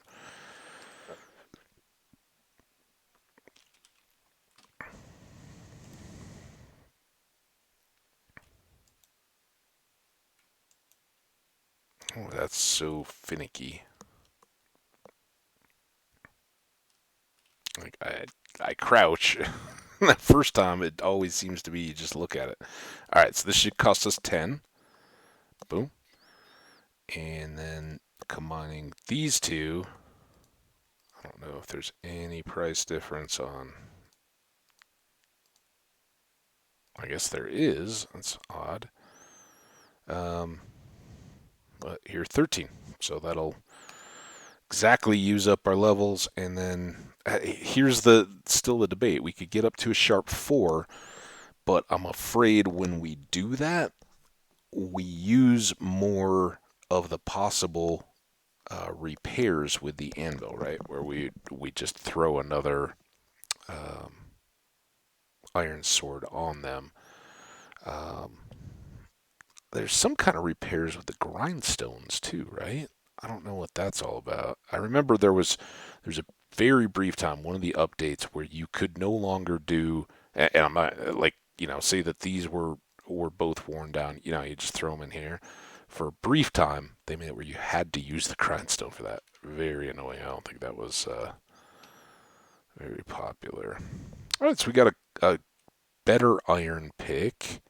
Oh, that's so finicky. Like I crouch. The first time, it always seems to be you just look at it. All right, so this should cost us 10. Boom. And then combining these two, I don't know if there's any price difference on. I guess there is. That's odd. But here 13. So that'll exactly use up our levels. And then here's still the debate. We could get up to a sharp 4, but I'm afraid when we do that, we use more of the possible repairs with the anvil, right? Where we just throw another iron sword on them. There's some kind of repairs with the grindstones too, right? I don't know what that's all about. I remember there's a very brief time, one of the updates where you could no longer do, and I'm not like, say that these were both worn down, you just throw them in here. For a brief time, they made it where you had to use the grindstone for that. Very annoying. I don't think that was very popular. All right, so we got a better iron pick.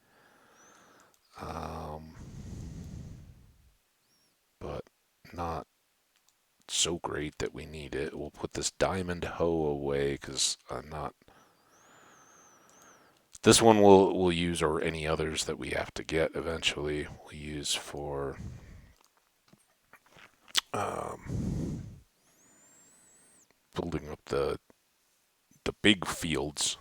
But not so great that we need it. We'll put this diamond hoe away because I'm not. This one we'll use, or any others that we have to get eventually, we'll use for building up the big fields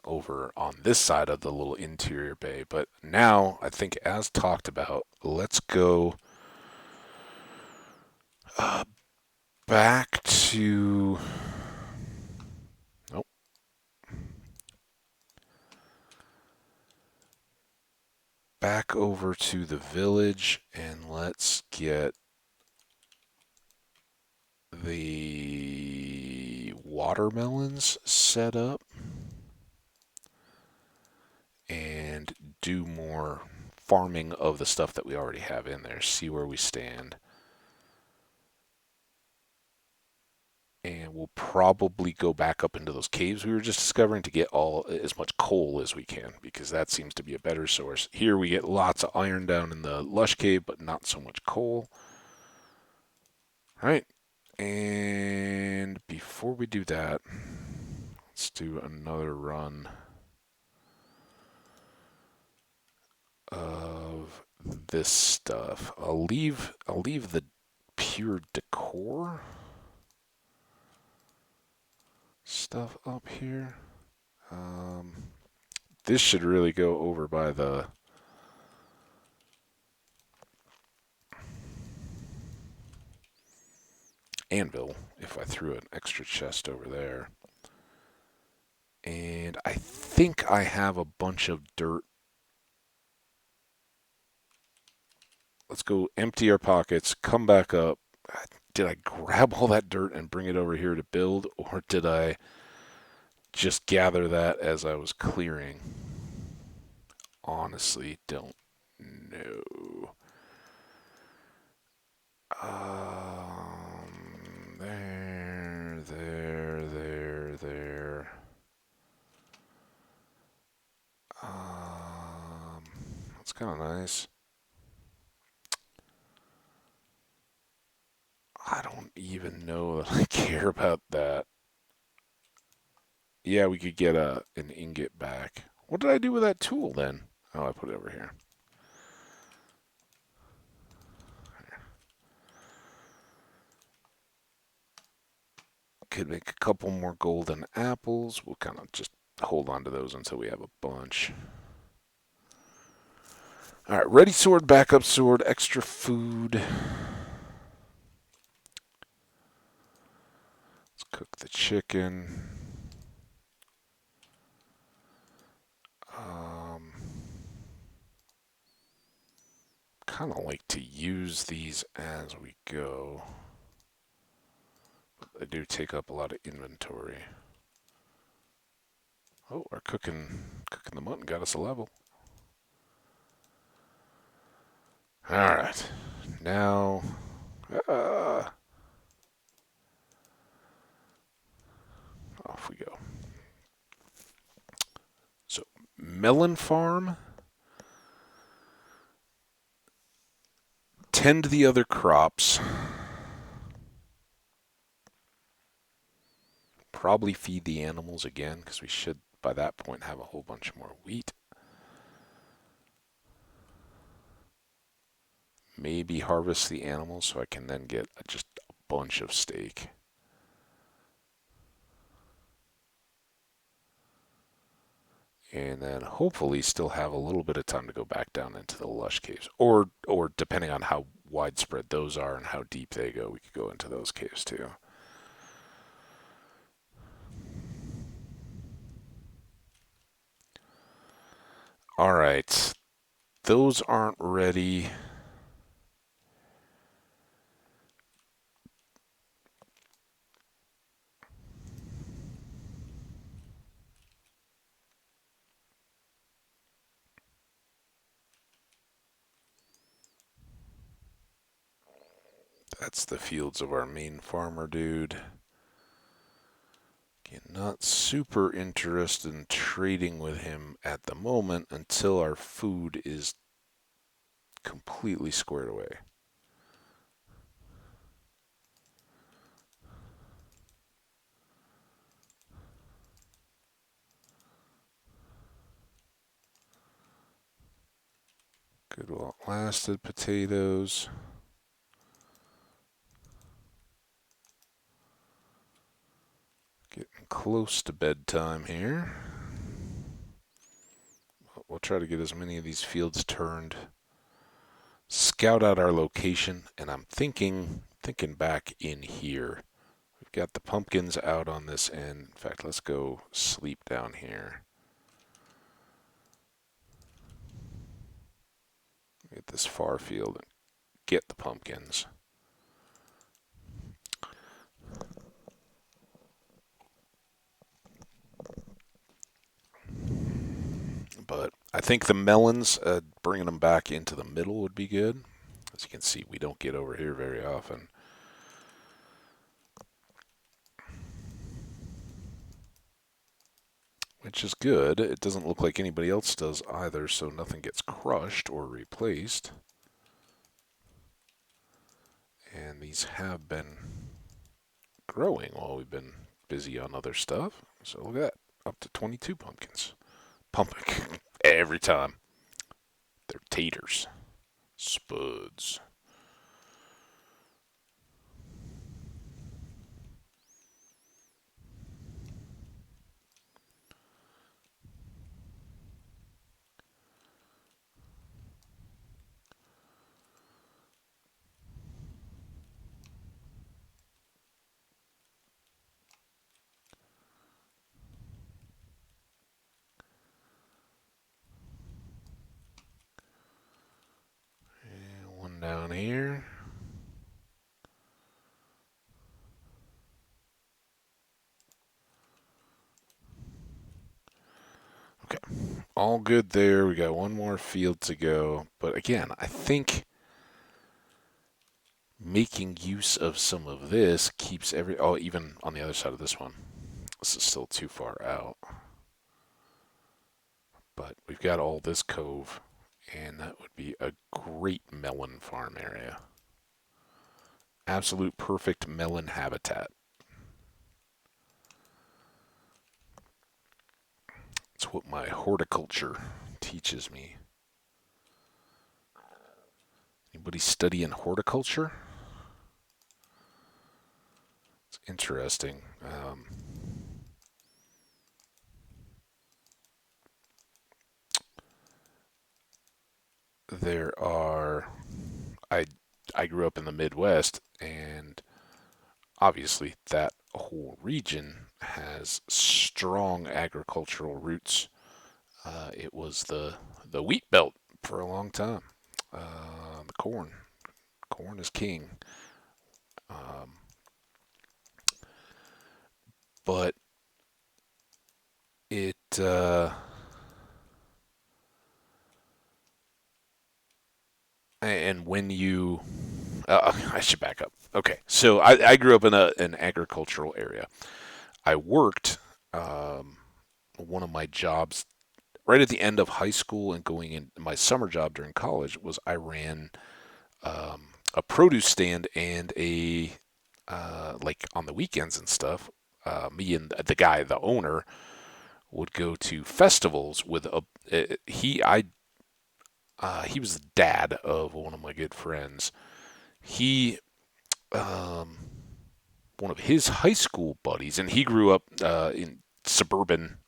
over on this side of the little interior bay. But now I think, as talked about, let's go back to. Nope. Back over to the village and let's get the watermelons set up and do more farming of the stuff that we already have in there. See where we stand. And we'll probably go back up into those caves we were just discovering to get as much coal as we can, because that seems to be a better source. Here we get lots of iron down in the lush cave, but not so much coal. All right. And before we do that, let's do another run of this stuff. I'll leave the pure decor stuff up here. This should really go over by the anvil if I threw an extra chest over there. And I think I have a bunch of dirt. Let's go empty our pockets, come back up. Did I grab all that dirt and bring it over here to build, or did I just gather that as I was clearing? Honestly, don't know. There. That's kind of nice. I don't even know that I care about that. Yeah, we could get an ingot back. What did I do with that tool then? Oh, I put it over here. Could make a couple more golden apples. We'll kind of just hold on to those until we have a bunch. All right, ready sword, backup sword, extra food. Let's cook the chicken. Kind of like to use these as we go. They do take up a lot of inventory. Oh, our cooking the mutton got us a level. All right, now off we go. So, melon farm. Tend the other crops. Probably feed the animals again, because we should, by that point, have a whole bunch more wheat. Maybe harvest the animals so I can then get just a bunch of steak. And then hopefully still have a little bit of time to go back down into the lush caves. Or depending on how widespread those are and how deep they go, we could go into those caves too. All right. Those aren't ready. That's the fields of our main farmer dude. Again, not super interested in trading with him at the moment until our food is completely squared away. Good while it lasted. Potatoes. Getting close to bedtime here. We'll try to get as many of these fields turned. Scout out our location, and I'm thinking back in here. We've got the pumpkins out on this end. In fact, let's go sleep down here. Get this far field and get the pumpkins. But I think the melons, bringing them back into the middle would be good. As you can see, we don't get over here very often. Which is good. It doesn't look like anybody else does either, so nothing gets crushed or replaced. And these have been growing while we've been busy on other stuff. So look at that, up to 22 pumpkins. Pumpkin every time. They're taters. Spuds. And one down here. Okay, all good there. We got one more field to go. But again, I think making use of some of this keeps even on the other side of this one. This is still too far out. But we've got all this cove, and that would be a great melon farm area. Absolute perfect melon habitat. It's what my horticulture teaches me. Anybody studying horticulture? It's interesting. There are. I I grew up in the Midwest, and obviously that whole region has strong agricultural roots. It was the wheat belt for a long time. The corn is king. Um, but it and when you I should back up. Okay, so I grew up in an agricultural area. I worked one of my jobs right at the end of high school and going in my summer job during college was I ran a produce stand and a like on the weekends and stuff. Me and the guy, the owner, would go to festivals with a he was the dad of one of my good friends. He um, one of his high school buddies, and he grew up in suburban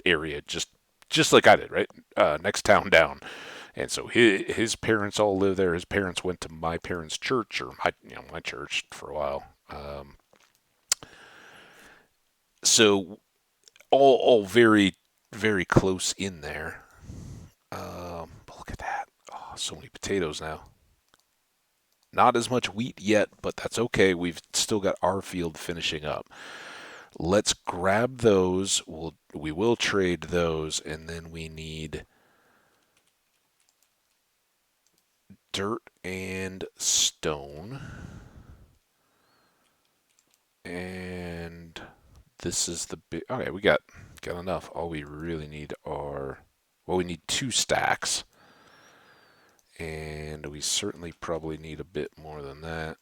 area, just like I did, right next town down. And so his parents all lived there. His parents went to my parents' church, or my church for a while. So all very very close in there. But look at that! Oh, so many potatoes now. Not as much wheat yet, but that's okay. We've still got our field finishing up. Let's grab those. We will trade those, and then we need dirt and stone. And this is the big. Okay, we got enough. All we really need are we need 2 stacks, and we certainly probably need a bit more than that.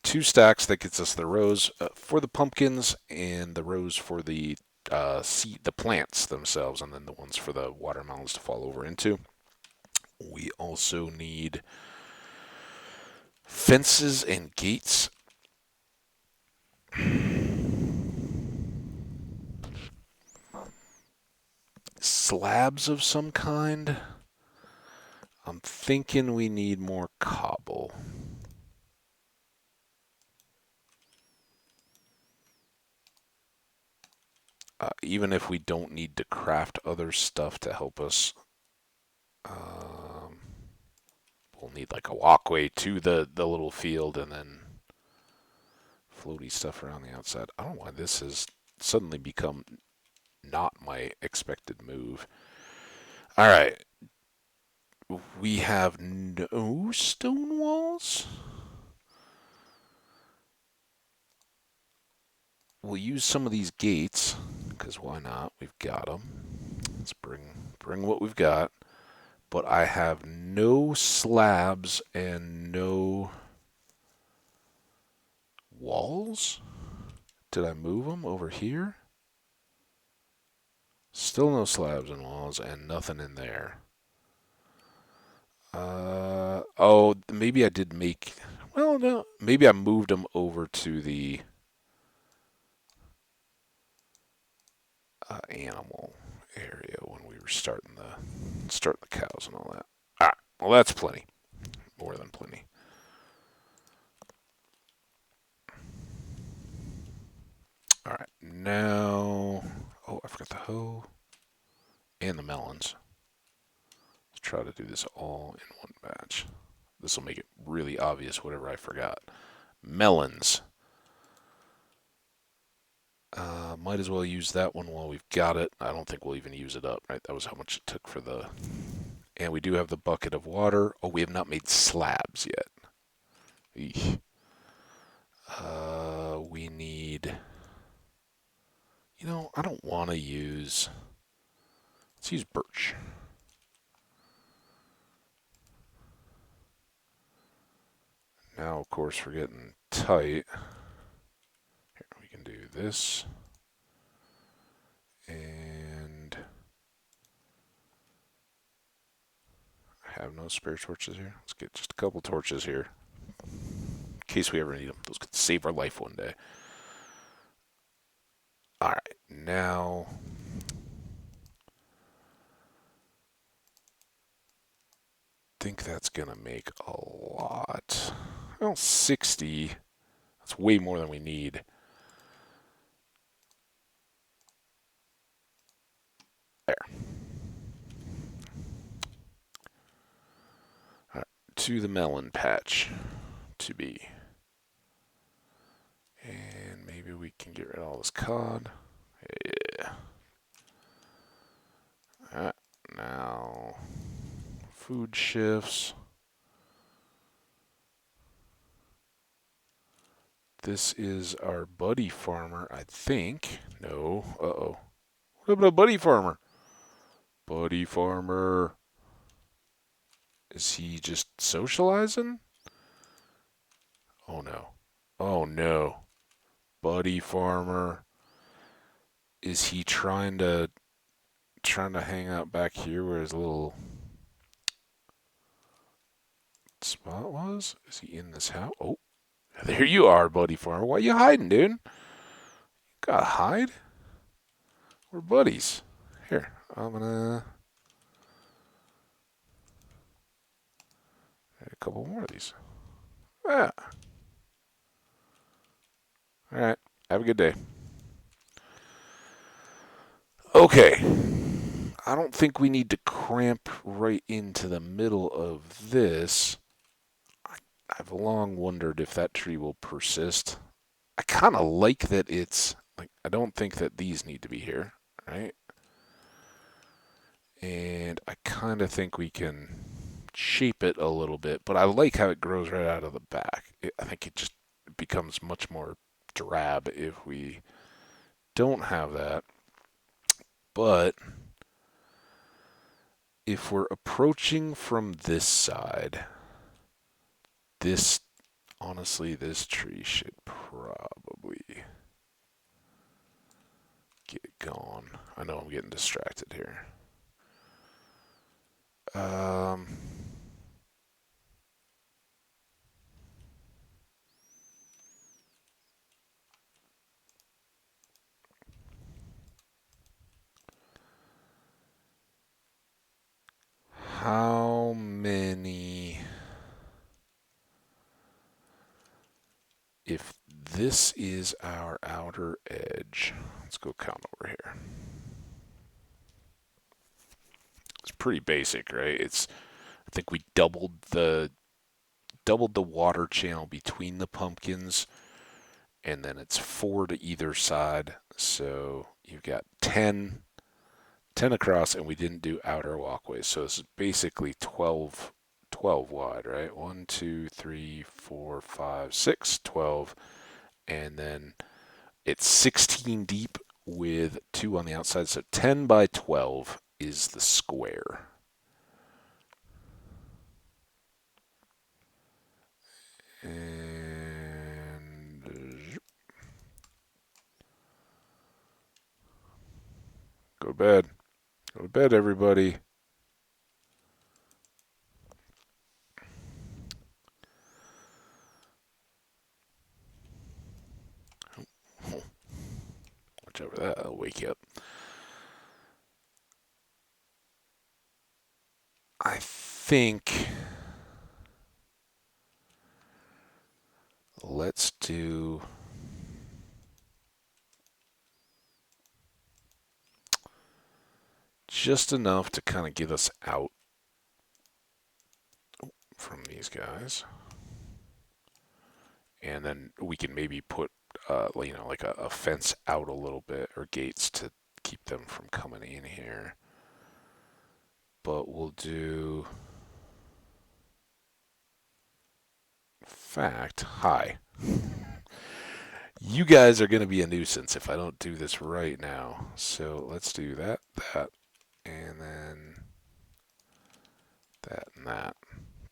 2 stacks that gets us the rows for the pumpkins and the rows for the seed, the plants themselves, and then the ones for the watermelons to fall over into. We also need fences and gates. Slabs of some kind. I'm thinking we need more cobble. Even if we don't need to craft other stuff to help us, um, we'll need like a walkway to the little field and then floaty stuff around the outside. I don't know why this has suddenly become not my expected move. All right, we have no stone walls. We'll use some of these gates because why not? We've got them. Let's bring what we've got. But I have no slabs and no walls. Did I move them over here? Still no slabs and walls and nothing in there. Oh, maybe I did make. Well, no, maybe I moved them over to the animal area when we were starting the cows and all that. All right, well that's plenty, more than plenty. All right, now. Oh, I forgot the hoe and the melons. Let's try to do this all in one batch. This will make it really obvious whatever I forgot. Melons. Might as well use that one while we've got it. I don't think we'll even use it up, right? That was how much it took for the. And we do have the bucket of water. Oh, we have not made slabs yet. Eesh. We need. I don't want to use. Let's use birch. Now, of course, we're getting tight. Here, we can do this. And I have no spare torches here. Let's get just a couple torches here. In case we ever need them. Those could save our life one day. Alright, now... I think that's going to make a lot. Well, 60. That's way more than we need. There. Right, to the melon patch to be. And maybe we can get rid of all this cod. Yeah. Alright, now food shifts. This is our buddy farmer, I think. No. Uh-oh. What about a buddy farmer? Buddy farmer. Is he just socializing? Oh no. Oh no. Buddy farmer. Is he trying to hang out back here where his little spot was? Is he in this house? Oh, there you are, buddy farmer. Why you hiding, dude? Gotta hide. We're buddies. Here, I'm gonna add a couple more of these. Ah. All right. Have a good day. Okay. I don't think we need to cramp right into the middle of this. I've long wondered if that tree will persist. I kind of like that it's like I don't think that these need to be here, right? And I kind of think we can shape it a little bit, but I like how it grows right out of the back. I think it just becomes much more drab if we don't have that. But if we're approaching from this side, this honestly, this tree should probably get gone. I know I'm getting distracted here. Um, how many? If this is our outer edge, let's go count over here. It's pretty basic, right? I think we doubled the water channel between the pumpkins, and then it's 4 to either side. So you've got 10 across, and we didn't do outer walkways. So this is basically 12 wide, right? 1, 2, 3, 4, 5, 6, 12. And then it's 16 deep with 2 on the outside. So 10 by 12 is the square. And go to bed. Go to bed, everybody. Watch over that. I'll wake you up. I think let's do just enough to kind of get us out from these guys. And then we can maybe put, like a fence out a little bit or gates to keep them from coming in here. But we'll do... Fact, hi. You guys are going to be a nuisance if I don't do this right now. So let's do that, and then that and that.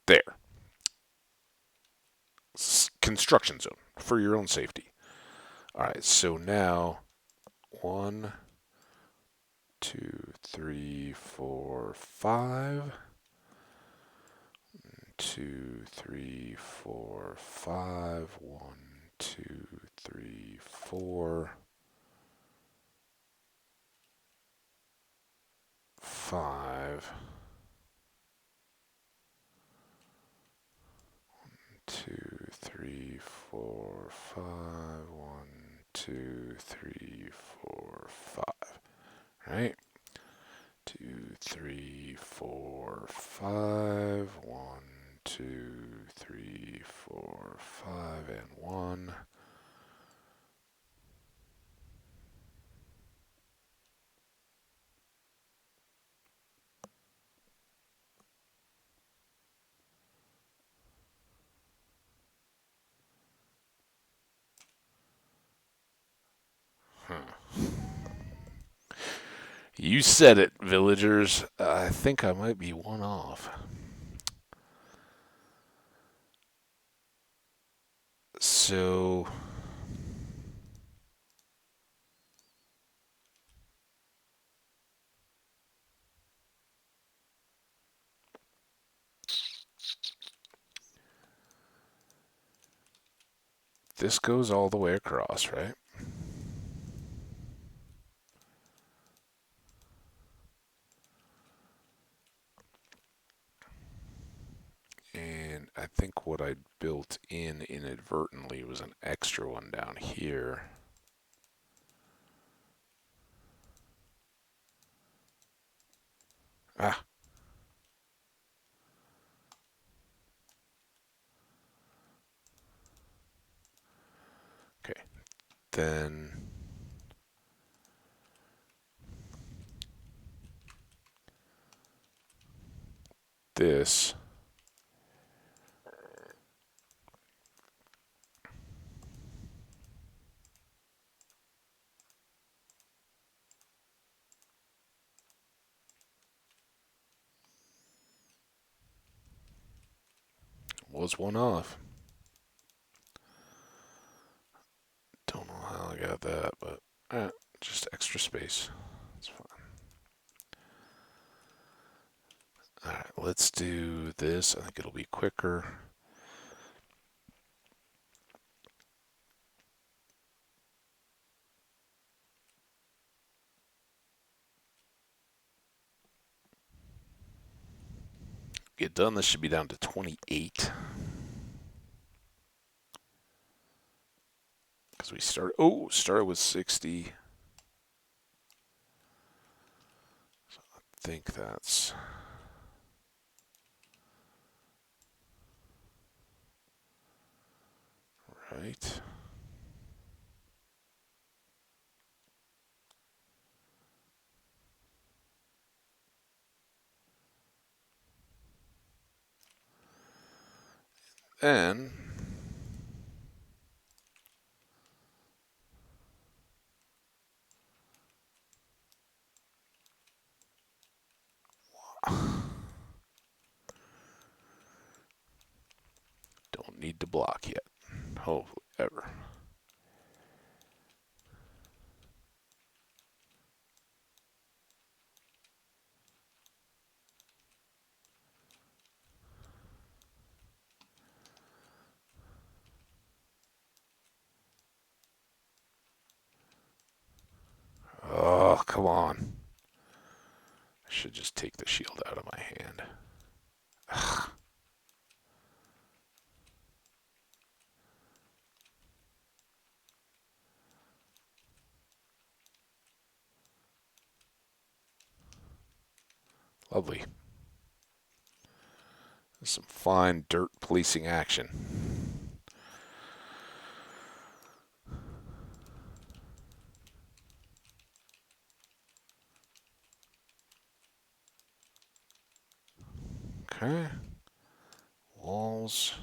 There. construction zone for your own safety. All right, so now 1, 2, 3, 4, 5. 2, 3, 4, 5. 1, 2, 3, 4, 5. 2, 3, 4, 5. 1, 2, 3, 4, 5. Right? 2, 3, 4, 5. 1, 2, 3, 4, 5, and 1. Huh. You said it, villagers. I think I might be one off. So this goes all the way across, right? And I think what I built in inadvertently was an extra one down here. Ah, okay. Then this was one off. Don't know how I got that, but just extra space. It's fine. Alright, let's do this. I think it'll be quicker. Get done. This should be down to 28. Because we started with 60. So I think that's right. And don't need to block yet. Hopefully, ever. Oh, come on. I should just take the shield out of my hand. Lovely. Some fine dirt policing action. Okay. Walls.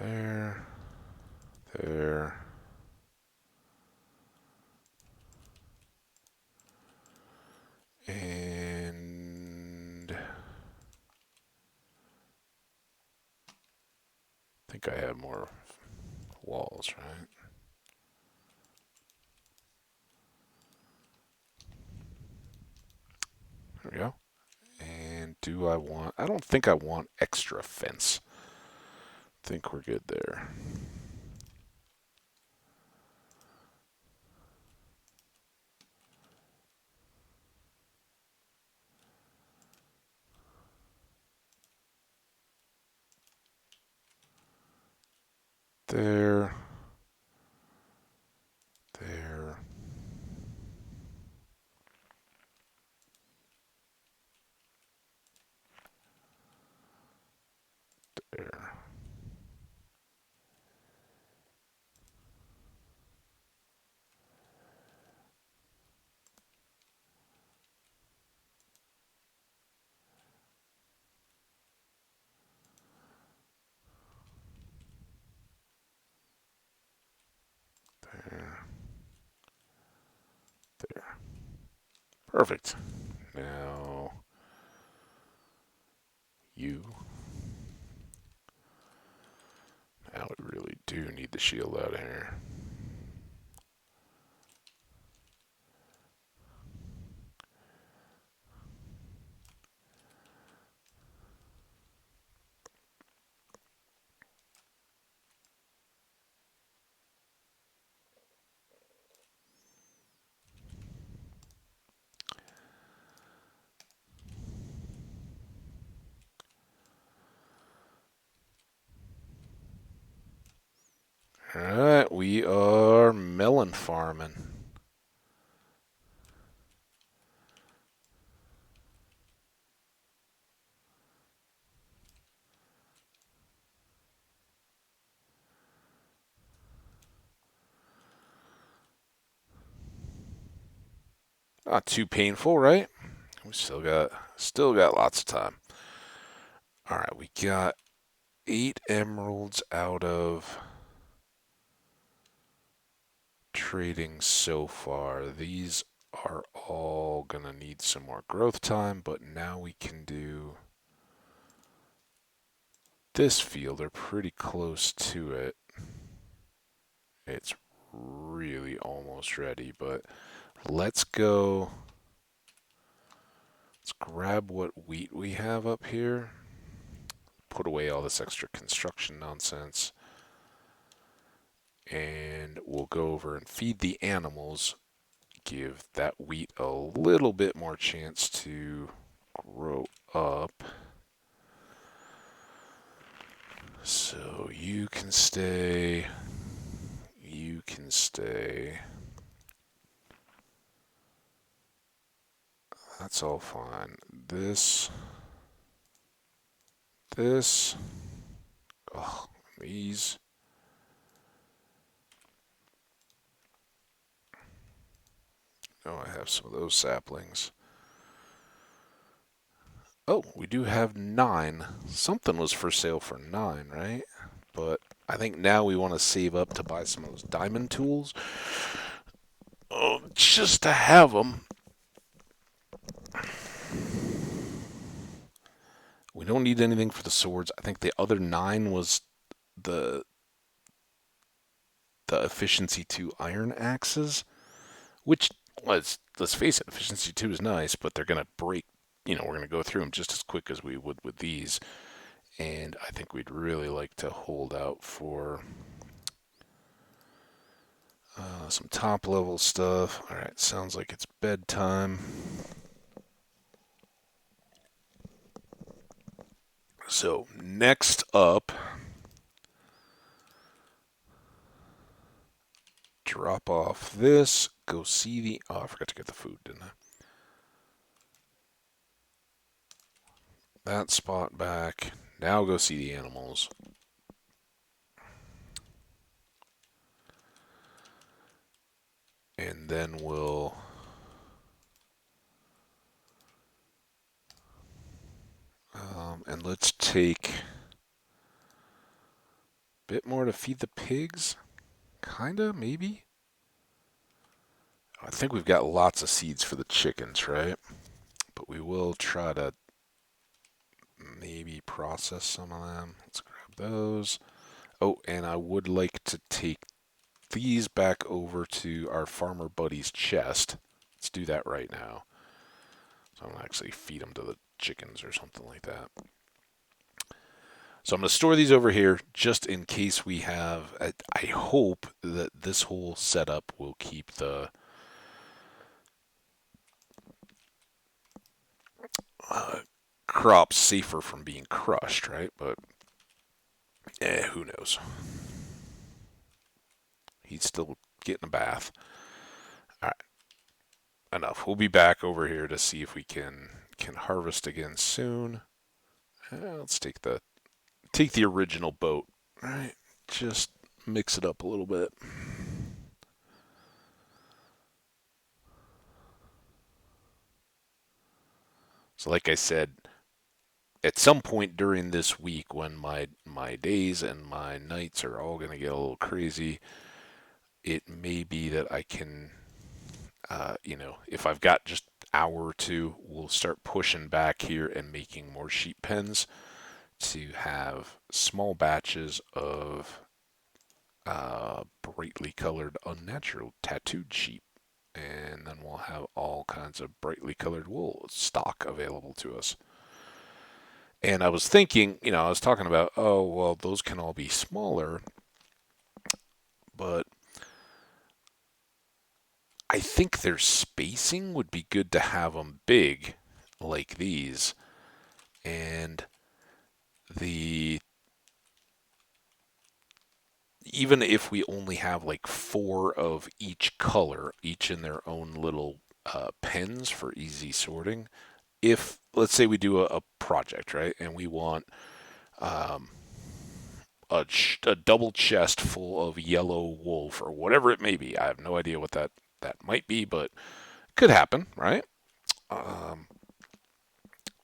There. There. And I think I have more walls, right? There we go. And do I want... I don't think I want extra fence. I think we're good there. There. There. There. There. There. Perfect. Now, you. Now we really do need the shield out of here. Alright, we are melon farming. Not too painful, right? We still got lots of time. Alright, we got 8 emeralds out of trading so far. These are all gonna need some more growth time, but now we can do this field. They're pretty close to it. It's really almost ready, but let's go. Let's grab what wheat we have up here. Put away all this extra construction nonsense. And we'll go over and feed the animals. Give that wheat a little bit more chance to grow up. So you can stay. You can stay. That's all fine. This. Oh, these. Oh, I have some of those saplings. Oh, we do have 9. Something was for sale for 9, right? But I think now we want to save up to buy some of those diamond tools. Oh, just to have them. We don't need anything for the swords. I think the other 9 was the efficiency 2 iron axes, which let's face it, efficiency 2 is nice, but they're going to break. We're going to go through them just as quick as we would with these. And I think we'd really like to hold out for some top level stuff. All right, sounds like it's bedtime. So next up, drop off this. Go see the. Oh, I forgot to get the food, didn't I? That spot back. Now go see the animals. And then we'll. And let's take bit more to feed the pigs. Kinda, maybe. I think we've got lots of seeds for the chickens, right? But we will try to maybe process some of them. Let's grab those. Oh, and I would like to take these back over to our farmer buddy's chest. Let's do that right now. So I'm going to actually feed them to the chickens or something like that. So I'm going to store these over here just in case we have... I hope that this whole setup will keep the crops safer from being crushed, right? But who knows? He's still getting a bath. All right, enough. We'll be back over here to see if we can harvest again soon. Let's take the original boat. All right, just mix it up a little bit. So like I said, at some point during this week when my days and my nights are all going to get a little crazy, it may be that I can, if I've got just an hour or two, we'll start pushing back here and making more sheep pens to have small batches of brightly colored, unnatural tattooed sheep. And then we'll have all kinds of brightly colored wool stock available to us. And I was thinking, I was talking about, oh, well, those can all be smaller, but I think their spacing would be good to have them big, like these. And even if we only have like 4 of each color, each in their own little pens for easy sorting, if, let's say we do a project, right, and we want a double chest full of yellow wool for whatever it may be. I have no idea what that might be, but it could happen, right?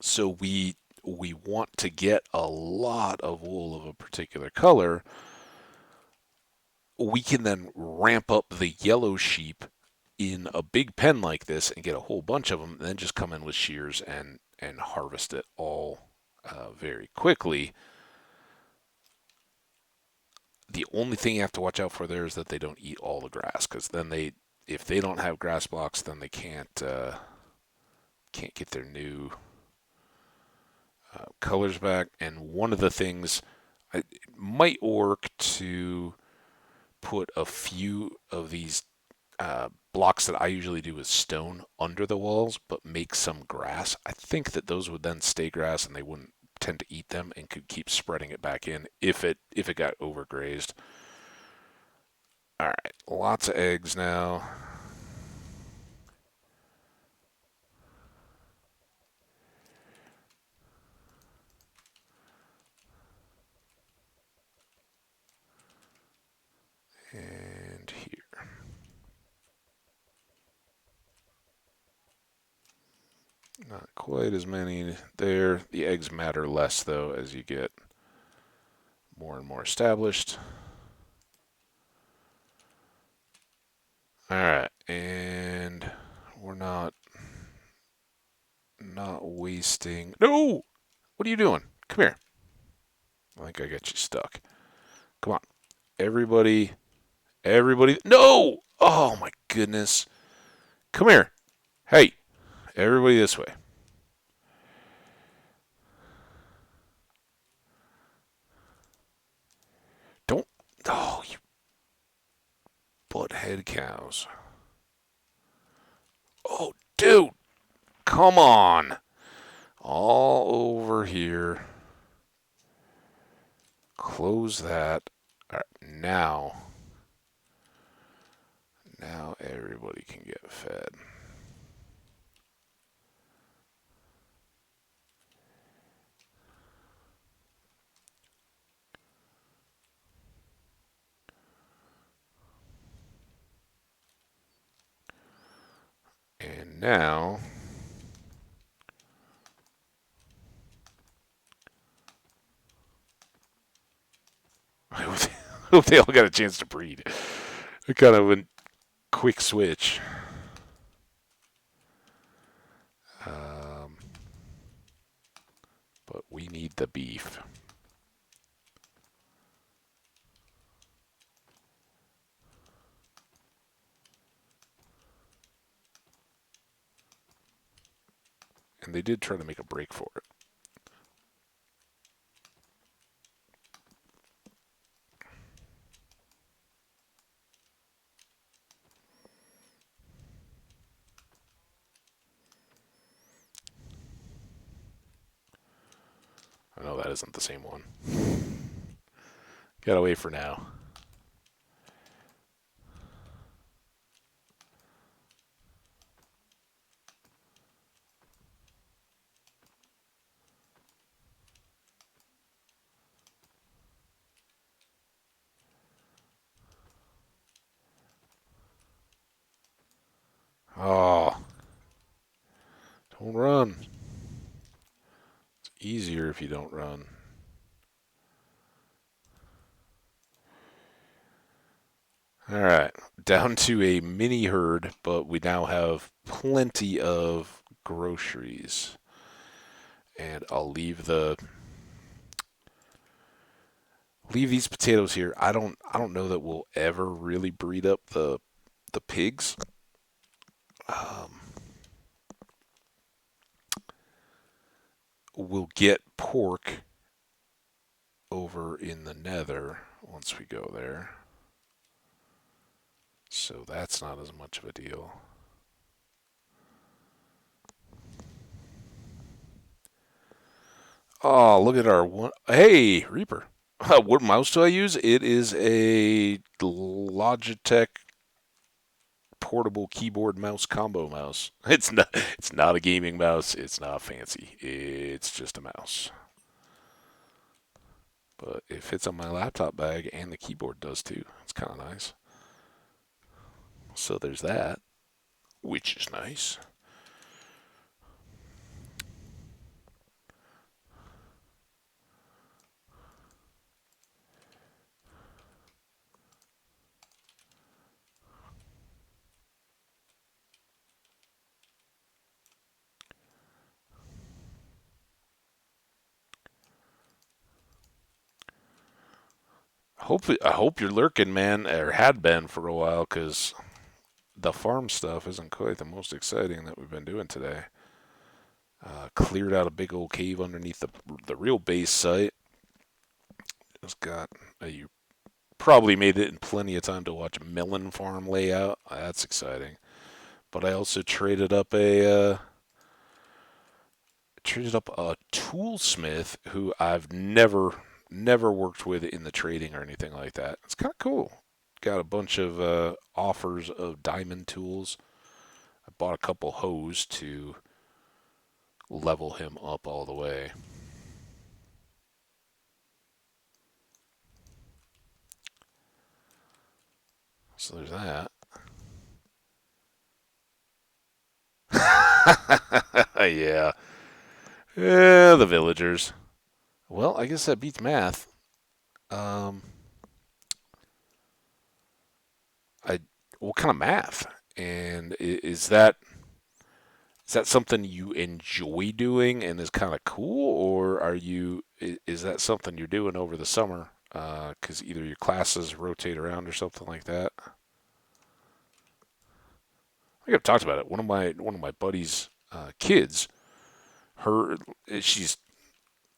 So we want to get a lot of wool of a particular color. We can then ramp up the yellow sheep in a big pen like this and get a whole bunch of them, and then just come in with shears and harvest it all very quickly. The only thing you have to watch out for there is that they don't eat all the grass, because then if they don't have grass blocks, then they can't get their new colors back. And one of the things, it might work to put a few of these blocks that I usually do with stone under the walls, but make some grass. I think that those would then stay grass and they wouldn't tend to eat them and could keep spreading it back in if it got overgrazed. All right, lots of eggs now. And here. Not quite as many there. The eggs matter less, though, as you get more and more established. All right, and we're not wasting. No, what are you doing? Come here. I think I got you stuck. Come on, everybody, everybody. No! Oh my goodness. Come here. Hey, everybody this way. Don't. Oh, you butthead cows. Oh, dude. Come on. All over here. Close that. All right, now everybody can get fed. And now Hope they all got a chance to breed. It kind of a quick switch. Um, but we need the beef. And they did try to make a break for it. I know that isn't the same one. Gotta wait for now. Oh, don't run. It's easier if you don't run. All right, down to a mini herd, but we now have plenty of groceries. And I'll leave these potatoes here. I don't know that we'll ever really breed up the pigs. Um, we'll get pork over in the nether once we go there. So that's not as much of a deal. Oh, look at our one. Hey, Reaper. What mouse do I use? It is a Logitech portable keyboard mouse combo mouse. It's not a gaming mouse. It's not fancy. It's just a mouse. But it fits on my laptop bag and the keyboard does too. It's kind of nice. So there's that, which is nice. I hope you're lurking, man, or had been for a while, because the farm stuff isn't quite the most exciting that we've been doing today. Cleared out a big old cave underneath the real base site. It's got you probably made it in plenty of time to watch a melon farm layout. That's exciting. But I also traded up a toolsmith who I've never worked with in the trading or anything like that. It's kind of cool. Got a bunch of offers of diamond tools. I bought a couple hoes to level him up all the way. So there's that. Yeah. Yeah, the villagers. Well, I guess that beats math. Um, I what kind of math? And is that something you enjoy doing and is kind of cool, or is that something you're doing over the summer? Because either your classes rotate around or something like that. I think I've talked about it. One of my buddies' kids, her she's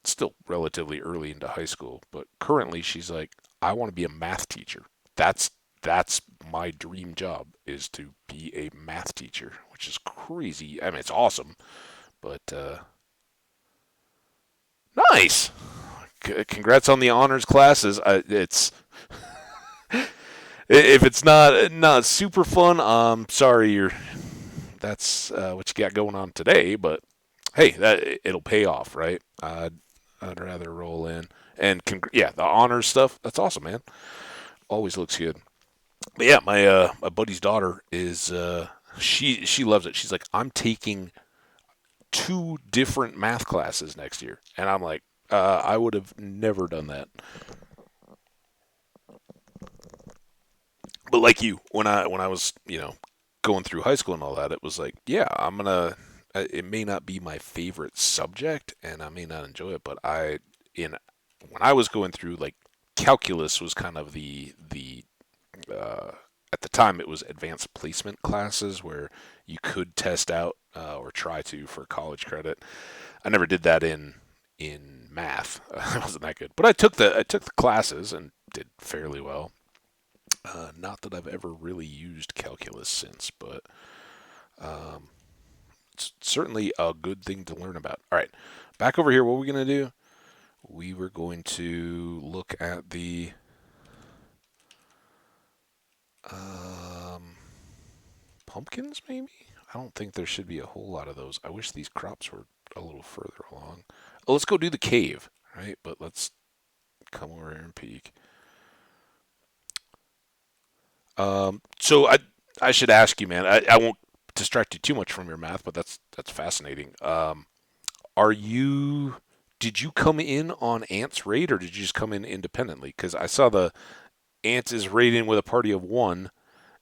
still relatively early into high school, but currently she's like, I want to be a math teacher. That's my dream job is to be a math teacher, which is crazy. I mean, it's awesome, but nice. Congrats on the honors classes. It's if it's not super fun, sorry you're that's what you got going on today, but hey, it'll pay off, right? I'd rather roll in and yeah, the honors stuff. That's awesome, man. Always looks good. But yeah, my buddy's daughter is she loves it. She's like, I'm taking two different math classes next year, and I'm like, I would have never done that. But like you, when I was going through high school and all that, it was like, yeah, I'm gonna. It may not be my favorite subject, and I may not enjoy it, but in when I was going through, like, calculus was kind of the uh, at the time it was advanced placement classes where you could test out or try to for college credit. I never did that in math. I wasn't that good, but I took the classes and did fairly well. Not that I've ever really used calculus since, but um, it's certainly a good thing to learn about. All right, back over here. What are we going to do? We were going to look at the um, pumpkins, maybe? I don't think there should be a whole lot of those. I wish these crops were a little further along. Oh, let's go do the cave, right? But let's come over here and peek. So I should ask you, man. I won't distract you too much from your math, but that's fascinating. Are you? Did you come in on Ant's raid, or did you just come in independently? Because I saw the Ant is raiding with a party of one,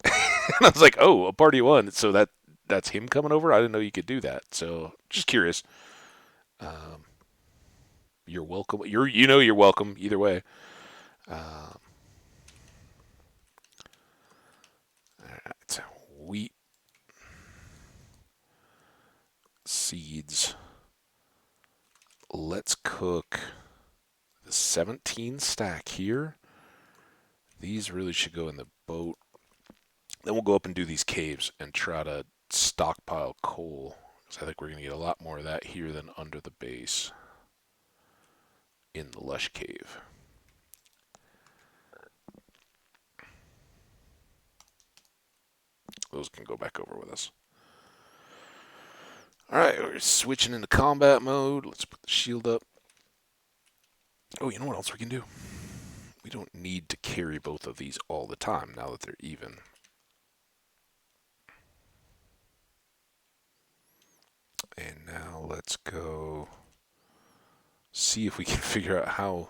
and I was like, oh, a party of one. So that's him coming over. I didn't know you could do that. So just curious. Um, you're welcome. You're welcome either way. Um, all right. Wheat seeds. Let's cook the 17 stack here. These really should go in the boat. Then we'll go up and do these caves and try to stockpile coal. Because I think we're going to get a lot more of that here than under the base in the lush cave. Those can go back over with us. Alright, we're switching into combat mode. Let's put the shield up. Oh, you know what else we can do? We don't need to carry both of these all the time now that they're even. And now let's go see if we can figure out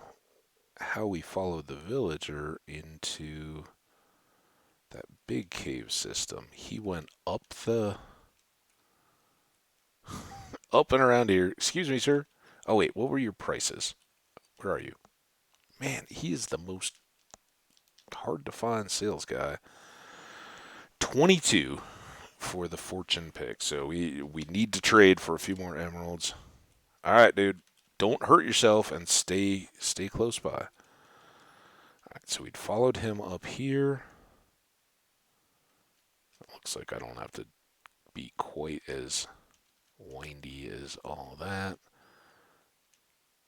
how we followed the villager into that big cave system. He went up and around here. Excuse me, sir. Oh wait, what were your prices? Where are you? Man, he is the most hard to find sales guy. 22 for the fortune pick. So we need to trade for a few more emeralds. All right, dude. Don't hurt yourself and stay close by. All right, so we'd followed him up here. Looks like I don't have to be quite as windy as all that.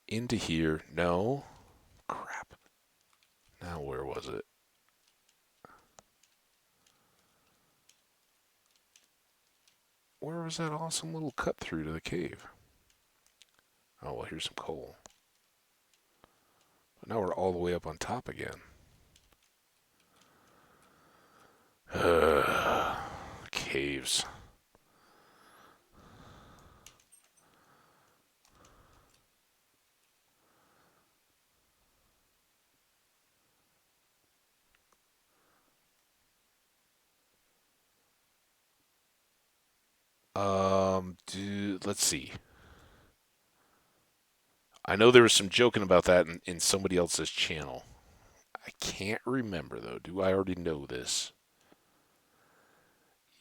Into here. No. Crap. Now where was it? Where was that awesome little cut through to the cave? Oh, well, here's some coal. But now we're all the way up on top again. Caves. Let's see. I know there was some joking about that in somebody else's channel. I can't remember though. Do I already know this?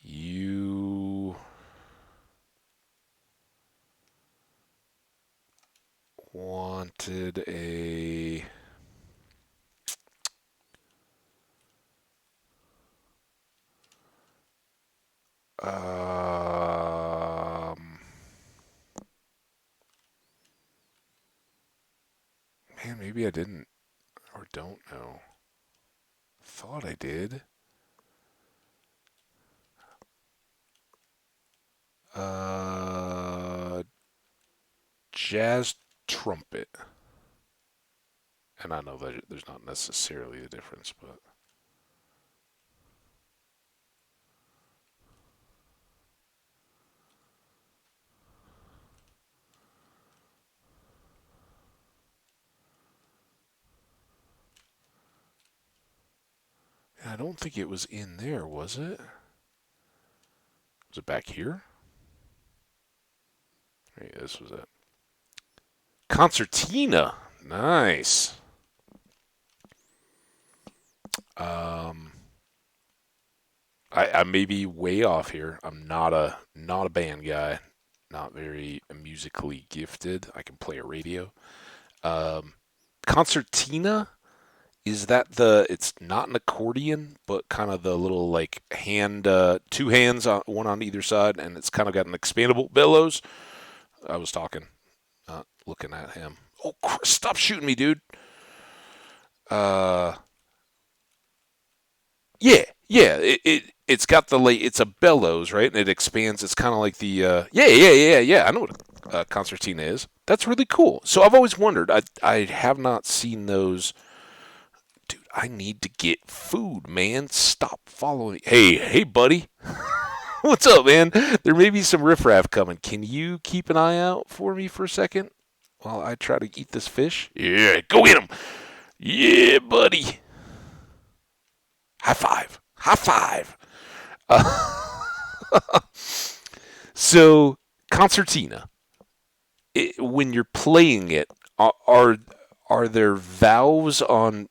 You wanted a man, maybe I didn't or don't know. Thought I did. Uh, jazz trumpet. And I know that there's not necessarily a difference, but I don't think it was in there, was it? Was it back here? Hey, this was it. Concertina. Nice. Um, I may be way off here. I'm not a band guy. Not very musically gifted. I can play a radio. Um, Concertina, is that the? It's not an accordion, but kind of the little like hand, two hands on one on either side, and it's kind of got an expandable bellows. I was talking, not looking at him. Oh, stop shooting me, dude. Uh, yeah, yeah. It's got the like it's a bellows, right? And it expands. It's kind of like the yeah. I know what a concertina is. That's really cool. So I've always wondered. I have not seen those. Dude, I need to get food, man. Stop following me. Hey, buddy. What's up, man? There may be some riffraff coming. Can you keep an eye out for me for a second while I try to eat this fish? Yeah, go get him. Yeah, buddy. High five. High five. So, concertina. When you're playing it, are there valves on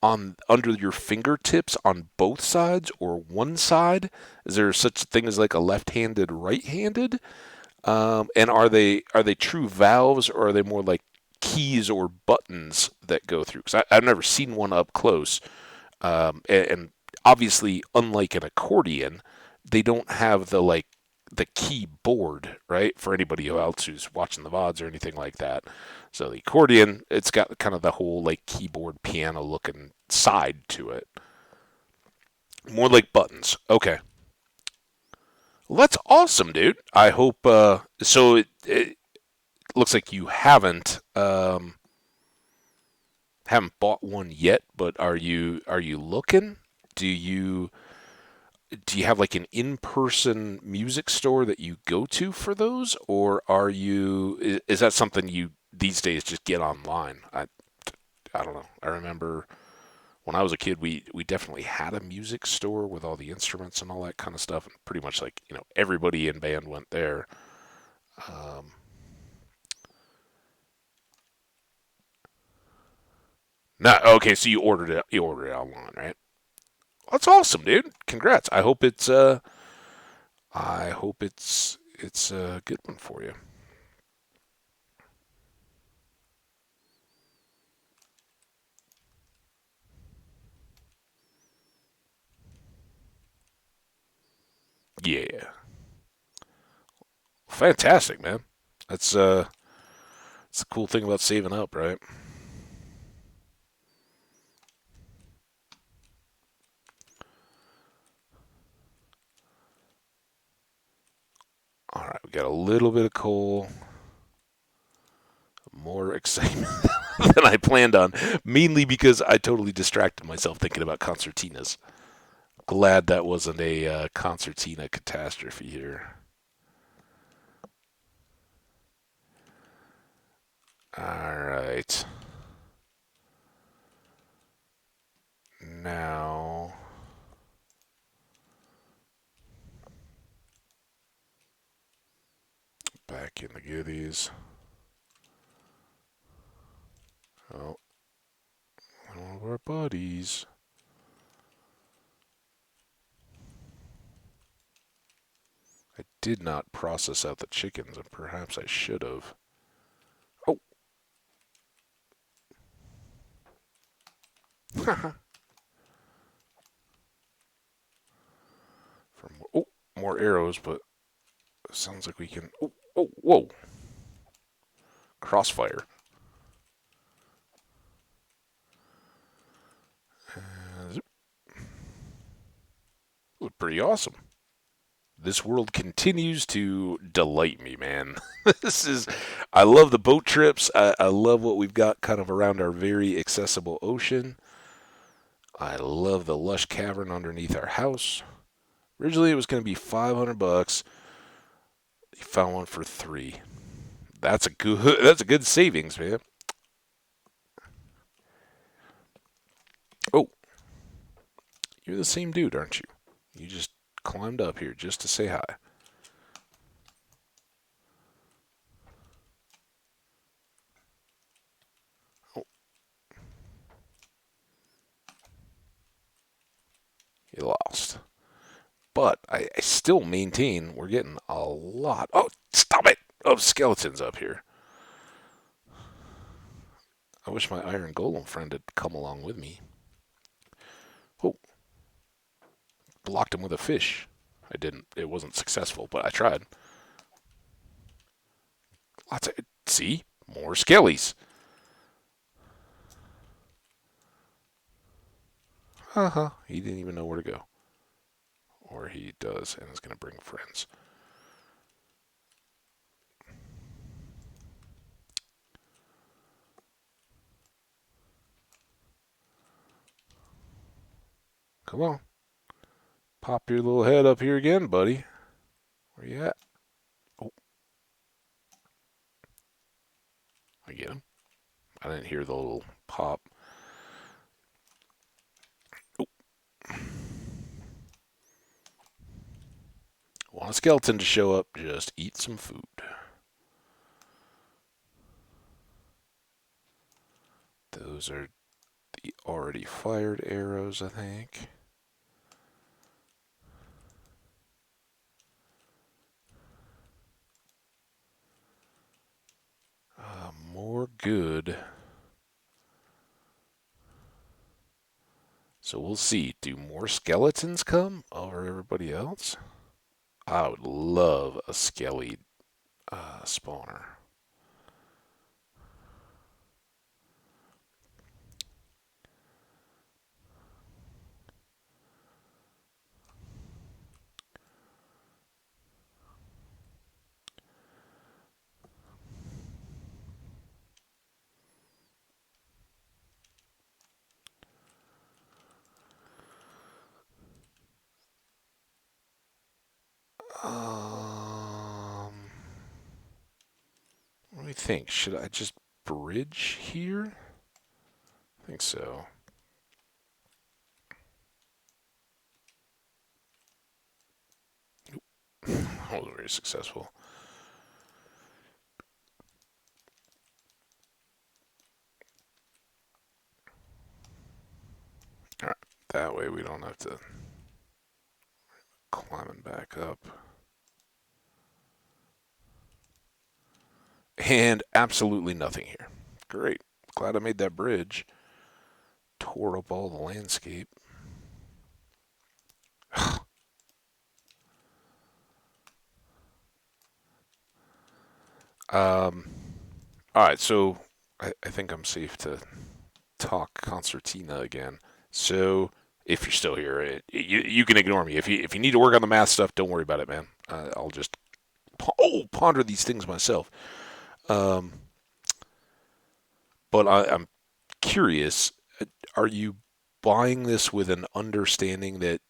under your fingertips on both sides or one side? Is there such a thing as like a left-handed, right-handed? And are they true valves or are they more like keys or buttons that go through? Because I've never seen one up close. And obviously, unlike an accordion, they don't have the like the keyboard, right? For anybody else who's watching the VODs or anything like that. So the accordion, it's got kind of the whole like keyboard piano looking side to it. More like buttons. Okay. Well, that's awesome, dude. I hope so it looks like you haven't bought one yet, but are you looking? Do you do you have like an in-person music store that you go to for those, or is that something you these days just get online? I don't know. I remember when I was a kid, we definitely had a music store with all the instruments and all that kind of stuff, and pretty much like everybody in band went there. Um, Not okay. So you ordered it online, right? That's awesome, dude. Congrats. I hope it's a good one for you. Yeah. Fantastic, man. That's it's the cool thing about saving up, right? All right, we got a little bit of coal, more excitement than I planned on, mainly because I totally distracted myself thinking about concertinas. Glad that wasn't a concertina catastrophe here. All right. Now, back in the goodies. Oh, one of our buddies. I did not process out the chickens, and perhaps I should have. Oh, from more arrows, but it sounds like we can. Oh, whoa! Crossfire. Zip. Look pretty awesome. This world continues to delight me, man. this is, I love the boat trips. I love what we've got kind of around our very accessible ocean. I love the lush cavern underneath our house. Originally, it was going to be $500. You found one for 3. That's a good. That's a good savings, man. You're the same dude, aren't you? You just climbed up here just to say hi. Oh, you lost. But I still maintain we're getting a lot. Oh, stop it! Of skeletons up here. I wish my iron golem friend had come along with me. Oh, blocked him with a fish. I didn't. It wasn't successful, but I tried. Lots of. See? More skellies. Haha. He didn't even know where to go. Or he does and is going to bring friends. Come on. Pop your little head up here again, buddy. Where you at? Oh, I get him. I didn't hear the little pop. Oh. Want a skeleton to show up, just eat some food. Those are the already fired arrows, I think. More good. So we'll see. Do more skeletons come over everybody else? I would love a skelly spawner. What do you think? Should I just bridge here? I think so. That was very successful. Alright, that way we don't have to climbing back up. And absolutely nothing here. Great. Glad I made that bridge. Tore up all the landscape. All right, so I think I'm safe to talk concertina again. So if you're still here, you can ignore me. If you need to work on the math stuff, don't worry about it, man. I'll just ponder these things myself. Um, but I'm curious. Are you buying this with an understanding that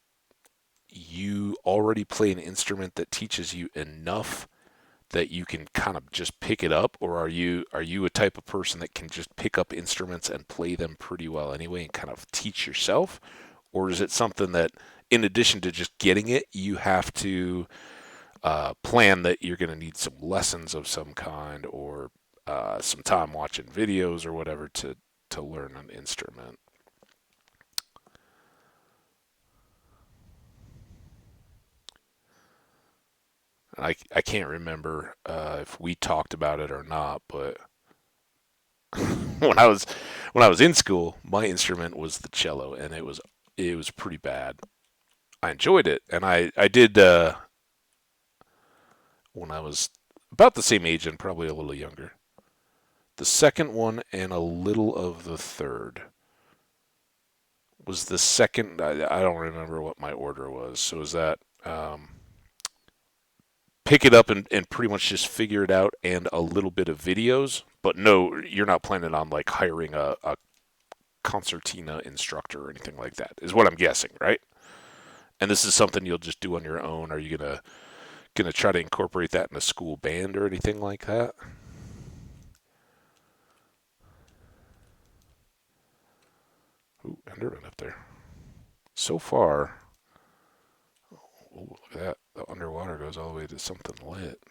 you already play an instrument that teaches you enough that you can kind of just pick it up, or are you a type of person that can just pick up instruments and play them pretty well anyway and kind of teach yourself? Or is it something that, in addition to just getting it, you have to plan that you're going to need some lessons of some kind or some time watching videos or whatever to learn an instrument? I can't remember if we talked about it or not, but when I was in school, my instrument was the cello, and it was pretty bad. I enjoyed it, and I did when I was about the same age and probably a little younger. The second one and a little of the third was the second. I don't remember what my order was. So was that pick it up and pretty much just figure it out and a little bit of videos? But no, you're not planning on like hiring a concertina instructor or anything like that, is what I'm guessing, right? And this is something you'll just do on your own. Are you gonna try to incorporate that in a school band or anything like that? Ooh, Enderman up there. So far, ooh, look at that. The underwater goes all the way to something lit.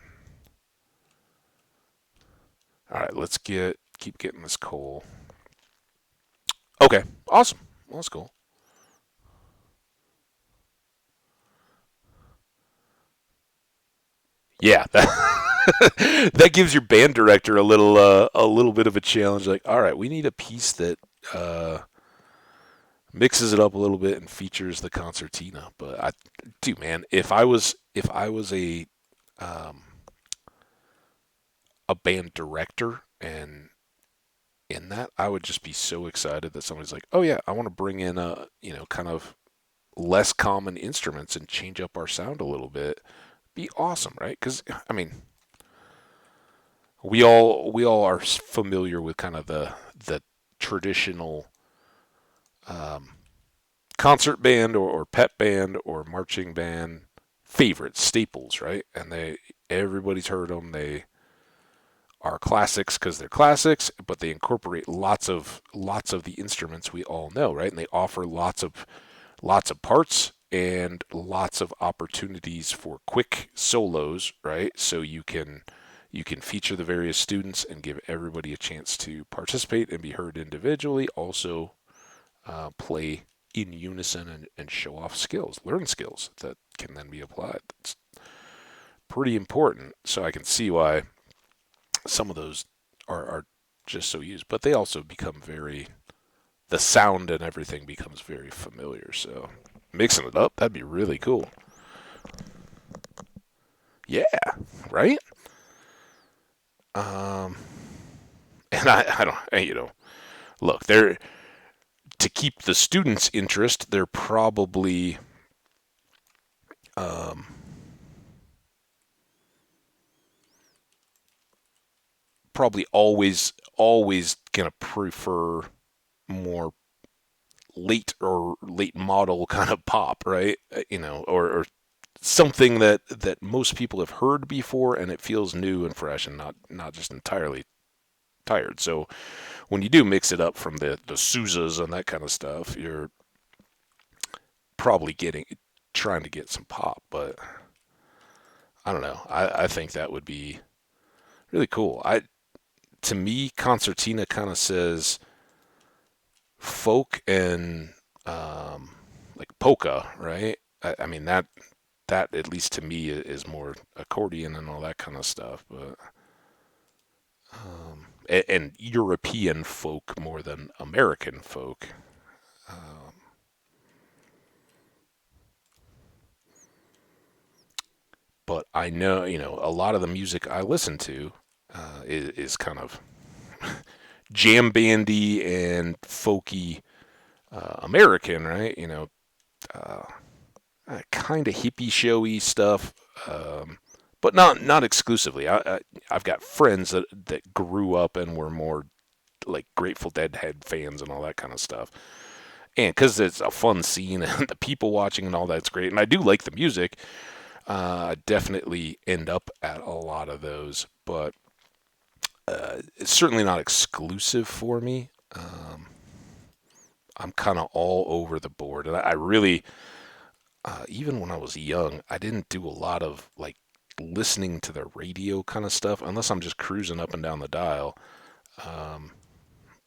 All right, let's keep getting this coal. Okay, awesome. Well, that's cool. Yeah, that gives your band director a little bit of a challenge. Like, all right, we need a piece that uh, mixes it up a little bit and features the concertina. But dude, man, if I was um, a band director and in that, I would just be so excited that somebody's like, oh yeah, I want to bring in kind of less common instruments and change up our sound a little bit. Be awesome, right? Because I mean, we all are familiar with kind of the traditional um, concert band or pep band or marching band favorites, staples, right? And everybody's heard them. They are classics because they're classics, but they incorporate lots of the instruments we all know, right? And they offer lots of parts and lots of opportunities for quick solos, right? So you can feature the various students and give everybody a chance to participate and be heard individually. Also, play in unison and show off skills, learn skills that can then be applied. That's pretty important. So I can see why some of those are just so used, but they also become the sound and everything becomes very familiar. So mixing it up, that'd be really cool. Yeah, right. Um, and I don't, look, they're to keep the students' interest. They're um, probably always gonna prefer more late model kind of pop, right? Or something that most people have heard before and it feels new and fresh and not just entirely tired. So when you do mix it up from the Souzas and that kind of stuff, you're probably getting trying to get some pop, but I don't know. I think that would be really cool. I To me, concertina kind of says folk and like polka, right? I mean that at least to me is more accordion and all that kind of stuff, but and European folk more than American folk. Um, but I know, a lot of the music I listen to is kind of jam bandy and folky American, right? Uh, kind of hippie showy stuff, but not exclusively. I've got friends that grew up and were more like Grateful Dead head fans and all that kind of stuff. And because it's a fun scene and the people watching and all that's great, and I do like the music, I definitely end up at a lot of those, but it's certainly not exclusive for me. I'm kind of all over the board, and I really, even when I was young, I didn't do a lot of like listening to the radio kind of stuff unless I'm just cruising up and down the dial. Um,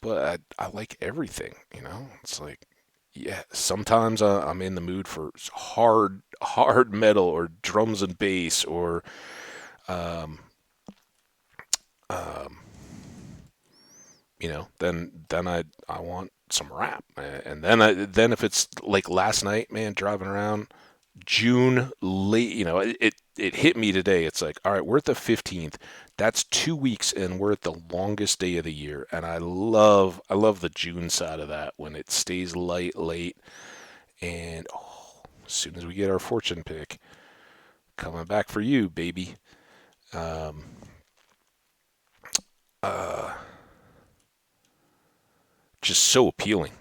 but I like everything, It's like, yeah, sometimes I'm in the mood for hard metal or drums and bass or um, um, then I want some rap, and then if it's like last night, man, driving around June late, it hit me today. It's like, all right, we're at the 15th. That's 2 weeks, and we're at the longest day of the year, and I love the June side of that when it stays light late, and as soon as we get our fortune pick, coming back for you, baby. Um, uh, just so appealing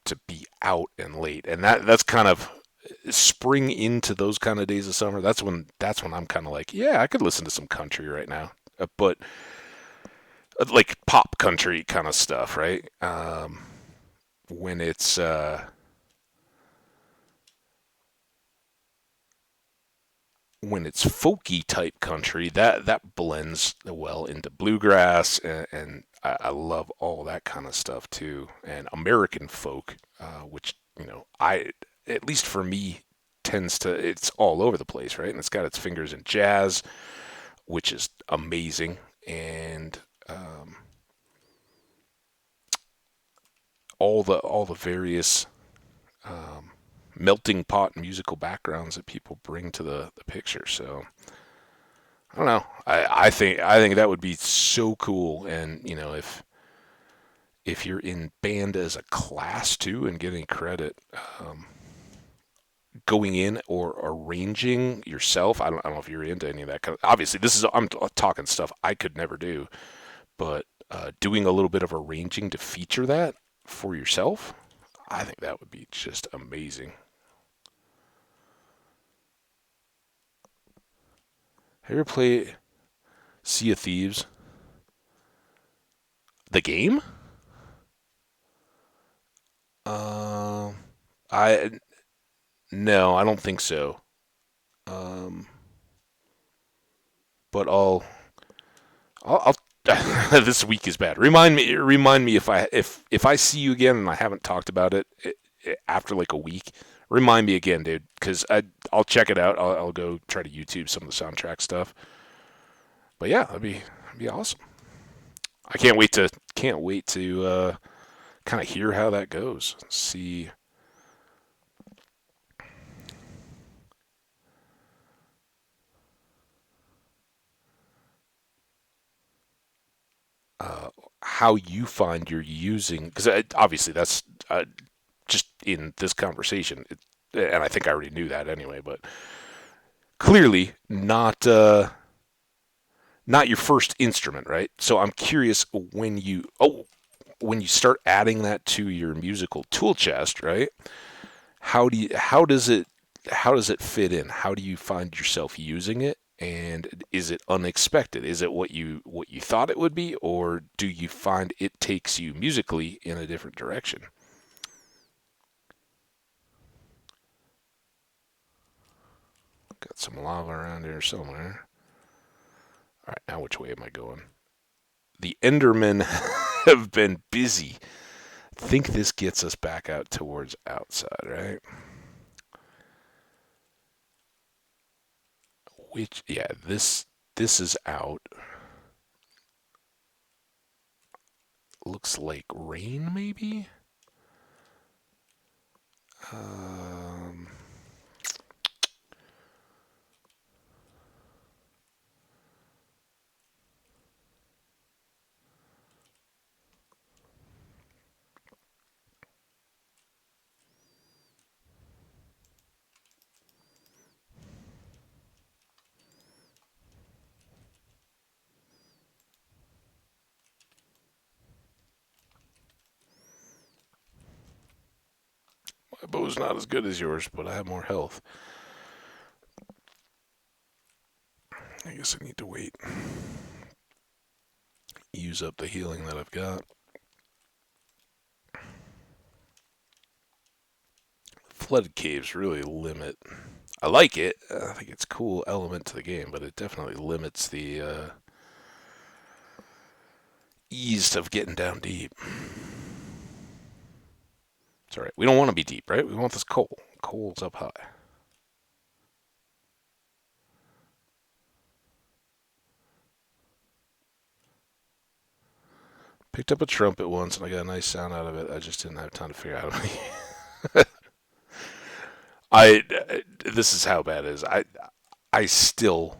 to be out and late, and that's kind of spring into those kind of days of summer. That's when I'm kind of like, yeah, I could listen to some country right now, but like pop country kind of stuff, right? When it's when it's folky type country, that blends well into bluegrass, and I love all that kind of stuff too. And American folk, which I at least for me tends to it's all over the place, right? And it's got its fingers in jazz, which is amazing, and all the various um, melting pot musical backgrounds that people bring to the picture. So I don't know. I think that would be so cool. And if you're in band as a class too and getting credit, um, going in or arranging yourself. I don't know if you're into any of that kind of. Obviously, this is I'm talking stuff I could never do, but doing a little bit of arranging to feature that for yourself, I think that would be just amazing. Have you ever played Sea of Thieves? The game? Um, I no, I don't think so. Um, but I'll this week is bad. Remind me if I see you again and I haven't talked about it after like a week. Remind me again, dude, because I'll check it out. I'll go try to YouTube some of the soundtrack stuff. But yeah, that'd be awesome. I can't wait to kind of hear how that goes. See uh, how you find you're using because obviously that's just in this conversation, and I think I already knew that anyway. But clearly not your first instrument, right? So I'm curious when you start adding that to your musical tool chest, right? How does it fit in? How do you find yourself using it? And is it unexpected? Is it what you thought it would be, or do you find it takes you musically in a different direction? Got some lava around here somewhere. All right, now which way am I going? The Endermen have been busy. Think this gets us back out towards outside, right? Which yeah, this is out. Looks like rain maybe. Um, my bow's not as good as yours, but I have more health. I guess I need to wait. Use up the healing that I've got. Flooded caves really limit. I like it. I think it's a cool element to the game, but it definitely limits the ease of getting down deep. It's alright. We don't want to be deep, right? We want this coal. Coal's up high. Picked up a trumpet once and I got a nice sound out of it. I just didn't have time to figure out how to. I. This is how bad it is. I still.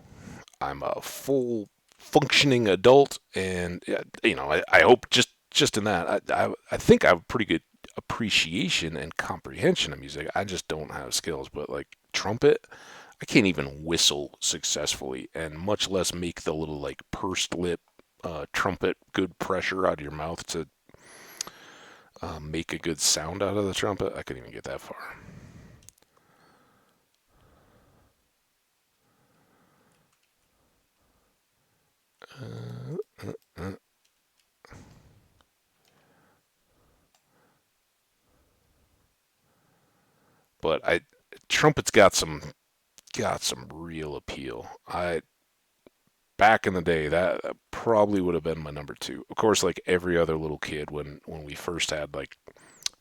I'm a full functioning adult, and I hope just in that I think I have pretty good appreciation and comprehension of music. I just don't have skills, but like trumpet, I can't even whistle successfully, and much less make the little like pursed lip trumpet good pressure out of your mouth to make a good sound out of the trumpet. I couldn't even get that far. Uh, uh, uh. But I trumpet's got some got some real appeal. I Back in the day, that probably would have been my number two. Of course, like every other little kid, when we first had like,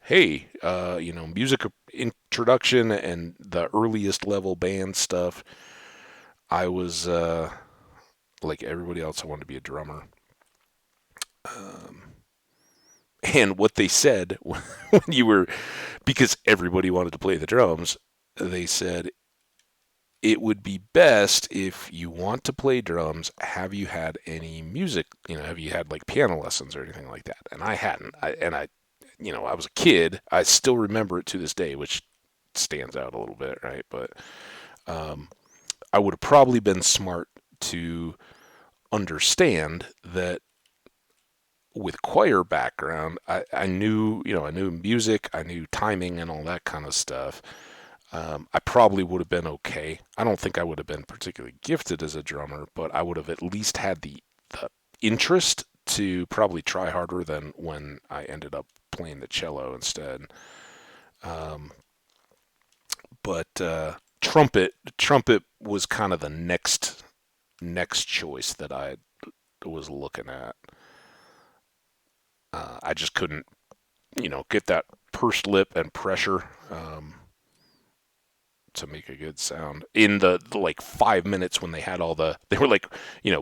hey, music introduction and the earliest level band stuff, I was like everybody else. I wanted to be a drummer. Um, and what they said when you were, because everybody wanted to play the drums, they said it would be best if you want to play drums, have you had any music, have you had like piano lessons or anything like that? And I hadn't. I was a kid. I still remember it to this day, which stands out a little bit, right? But um, I would have probably been smart to understand that with choir background, I knew, I knew music, I knew timing and all that kind of stuff. I probably would have been okay. I don't think I would have been particularly gifted as a drummer, but I would have at least had the interest to probably try harder than when I ended up playing the cello instead. Um, but trumpet was kind of the next choice that I was looking at. I just couldn't, get that pursed lip and pressure. To make a good sound in the like 5 minutes when they were like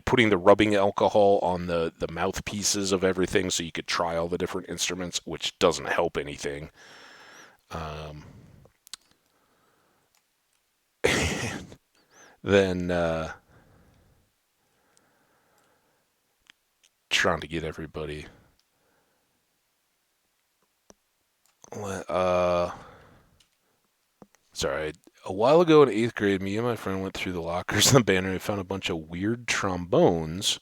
putting the rubbing alcohol on the mouthpieces of everything so you could try all the different instruments, which doesn't help anything. um, then trying to get everybody uh sorry, a while ago in eighth grade, me and my friend went through the lockers in the band room and found a bunch of weird trombones.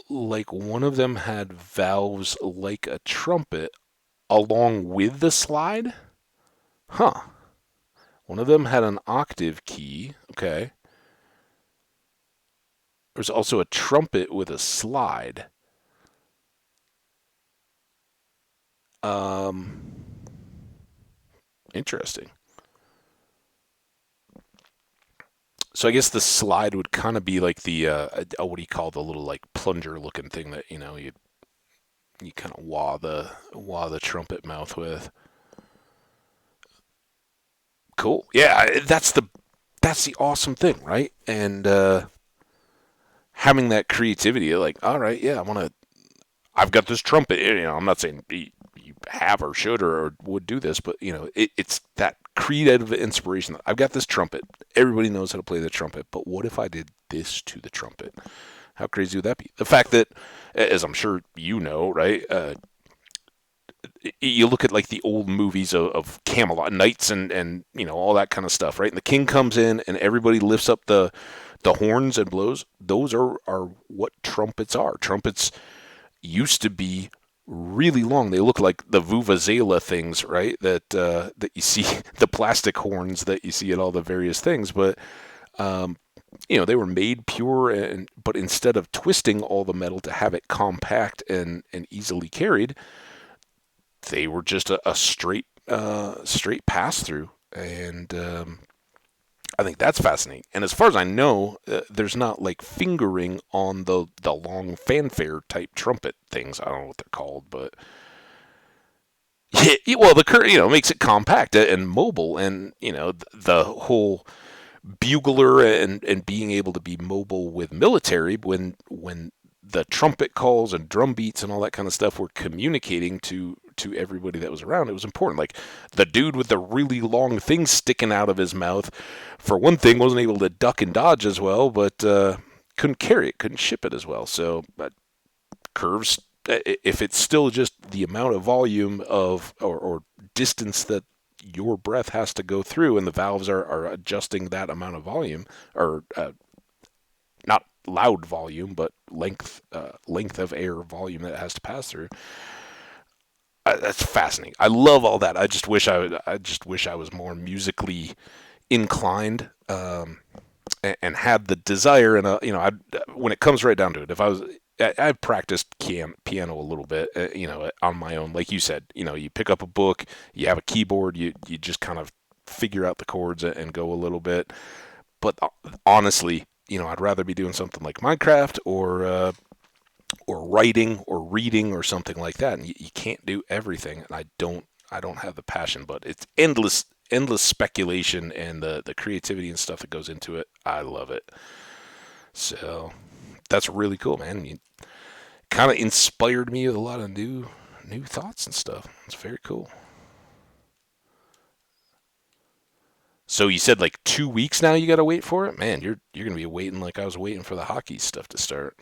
Like one of them had valves like a trumpet along with the slide. Huh. One of them had an octave key. Okay. There's also a trumpet with a slide. Um, Interesting. So I guess the slide would kind of be like the what do you call the little like plunger looking thing that you kind of wah the trumpet mouth with. Cool. Yeah, that's the awesome thing, right? And having that creativity, like, all right, yeah, I've got this trumpet. I'm not saying you have or should or would do this, but it's that creative inspiration. I've got this trumpet. Everybody knows how to play the trumpet, but what if I did this to the trumpet? How crazy would that be? The fact that, as I'm sure you know, right? You look at like the old movies of Camelot, knights, and all that kind of stuff, right? And the king comes in, and everybody lifts up the horns and blows. Those are what trumpets are. Trumpets used to be really long. They look like the vuvuzela things, right? That you see, the plastic horns that you see at all the various things. But um, they were made pure, but instead of twisting all the metal to have it compact and easily carried, they were just a straight pass through. And I think that's fascinating. And as far as I know, there's not like fingering on the long fanfare type trumpet things. I don't know what they're called, but yeah, well, the current makes it compact and mobile, and the whole bugler and being able to be mobile with military when the trumpet calls and drum beats and all that kind of stuff were communicating to everybody that was around. It was important. Like the dude with the really long thing sticking out of his mouth, for one thing, wasn't able to duck and dodge as well, but couldn't carry it, couldn't ship it as well. So curves, if it's still just the amount of volume or distance that your breath has to go through, and the valves are adjusting that amount of volume, or not loud volume, but length of air volume that it has to pass through. That's fascinating. I love all that. I just wish I was more musically inclined, and had the desire. And when it comes right down to it, if I was, I've practiced piano a little bit, on my own. Like you said, you pick up a book, you have a keyboard, you just kind of figure out the chords and go a little bit. But honestly, I'd rather be doing something like Minecraft or writing or reading or something like that. And you can't do everything. And I don't have the passion, but it's endless speculation and the creativity and stuff that goes into it. I love it. So that's really cool, man. You kind of inspired me with a lot of new thoughts and stuff. It's very cool. So you said like 2 weeks now you got to wait for it? Man, you're going to be waiting like I was waiting for the hockey stuff to start.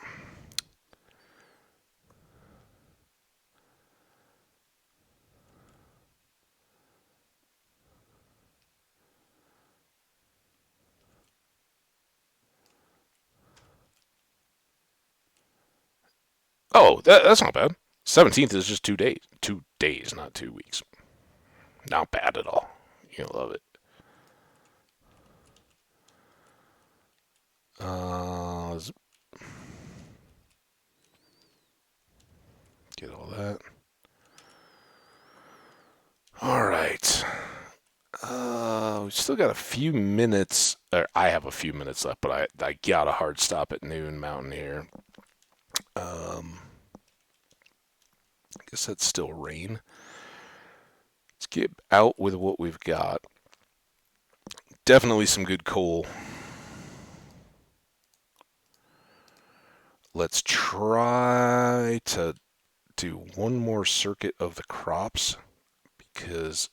Oh, that's not bad. 17th is just 2 days. 2 days, not 2 weeks. Not bad at all. You'll love it. Let's get all that. All right. We still got a few minutes. Or I have a few minutes left, but I got a hard stop at noon Mountain here. I guess that's still rain. Let's get out with what we've got. Definitely some good coal. Let's try to do one more circuit of the crops because,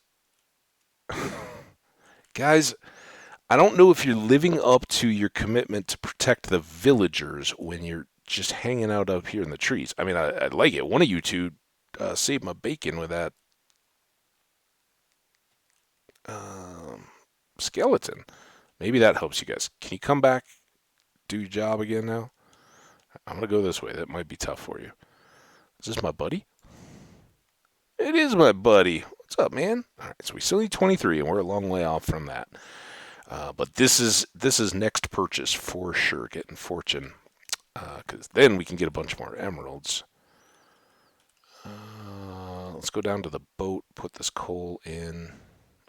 guys, I don't know if you're living up to your commitment to protect the villagers when you're just hanging out up here in the trees. I mean, I like it. One of you two saved my bacon with that um, skeleton. Maybe that helps you guys. Can you come back, do your job again now? I'm going to go this way. That might be tough for you. Is this my buddy? It is my buddy. What's up, man? All right, so we still need 23, and we're a long way off from that. But this is next purchase for sure, getting fortune, because then we can get a bunch more emeralds. Let's go down to the boat, put this coal in.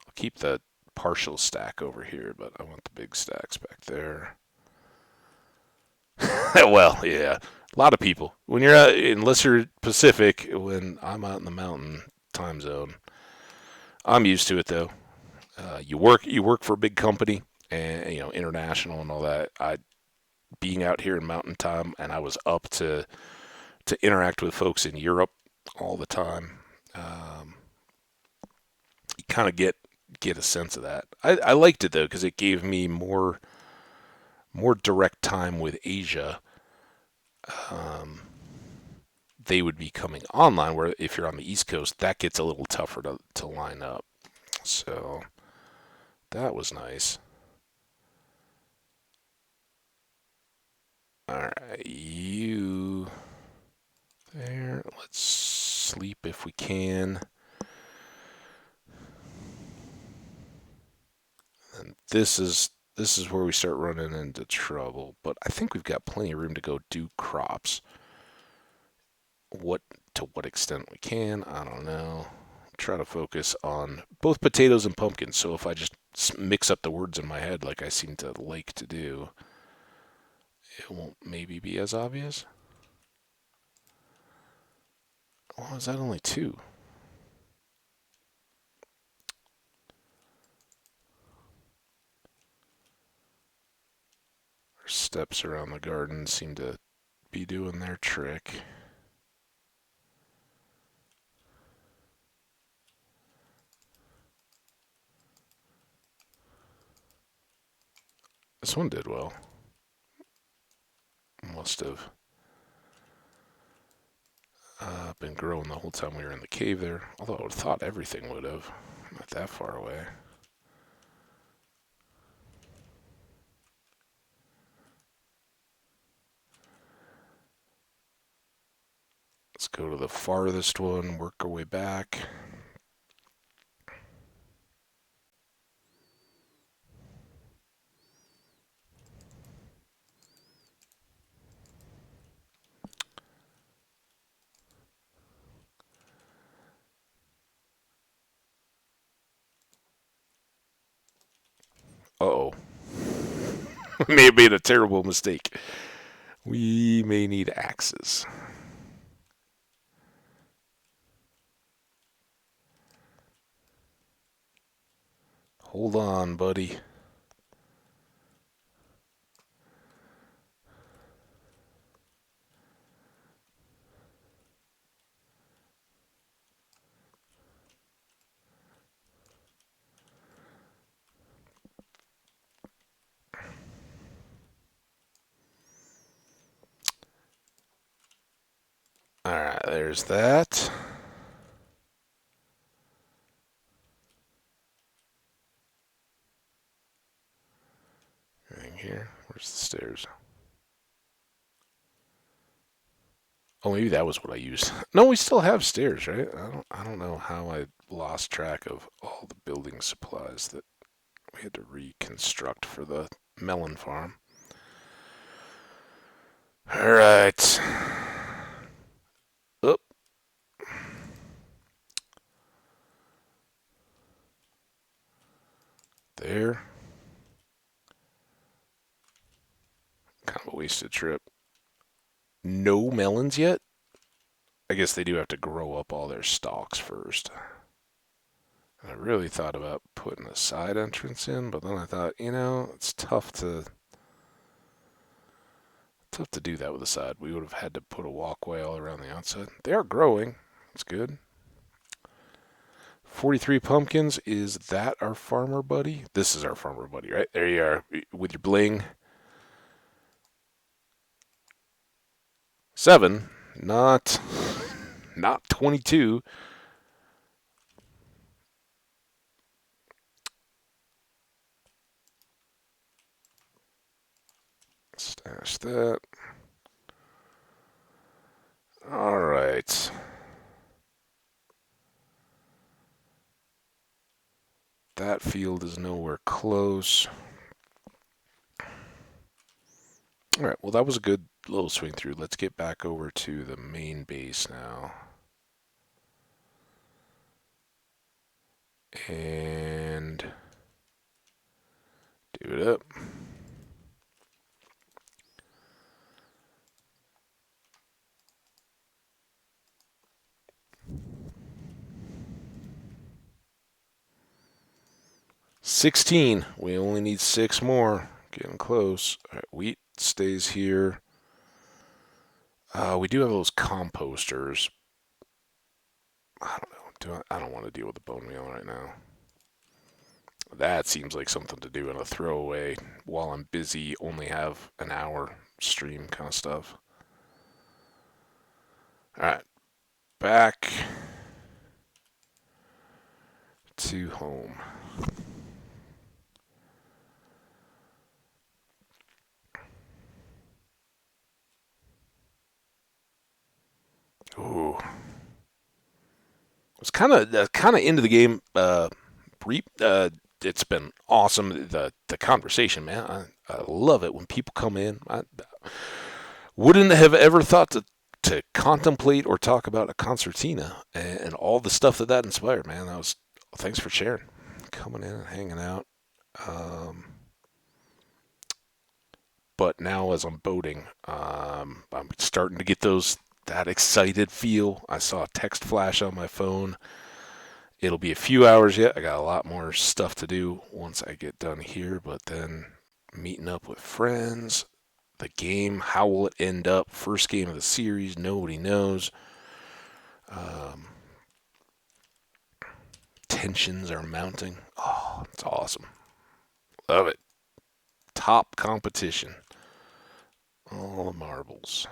I'll keep the partial stack over here, but I want the big stacks back there. Well, yeah, a lot of people. When you're out, unless you're Pacific, when I'm out in the mountain time zone, I'm used to it though. You work for a big company, and international and all that. I being out here in mountain time, and I was up to interact with folks in Europe all the time. Um, you kind of get a sense of that. I liked it though because it gave me more direct time with Asia. Um, they would be coming online, where if you're on the East Coast, that gets a little tougher to line up. So that was nice. All right, you there. Let's sleep if we can. And this is where we start running into trouble. But I think we've got plenty of room to go do crops. What to what extent we can, I don't know. Try to focus on both potatoes and pumpkins. So if I just mix up the words in my head like I seem to like to do, it won't maybe be as obvious. Well, is that only two? Our steps around the garden seem to be doing their trick. This one did well. Must have been growing the whole time we were in the cave there. Although I would have thought everything would have. Not that far away. Let's go to the farthest one, work our way back. Uh-oh. May have made a terrible mistake. We may need axes. Hold on, buddy. Alright, there's that. Anything here? Where's the stairs? Oh, maybe that was what I used. No, we still have stairs, right? I don't know how I lost track of all the building supplies that we had to reconstruct for the melon farm. Alright. Up. There. Kind of a wasted trip. No melons yet? I guess they do have to grow up all their stalks first. I really thought about putting a side entrance in, but then I thought, it's tough to do that with a side. We would have had to put a walkway all around the outside. They are growing. It's good. 43 pumpkins. Is that our farmer buddy? This is our farmer buddy, right? There you are with your bling. 7, not 22. Stash that. All right. That field is nowhere close. All right, well, that was a good little swing through. Let's get back over to the main base now. And do it up. $16. We only need 6 more. Getting close. All right, wheat stays here. We do have those composters. I don't know. I don't want to deal with the bone meal right now. That seems like something to do in a throwaway while I'm busy, only have an hour stream kind of stuff. Alright, back to home. Ooh. It's kind of into the game. It's been awesome. The conversation, man. I love it when people come in. I wouldn't have ever thought to contemplate or talk about a concertina and all the stuff that inspired, man. Thanks for sharing, coming in and hanging out. Um, but now as I'm boating, I'm starting to get that excited feel. I saw a text flash on my phone. It'll be a few hours yet. I got a lot more stuff to do once I get done here, but then meeting up with friends, the game, how will it end up? First game of the series, nobody knows. Um, Tensions are mounting. Oh, it's awesome. Love it. Top competition. All the marbles.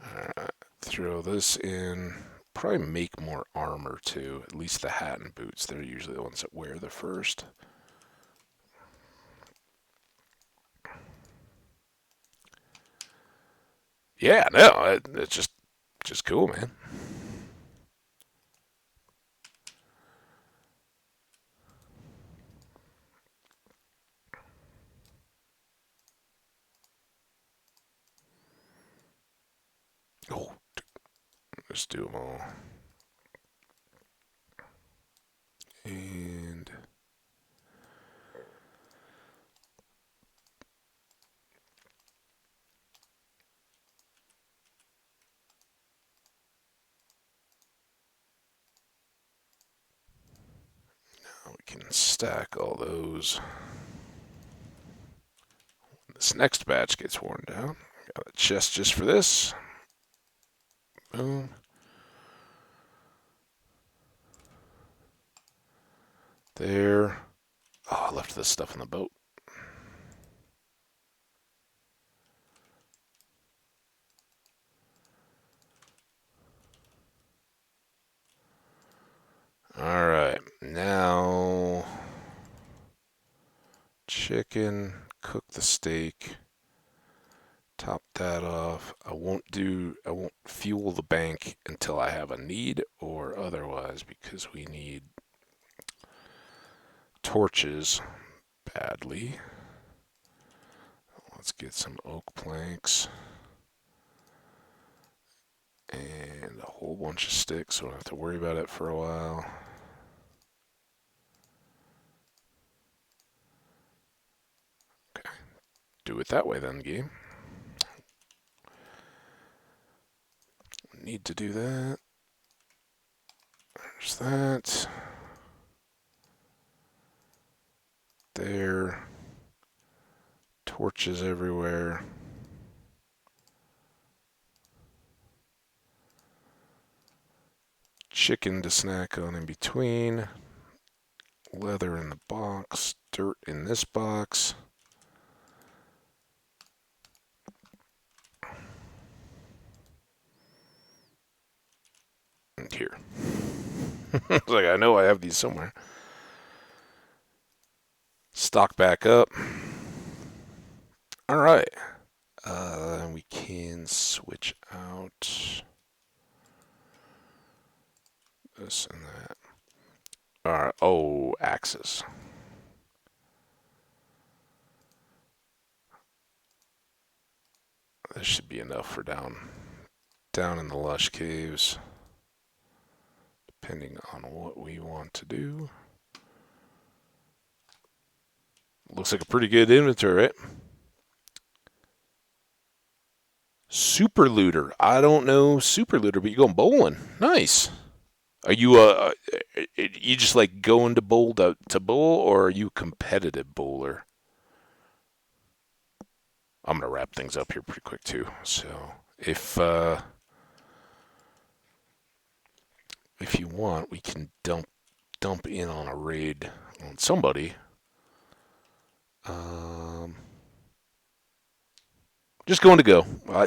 Alright, throw this in. Probably make more armor too. At least the hat and boots. They're usually the ones that wear the first. Yeah, no, it's just cool, man. Oh, let's do them all. And stack all those. This next batch gets worn down. Got a chest just for this. Boom. There. Oh, I left this stuff in the boat. Alright, now chicken, cook the steak, top that off. I won't fuel the bank until I have a need or otherwise, because we need torches badly. Let's get some oak planks and a whole bunch of sticks so I don't have to worry about it for a while. Okay, do it that way then, game. Need to do that. There's that. There. Torches everywhere. Chicken to snack on in between. Leather in the box. Dirt in this box. And here. It's like, I know I have these somewhere. Stock back up. Alright. We can switch out this and that. Alright. Oh, axes. This should be enough for down in the lush caves, depending on what we want to do. Looks like a pretty good inventory, right? Super looter. I don't know super looter, but you're going bowling. Nice. Are you you just like going to bowl to bowl, or are you a competitive bowler? I'm gonna wrap things up here pretty quick too. So if you want, we can dump in on a raid on somebody. Just going to go.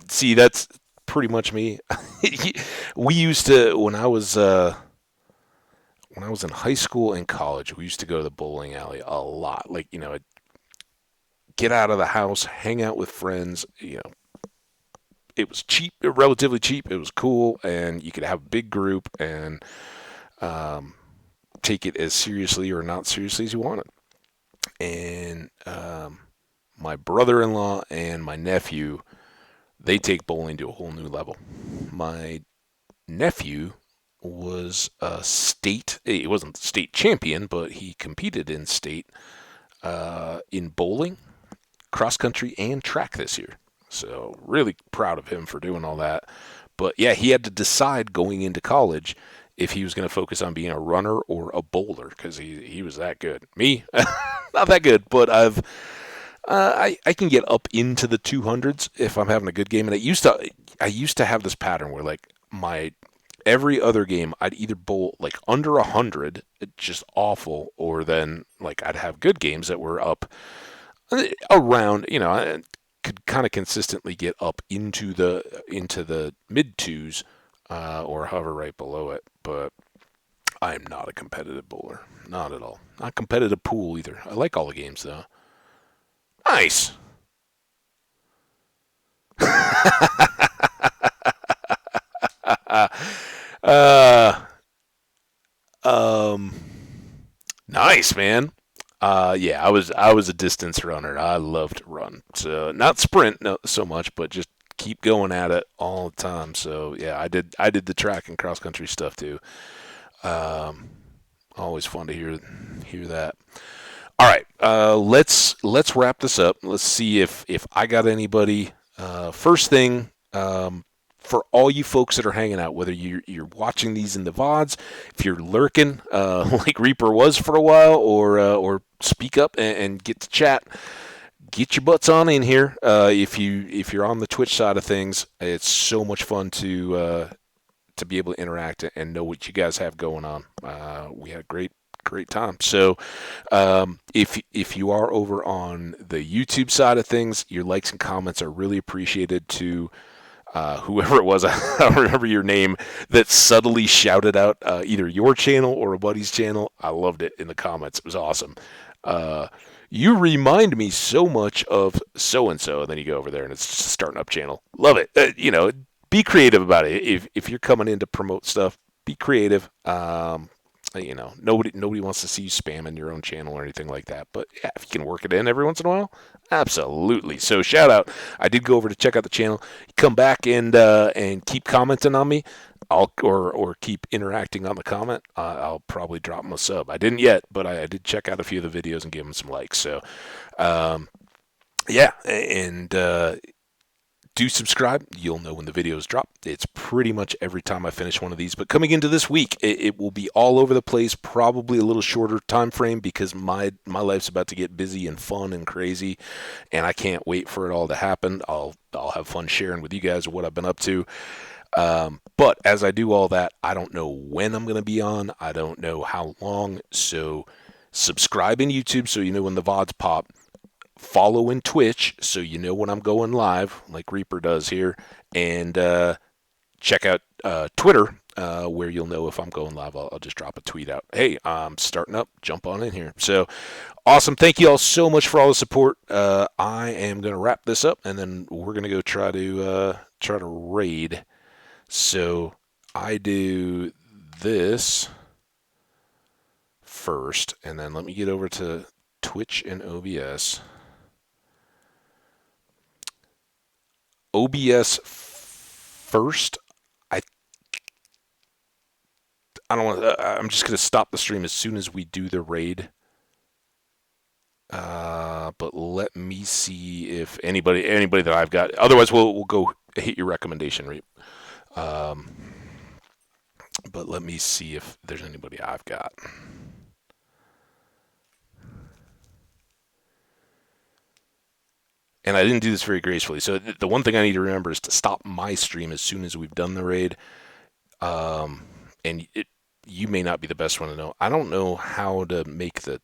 See, that's pretty much me. We used to, when I was in high school and college, we used to go to the bowling alley a lot. Like, I'd get out of the house, hang out with friends. It was cheap, relatively cheap. It was cool, and you could have a big group and take it as seriously or not seriously as you wanted. And my brother-in-law and my nephew, they take bowling to a whole new level. My nephew was he wasn't state champion, but he competed in state in bowling, cross country, and track this year. So really proud of him for doing all that. But yeah, he had to decide going into college if he was going to focus on being a runner or a bowler, because he was that good. Me, not that good, but I can get up into the 200s if I'm having a good game. And I used to have this pattern where like every other game I'd either bowl like under 100, just awful, or then like I'd have good games that were up around, I could kind of consistently get up into the mid twos or hover right below it. But I'm not a competitive bowler, not at all. Not competitive pool either. I like all the games though. Nice. uh, um, nice, man. Yeah, I was a distance runner. I love to run. So not sprint so much, but just keep going at it all the time. So yeah, I did the track and cross country stuff too. Always fun to hear that. All right, let's wrap this up. Let's see if I got anybody. First thing, for all you folks that are hanging out, whether you're watching these in the VODs, if you're lurking like Reaper was for a while, or speak up and get to chat, get your butts on in here. If you're on the Twitch side of things, it's so much fun to be able to interact and know what you guys have going on. We had a great time. So if you are over on the YouTube side of things, your likes and comments are really appreciated. To whoever it was, I don't remember your name, that subtly shouted out either your channel or a buddy's channel. I loved it in the comments. It was awesome. You remind me so much of so-and-so, and then you go over there and it's just a starting up channel. Love it. Be creative about it. If you're coming in to promote stuff, be creative. Nobody wants to see you spamming your own channel or anything like that. But yeah, if you can work it in every once in a while, absolutely. So shout out. I did go over to check out the channel. Come back and keep commenting on me. Or keep interacting on the comment. I'll probably drop them a sub. I didn't yet, but I did check out a few of the videos and give them some likes. So, yeah, and do subscribe. You'll know when the videos drop. It's pretty much every time I finish one of these. But coming into this week, it will be all over the place. Probably a little shorter time frame because my life's about to get busy and fun and crazy, and I can't wait for it all to happen. I'll have fun sharing with you guys what I've been up to. But as I do all that, I don't know when I'm going to be on. I don't know how long. So subscribe in YouTube so you know when the VODs pop. Follow in Twitch so you know when I'm going live, like Reaper does here. And check out Twitter where you'll know if I'm going live. I'll just drop a tweet out. Hey, I'm starting up. Jump on in here. So awesome. Thank you all so much for all the support. I am going to wrap this up, and then we're going to go try to raid. So I do this first, and then let me get over to Twitch and OBS. OBS first. I don't want to. I'm just going to stop the stream as soon as we do the raid. But let me see if anybody that I've got. Otherwise, we'll go hit your recommendation, Reap. But let me see if there's anybody I've got. And I didn't do this very gracefully. So the one thing I need to remember is to stop my stream as soon as we've done the raid. And you may not be the best one to know. I don't know how to make the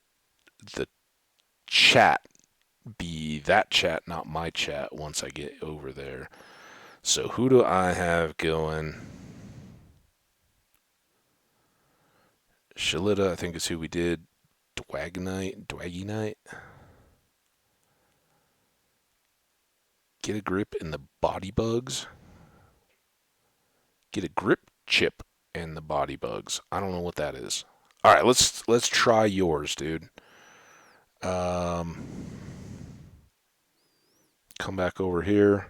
chat be that chat, not my chat, once I get over there. So who do I have going? Shalita, I think, is who we did. Dwaggy Night. Get a grip in the body bugs. Get a grip chip in the body bugs. I don't know what that is. All right, let's try yours, dude. Come back over here.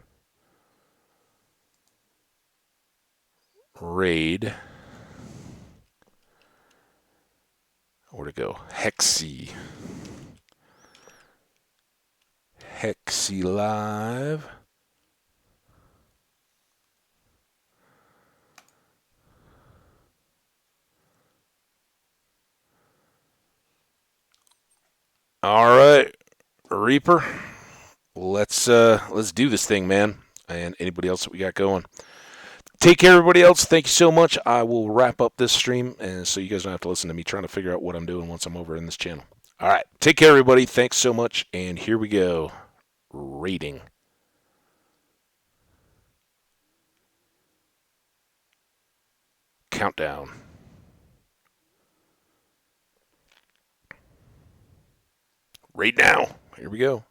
Raid. Where to go? Hexy Live. All right, Reaper. Let's do this thing, man. And anybody else that we got going. Take care, everybody else. Thank you so much. I will wrap up this stream, and so you guys don't have to listen to me trying to figure out what I'm doing once I'm over in this channel. All right. Take care, everybody. Thanks so much. And here we go. Rating. Countdown. Right now. Here we go.